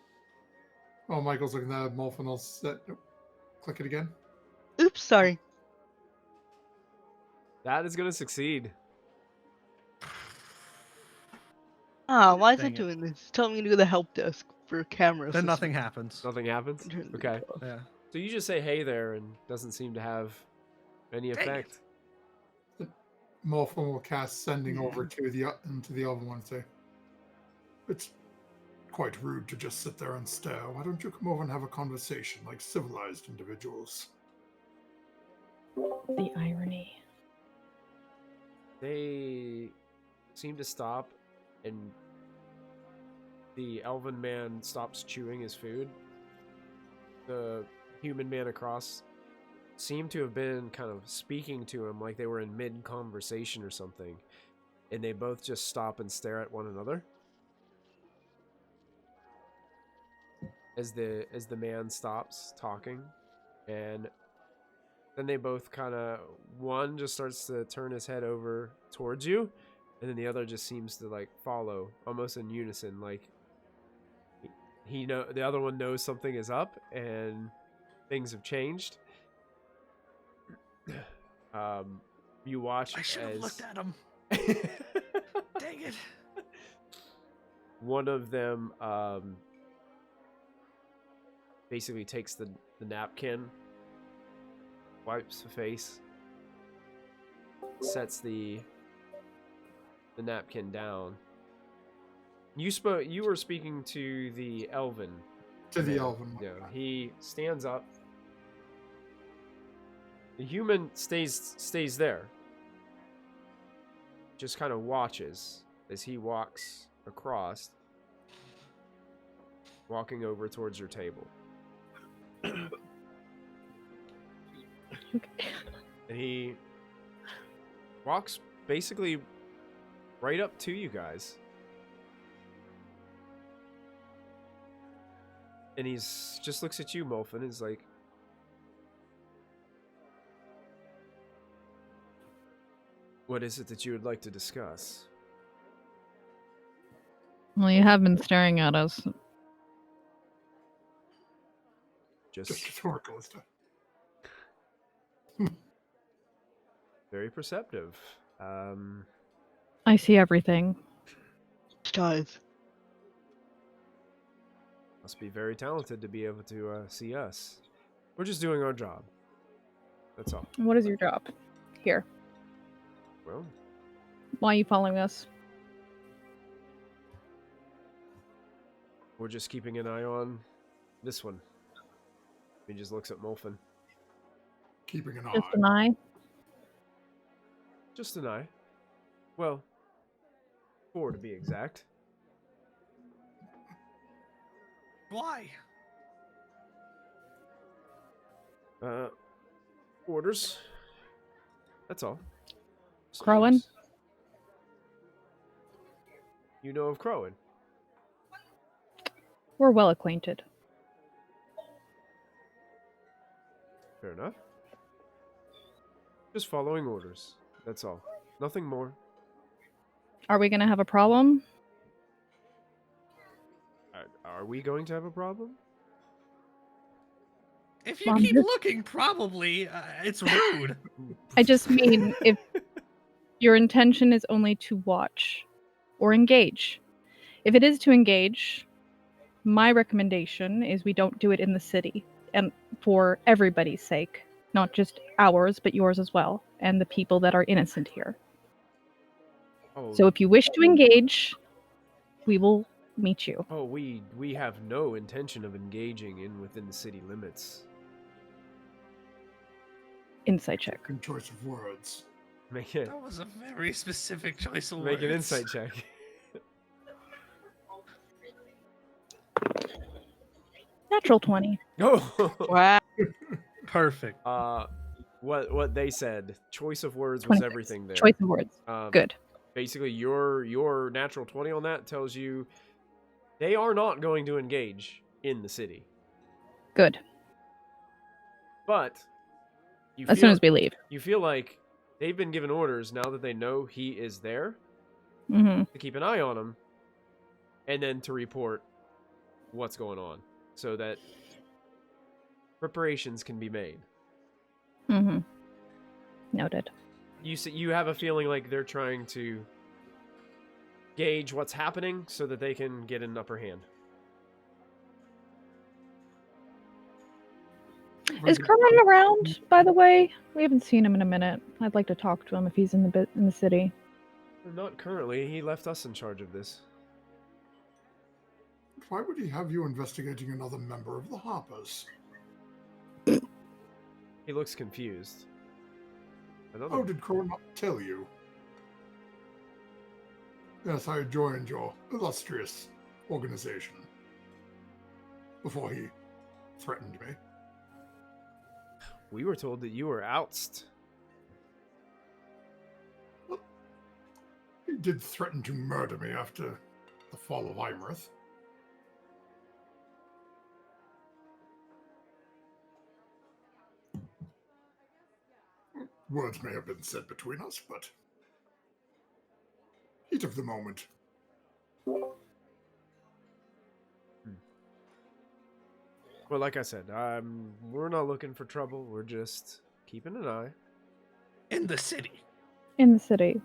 While Michael's looking at that, Molfin will set. Nope. Click it again. Oops. Sorry. That is gonna succeed. Ah, why is Dang it it. doing this? Tell me to go to the help desk for camera. Then nothing assistance. happens. Nothing happens. Turn the Okay. off. Yeah. So you just say hey there and doesn't seem to have any Dang it. effect. Molfin will cast sending over to the into the elven one and say, "It's quite rude to just sit there and stare. Why don't you come over and have a conversation like civilized individuals?" The irony. They seem to stop, and the elven man stops chewing his food. The human man across seemed to have been kind of speaking to him like they were in mid-conversation or something, and they both just stop and stare at one another. As the man stops talking, and then they both kind of, one just starts to turn his head over towards you, and then the other just seems to like follow almost in unison, like the other one knows something is up and things have changed. You watch I should have as looked at him. Dang it. one of them basically takes the napkin, wipes the face, sets the napkin down. You were speaking to the elven. To the man. elven one. Yeah, he stands up. The human stays there. Just kind of watches as he walks across, walking over towards your table. Okay. And he walks basically right up to you guys. And he's just looks at you, Molfin, and is like, "What is it that you would like to discuss?" Well, you have been staring at us. Just Just rhetorical stuff. very perceptive. I see everything. Does. Must be very talented to be able to see us. We're just doing our job. That's all. What is your job? Here. Well, Why are you following us? we're just keeping an eye on this one. He just looks at Molfin. Keeping an eye. Just an eye? Just an eye. Well, 4 to be exact. Why? Orders. That's all. Crowan? Slaves. You know of Crowan? We're well acquainted. Fair enough. Just following orders. That's all. Nothing more. Are we gonna have a problem? Are we going to have a problem? If you Mom, keep just- looking, probably it's rude. I just mean if your intention is only to watch or engage. If it is to engage, my recommendation is we don't do it in the city, and for everybody's sake, not just ours, but yours as well, and the people that are innocent here. Oh, So if you wish to engage, we will meet you. oh, we have no intention of engaging within the city limits. Insight check. Good choice of words. Make it. That was a very specific choice of Make words. an insight check. Natural 20. Oh. Wow. Perfect. What they said. Choice of words was 26. everything there. Choice of words. Good. Basically, your natural 20 on that tells you they are not going to engage in the city. Good. But you As soon as we leave. you feel like they've been given orders now that they know he is there Mm-hmm. to keep an eye on him and then to report what's going on so that preparations can be made. Mm-hmm. Noted. You have a feeling like they're trying to gauge what's happening so that they can get an upper hand. Is Kermit around, by the way? We haven't seen him in a minute. I'd like to talk to him if he's in the city. Not currently. He left us in charge of this. Why would he have you investigating another member of the Harpers? He looks confused. Oh, did Crow not tell you? Yes, I joined your illustrious organization before he threatened me. We were told that you were ousted. Well, he did threaten to murder me after the fall of Imrith. Words may have been said between us, but heat of the moment. Well, like I said, we're not looking for trouble. We're just keeping an eye. In the city. In the city.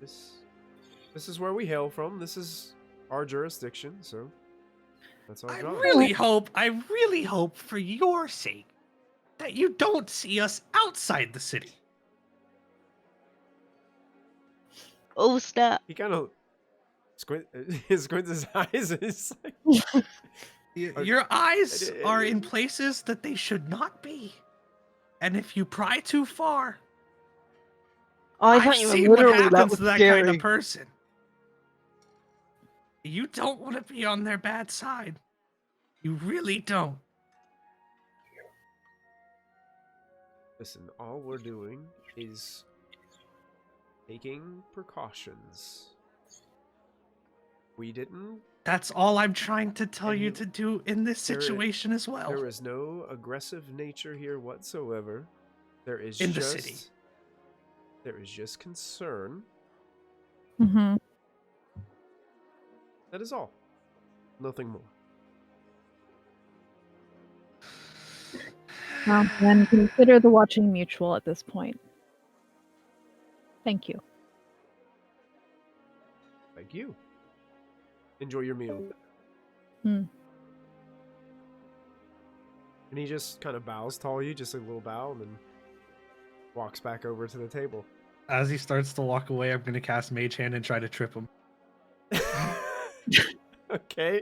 This is where we hail from. This is our jurisdiction, so that's our I job. really hope for your sake that you don't see us outside the city. Oh snap! He kind of squints his eyes and he's like, Your eyes are in places that they should not be. And if you pry too far, Oh, I I've thought you were seen what literally that happens was to that scary. kind of person. You don't want to be on their bad side. You really don't. listen, all we're doing is taking precautions. We didn't. That's all I'm trying to tell And you you- to do in this there- situation as well. There is no aggressive nature here whatsoever. There is In the just city. there is just concern. Mm-hmm. That is all. Nothing more. Well, then consider the watching mutual at this point. Thank you. Thank you. Enjoy your meal. Hmm. And he just kind of bows to all you, just a little bow, and then walks back over to the table. As he starts to walk away, I'm going to cast Mage Hand and try to trip him. Okay.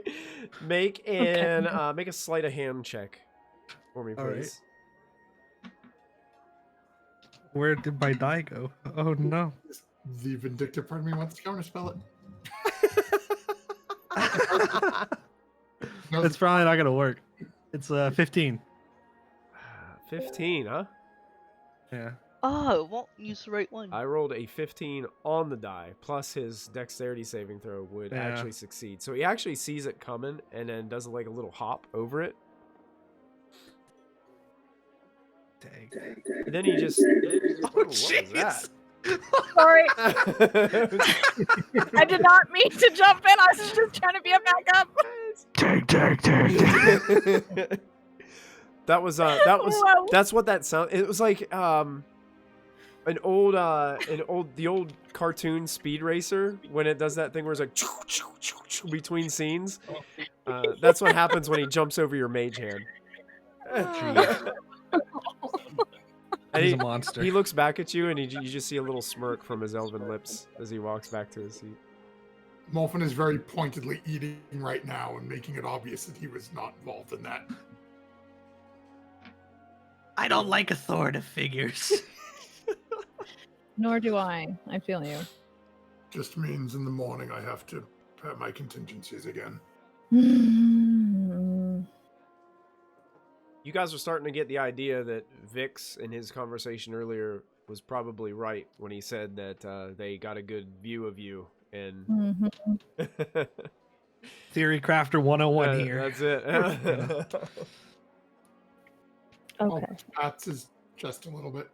Make a sleight of hand check for me, All right. please. Where did my die go? Oh no. The vindictive part of me wants to counterspell it. It's probably not gonna work. It's 15. 15, huh? Yeah. Oh, it won't use the right one. I rolled a 15 on the die, plus his dexterity saving throw would Yeah. actually succeed. So he actually sees it coming and then does like a little hop over it. Dang. And then he just... Oh, what was jeez. that? Sorry, I did not mean to jump in. I was just trying to be a backup. That was Whoa. that's what that sound. It was like the old cartoon Speed Racer when it does that thing where it's like between scenes. That's what happens when he jumps over your mage hand. And He's a monster. he looks back at you, and you just see a little smirk from his elven lips as he walks back to his seat. Molfen is very pointedly eating right now and making it obvious that he was not involved in that. I don't like authoritative figures. Nor do I. I feel you. Just means in the morning I have to prepare my contingencies again. You guys are starting to get the idea that Vix, in his conversation earlier, was probably right when he said that they got a good view of you. And Theory Crafter 101 here. That's it. Okay. Pats his chest a little bit.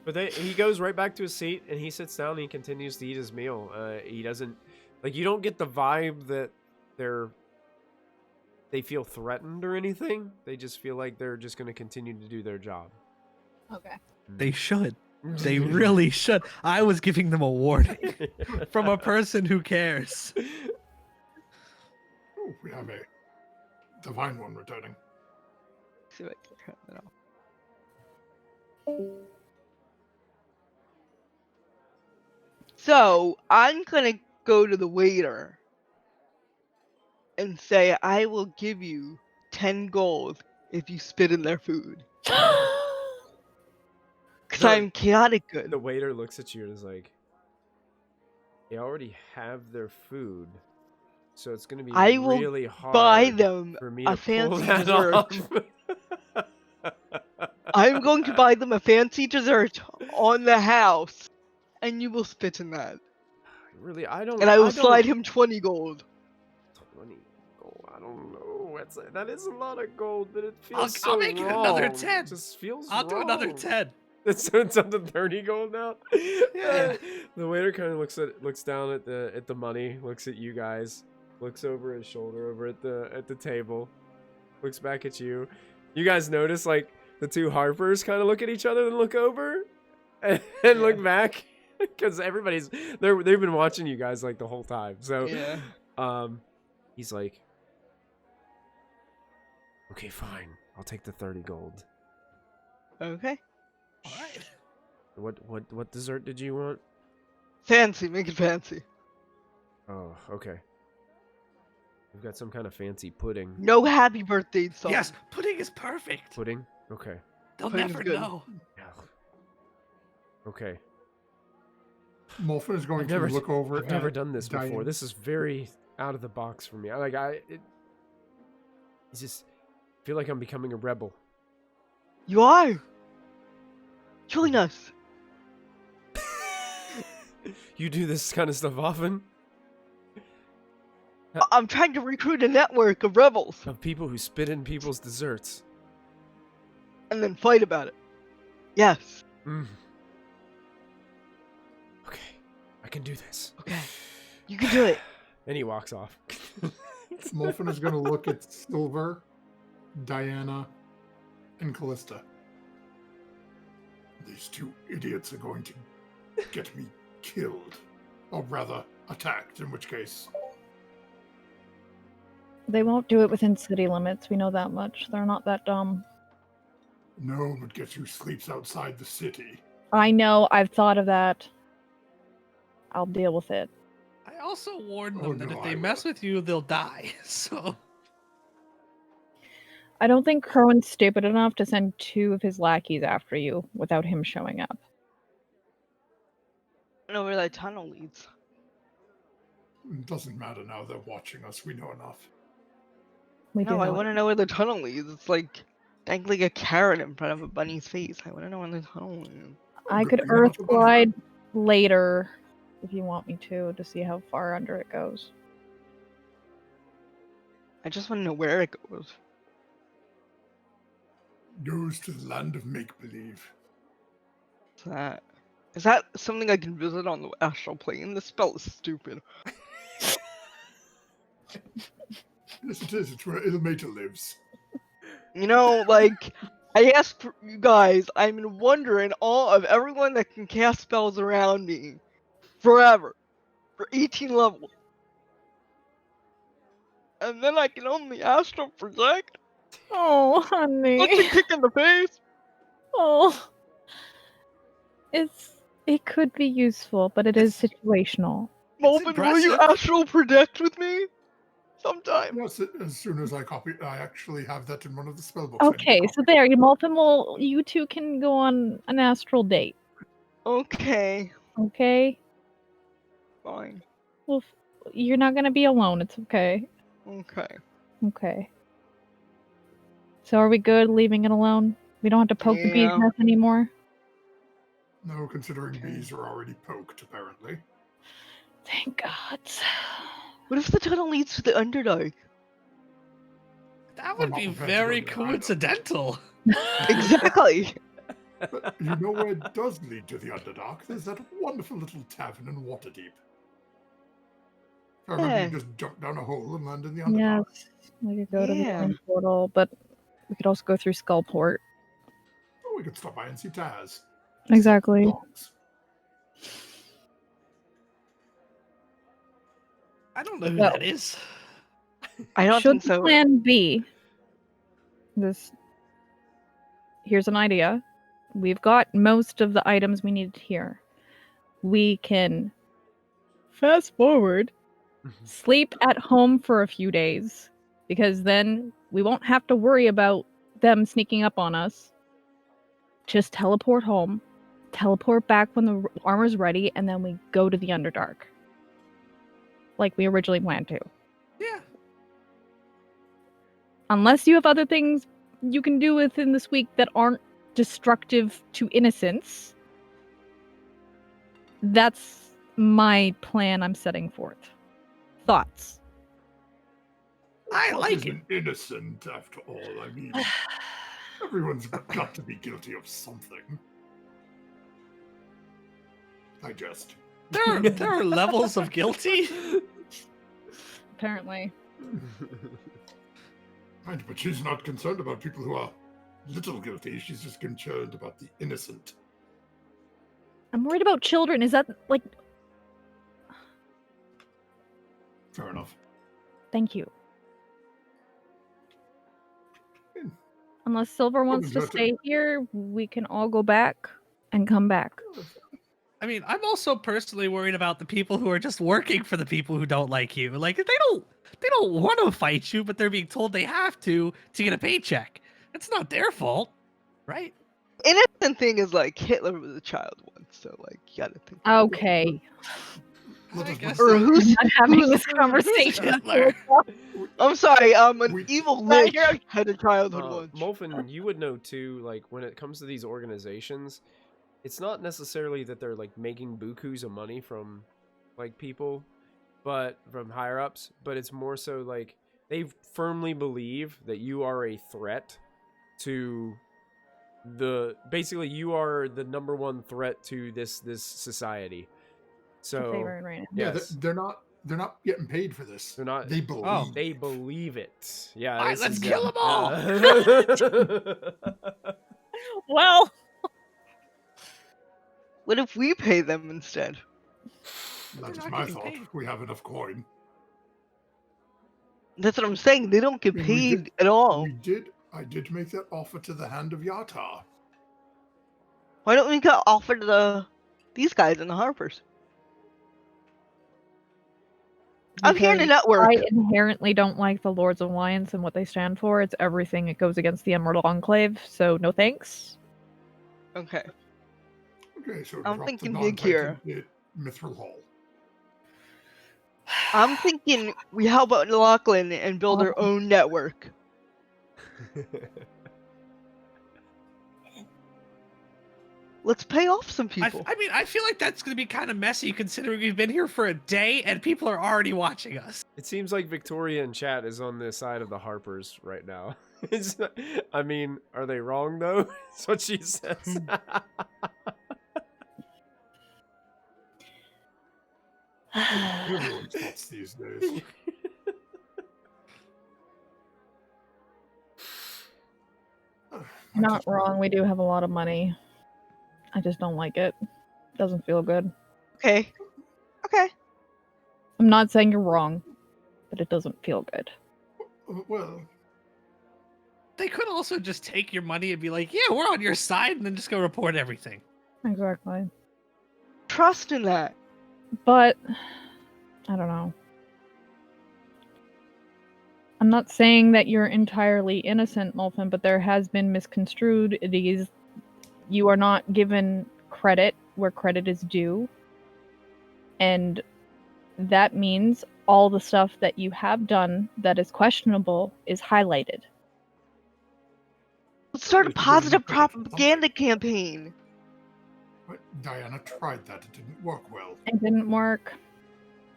But he goes right back to his seat, and he sits down and he continues to eat his meal. He doesn't... Like, you don't get the vibe that they feel threatened or anything. They just feel like they're just going to continue to do their job. Okay. They should. They really should. I was giving them a warning from a person who cares. Oh, we have a divine one returning. See if I can turn that off. So I'm gonna go to the waiter and say, I will give you 10 gold if you spit in their food. Because I'm chaotic good. The waiter looks at you and is like, they already have their food, so it's going to be I will really hard buy them for me a to pull fancy that dessert. off. I'm going to buy them a fancy dessert on the house, and you will spit in that. Really, I don't... And I will don't- slide him 20 gold. 20 gold, I don't know. That is a lot of gold, but it feels I'll so make it another wrong. 10. It just feels I'll do another wrong. 10. It's up to 30 gold now. Yeah. The waiter kind of looks down at the money, looks at you guys, looks over his shoulder over at the table, looks back at you. You guys notice like the two Harpers kind of look at each other and look over and look back because they've been watching you guys like the whole time. So he's like, okay, fine, I'll take the 30 gold. Okay. All right. What dessert did you want? Fancy, make it fancy. Oh, okay. We've got some kind of fancy pudding. No happy birthday song. Yes, pudding is perfect. Pudding? Okay. They'll Pudding's never good. know. Yeah. Okay. Molfen is going to look over I've never at done this before. Diane. This is very out of the box for me. It's just feel like I'm becoming a rebel. You are. Join us. You do this kind of stuff often? I'm trying to recruit a network of rebels Of people who spit in people's desserts. and then fight about it. Yes. Mm. Okay. I can do this. Okay. You can do it. And he walks off. Molfen is going to look at Silver, Diana, and Callista. These two idiots are going to get me killed. Or rather, attacked, in which case... They won't do it within city limits. We know that much. They're not that dumb. No, but guess who sleeps outside the city? I know. I've thought of that. I'll deal with it. I also warned Oh, them that no, if they I mess will. with you, they'll die. So I don't think Kerwin's stupid enough to send 2 of his lackeys after you without him showing up. I know where that tunnel leads. It doesn't matter now. They're watching us. We know enough. We do No, I know want to know where the tunnel leads. It's like dangling a carrot in front of a bunny's face. I want to know where the tunnel leads. I Good could thing you're not earth a bunny glide later if you want me to see how far under it goes. I just want to know where it goes. Goes to the land of make-believe. Is that something I can visit on the astral plane? This spell is stupid. Yes, it is. It's where Ilmater lives. You know, like, I asked for you guys, I'm in wonder in awe of everyone that can cast spells around me. Forever. For 18 levels. And then I can only astral project? Oh, honey. Such a kick in the face! Oh. It could be useful, but it is situational. Molvin, will you impressive. astral project with me? Sometime. Yes, as soon as I actually have that in one of the spell books. I need to Okay, so copy. there, you two can go on an astral date. Okay. Okay? Fine. Well, you're not gonna be alone. It's okay. Okay. Okay. So are we good leaving it alone? We don't have to poke the bee's Yeah. nest anymore? No, considering Okay. bees are already poked, apparently. Thank God. What if the tunnel leads to the Underdark? That We're would not be prepared to go very there either. coincidental. Exactly! But you know where it does lead to the Underdark? There's that wonderful little tavern in Waterdeep. I remember Yeah. you just jump down a hole and land in the Underdark. Yes. We could go to the Yeah. same portal, but we could also go through Skullport. Oh, we could stop by and see Taz. Exactly. Dogs. I don't know who Well, that is. I don't Should think so. Plan B. Here's an idea. We've got most of the items we need here. We can fast forward, sleep at home for a few days, because then we won't have to worry about them sneaking up on us. Just teleport home, teleport back when the armor's ready, and then we go to the Underdark. Like we originally planned to. Yeah. Unless you have other things you can do within this week that aren't destructive to innocence. That's my plan I'm setting forth. Thoughts? I What like it. isn't innocent, after all? I mean, everyone's got to be guilty of something. I jest. There are levels of guilty. Apparently. Right, but she's not concerned about people who are little guilty. She's just concerned about the innocent. I'm worried about children. Is that like... Fair enough. Thank you. Hmm. Unless Silver wants is to that? stay here, we can all go back and come back. I mean, I'm also personally worried about the people who are just working for the people who don't like you. Like they don't want to fight you, but they're being told they have to get a paycheck. It's not their fault, right? Innocent thing is like Hitler was a child once, so like you gotta think. Okay. Let I us guess look Or at- who's I'm not having who's- this conversation. Hitler? I'm sorry, an We- evil Right, witch you're- had a childhood once. Molfin, you would know too, like, when it comes to these organizations, it's not necessarily that they're, like, making bukus of money from, like, people, but from higher-ups, but it's more so, like, they firmly believe that you are a threat to basically, you are the number one threat to this society. So, Right now. Yeah, yes. they're not getting paid for this. They're not- They believe. Oh. They believe it. Yeah. All right, this let's is- kill 'em all. Well, What if we pay them instead? That They're is not my getting thought. paid. We have enough coin. That's what I'm saying. They don't get I mean, we paid at all. I did make that offer to the Hand of Yatar. Why don't we get offered to these guys in the Harpers? I'm here to because network. I inherently don't like the Lords of Alliance and what they stand for. It's everything. It goes against the Emerald Enclave, so no thanks. Okay. Okay, so I'm drop thinking the big here. non-Titan at Mithril Hall. I'm thinking we help out Lachlan and build our own network. Let's pay off some people. I mean, I feel like that's going to be kind of messy considering we've been here for a day and people are already watching us. It seems like Victoria in chat is on the side of the Harpers right now. I mean, are they wrong though? That's what she says. Everyone's nuts these days. Not wrong. We do have a lot of money. I just don't like it. Doesn't feel good. Okay. Okay. I'm not saying you're wrong, but it doesn't feel good. Well, They could also just take your money and be like, yeah, we're on your side, and then just go report everything. Exactly. Trust in that. But I don't know. I'm not saying that you're entirely innocent, Molfin, but there has been misconstrued. You are not given credit where credit is due. And that means all the stuff that you have done that is questionable is highlighted. Let's start a positive propaganda campaign. but Diana tried that. It didn't work well. It didn't work.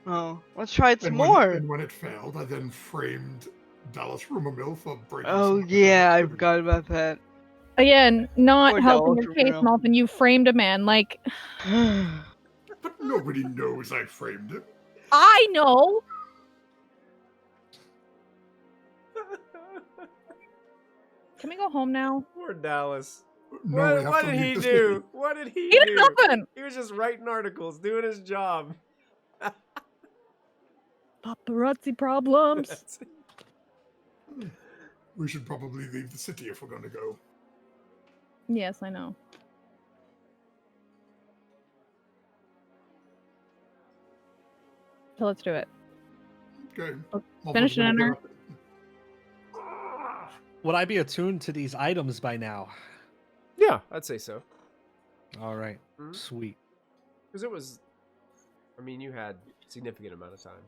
Oh, let's try it some And more. and when it failed, I then framed Dallas Rumor Mill for breaking. Oh some yeah, I activity. forgot about that. Again, not Poor helping Dallas your case, Romero. Molfin. You framed a man. Like, But nobody knows I framed it. I know! Can we go home now? Poor Dallas. No, we have What to did leave he this do? city. What did he He did do? nothing! He was just writing articles, doing his job. Paparazzi problems. We should probably leave the city if we're going to go. Yes, I know. So let's do it. Okay. Oh, Well, finish we're gonna dinner. get up- Would I be attuned to these items by now? Yeah, I'd say so. All right. Mhm. Sweet. Because it was, I mean, you had a significant amount of time.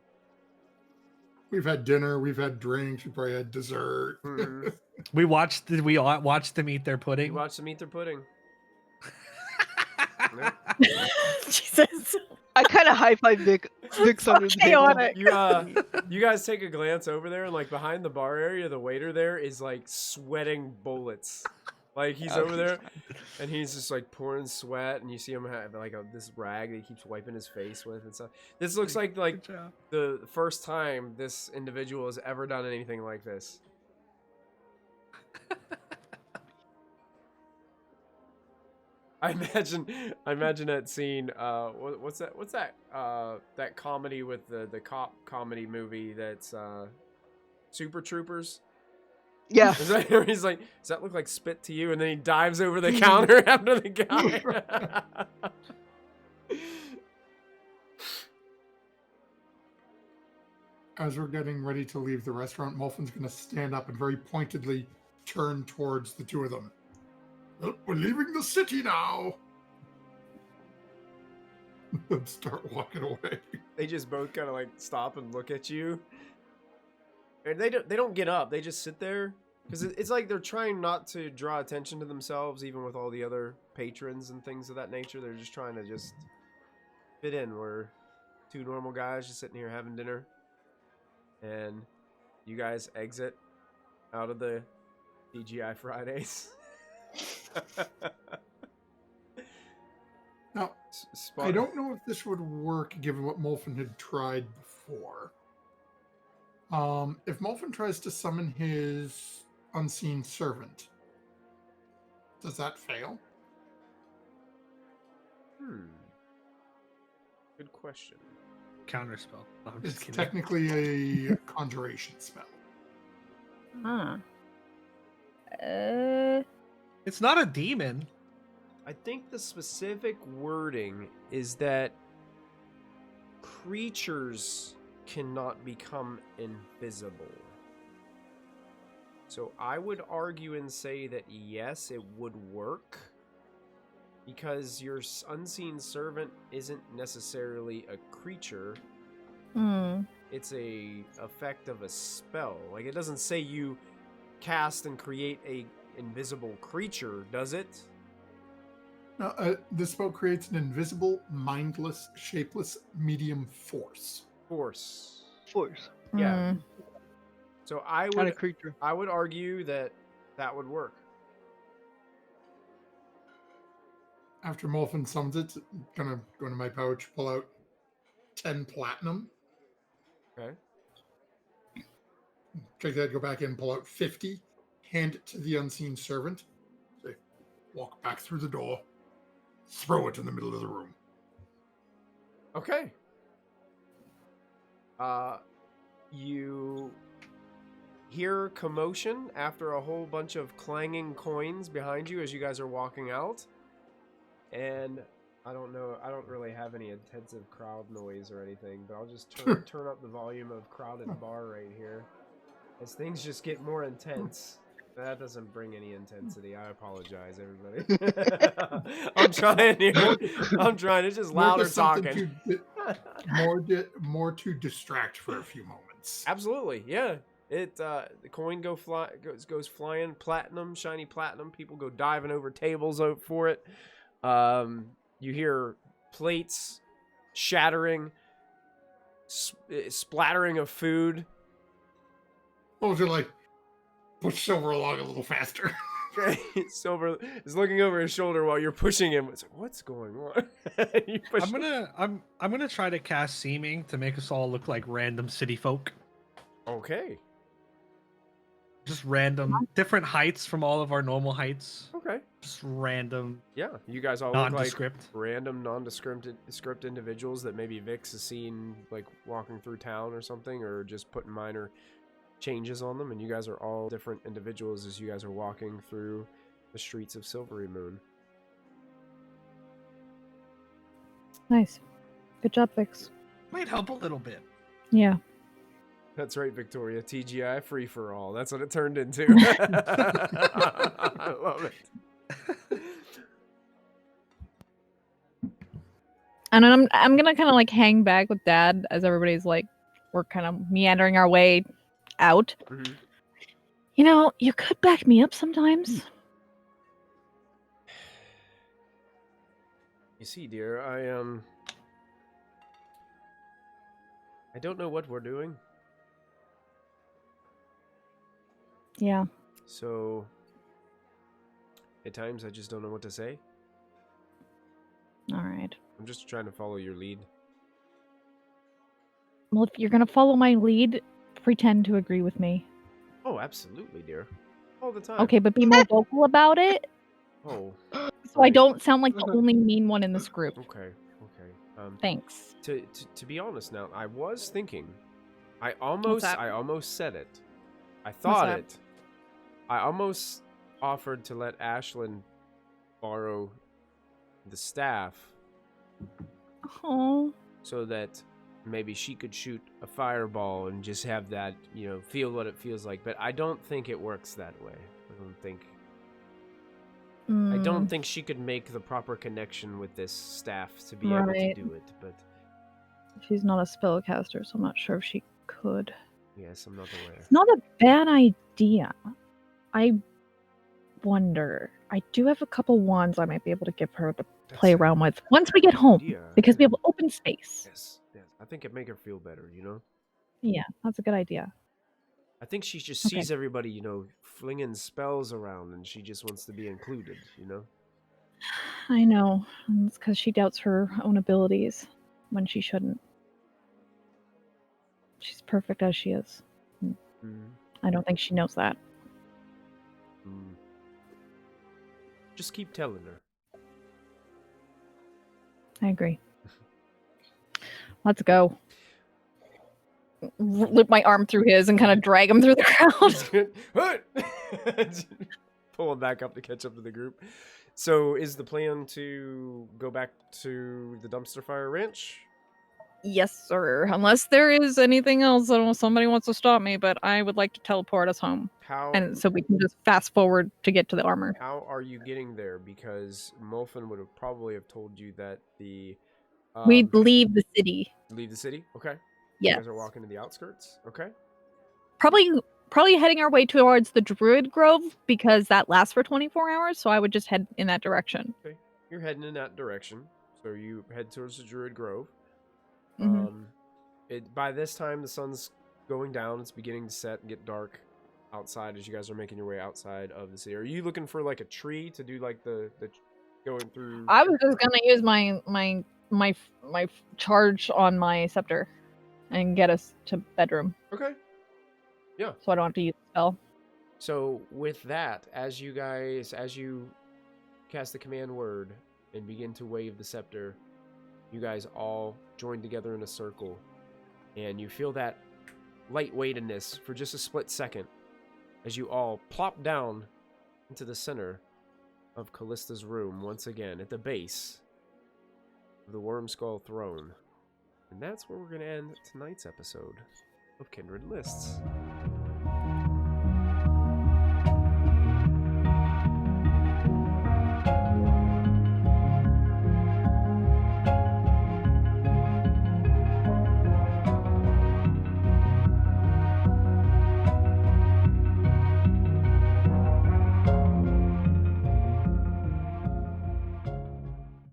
We've had dinner, we've had drinks, we probably had dessert. Mhm. We watched them eat their You pudding. watched them eat their pudding. Jesus. I kind of high five Vic's under the table. Chaotic. You guys take a glance over there, and like behind the bar area, the waiter there is like sweating bullets. Like he's Oh, over he's there, fine. and he's just like pouring sweat, and you see him have like this rag that he keeps wiping his face with and stuff. This looks like Good job. the first time this individual has ever done anything like this. I imagine that scene. What's that? That comedy with the cop comedy movie that's Super Troopers. Yeah. Is that, he's like, does that look like spit to you? And then he dives over the counter after the guy. As we're getting ready to leave the restaurant, Molfin's going to stand up and very pointedly turn towards the two of them. Well, we're leaving the city now. And start walking away. They just both kind of like stop and look at you, and they don't get up. They just sit there because it's like they're trying not to draw attention to themselves, even with all the other patrons and things of that nature. They're just trying to just fit in. We're two normal guys just sitting here having dinner, and you guys exit out of the DGI Fridays. Now, I don't know if this would work given what Molfin had tried before. If Molfin tries to summon his unseen servant, does that fail? Good question. Counterspell. No, I'm just It's kidding. technically a conjuration spell. Huh. It's not a demon. I think the specific wording is that creatures cannot become invisible. So I would argue and say that yes, it would work. Because your unseen servant isn't necessarily a creature. It's a effect of a spell. Like, it doesn't say you cast and create a invisible creature, does it? No, the spell creates an invisible, mindless, shapeless medium force. Force. Force. Yeah. So Not a creature. I would argue that would work. After Molfin summons it, gonna go into my pouch, pull out 10 platinum. Okay. Take that, go back in, pull out 50, hand it to the unseen servant. Say, walk back through the door, throw it in the middle of the room. Okay. You hear commotion after a whole bunch of clanging coins behind you as you guys are walking out. And I don't really have any intensive crowd noise or anything, but I'll just turn up the volume of crowded bar right here as things just get more intense. That doesn't bring any intensity. I apologize, everybody. I'm trying here. It's just louder talking. More to distract for a few moments. Absolutely, yeah. The coin goes flying, platinum, shiny platinum. People go diving over tables for it. You hear plates shattering, splattering of food. What was it like? Push Silver along a little faster. Silver is looking over his shoulder while you're pushing him. It's like, what's going on? I'm gonna try to cast seeming to make us all look like random city folk. Okay. Just random, different heights from all of our normal heights. Okay. Just random. Yeah, you guys all look like Nondescript. random, nondescript individuals that maybe Vix has seen, like walking through town or something, or just putting minor changes on them, and you guys are all different individuals as you guys are walking through the streets of Silvery Moon. Nice. Good job, Vix. Might help a little bit. Yeah. That's right, Victoria. TGI free for all. That's what it turned into. I love it. And I'm gonna kind of like hang back with Dad as everybody's like, we're kind of meandering our way out. Mm-hmm. You know, you could back me up sometimes. You see, dear, I don't know what we're doing. Yeah. So at times I just don't know what to say. All right. I'm just trying to follow your lead. Well, if you're gonna follow my lead, pretend to agree with me. Oh, absolutely, dear. All the time. Okay, but be more vocal about it. Oh. So I don't sound like the only mean one in this group. Okay. Thanks. To be honest now, I was thinking, I almost said it. I thought that? it. I almost offered to let Ashlyn borrow the staff Oh. so that maybe she could shoot a fireball and just have that, feel what it feels like. But I don't think it works that way. I don't think she could make the proper connection with this staff to be able to do it, but she's not a spellcaster, so I'm not sure if she could. yes, I'm not aware. It's not a bad idea. I wonder. I do have a couple wands I might be able to give her to play around with once we get home, because we have open space. Yes. I think it'd make her feel better, Yeah, that's a good idea. I think she just sees everybody, flinging spells around, and she just wants to be included, I know. And it's because she doubts her own abilities when she shouldn't. She's perfect as she is. I don't think she knows that. Just keep telling her. I agree. Let's go. Loop my arm through his and kind of drag him through the crowd. Pull him back up to catch up to the group. So is the plan to go back to the dumpster fire ranch? Yes, sir. Unless there is anything else, I don't know, somebody wants to stop me, but I would like to teleport us home. And so we can just fast forward to get to the armor. How are you getting there? Because Molfin would have probably have told you that the... We'd leave the city. Leave the city? Okay. You Yes. guys are walking to the outskirts. Okay. Probably heading our way towards the Druid Grove because that lasts for 24 hours. So I would just head in that direction. Okay. You're heading in that direction. So you head towards the Druid Grove. Mhm. By this time the sun's going down. It's beginning to set and get dark outside as you guys are making your way outside of the city. Are you looking for like a tree to do like the going through? I was just gonna use my charge on my scepter and get us to bedroom. Okay. Yeah. So I don't have to use the spell. So with that, as you cast the command word and begin to wave the scepter, you guys all join together in a circle, and you feel that lightweightedness for just a split second as you all plop down into the center of Callista's room once again at the base of the Wormskull throne. And that's where we're going to end tonight's episode of Kindred Lists.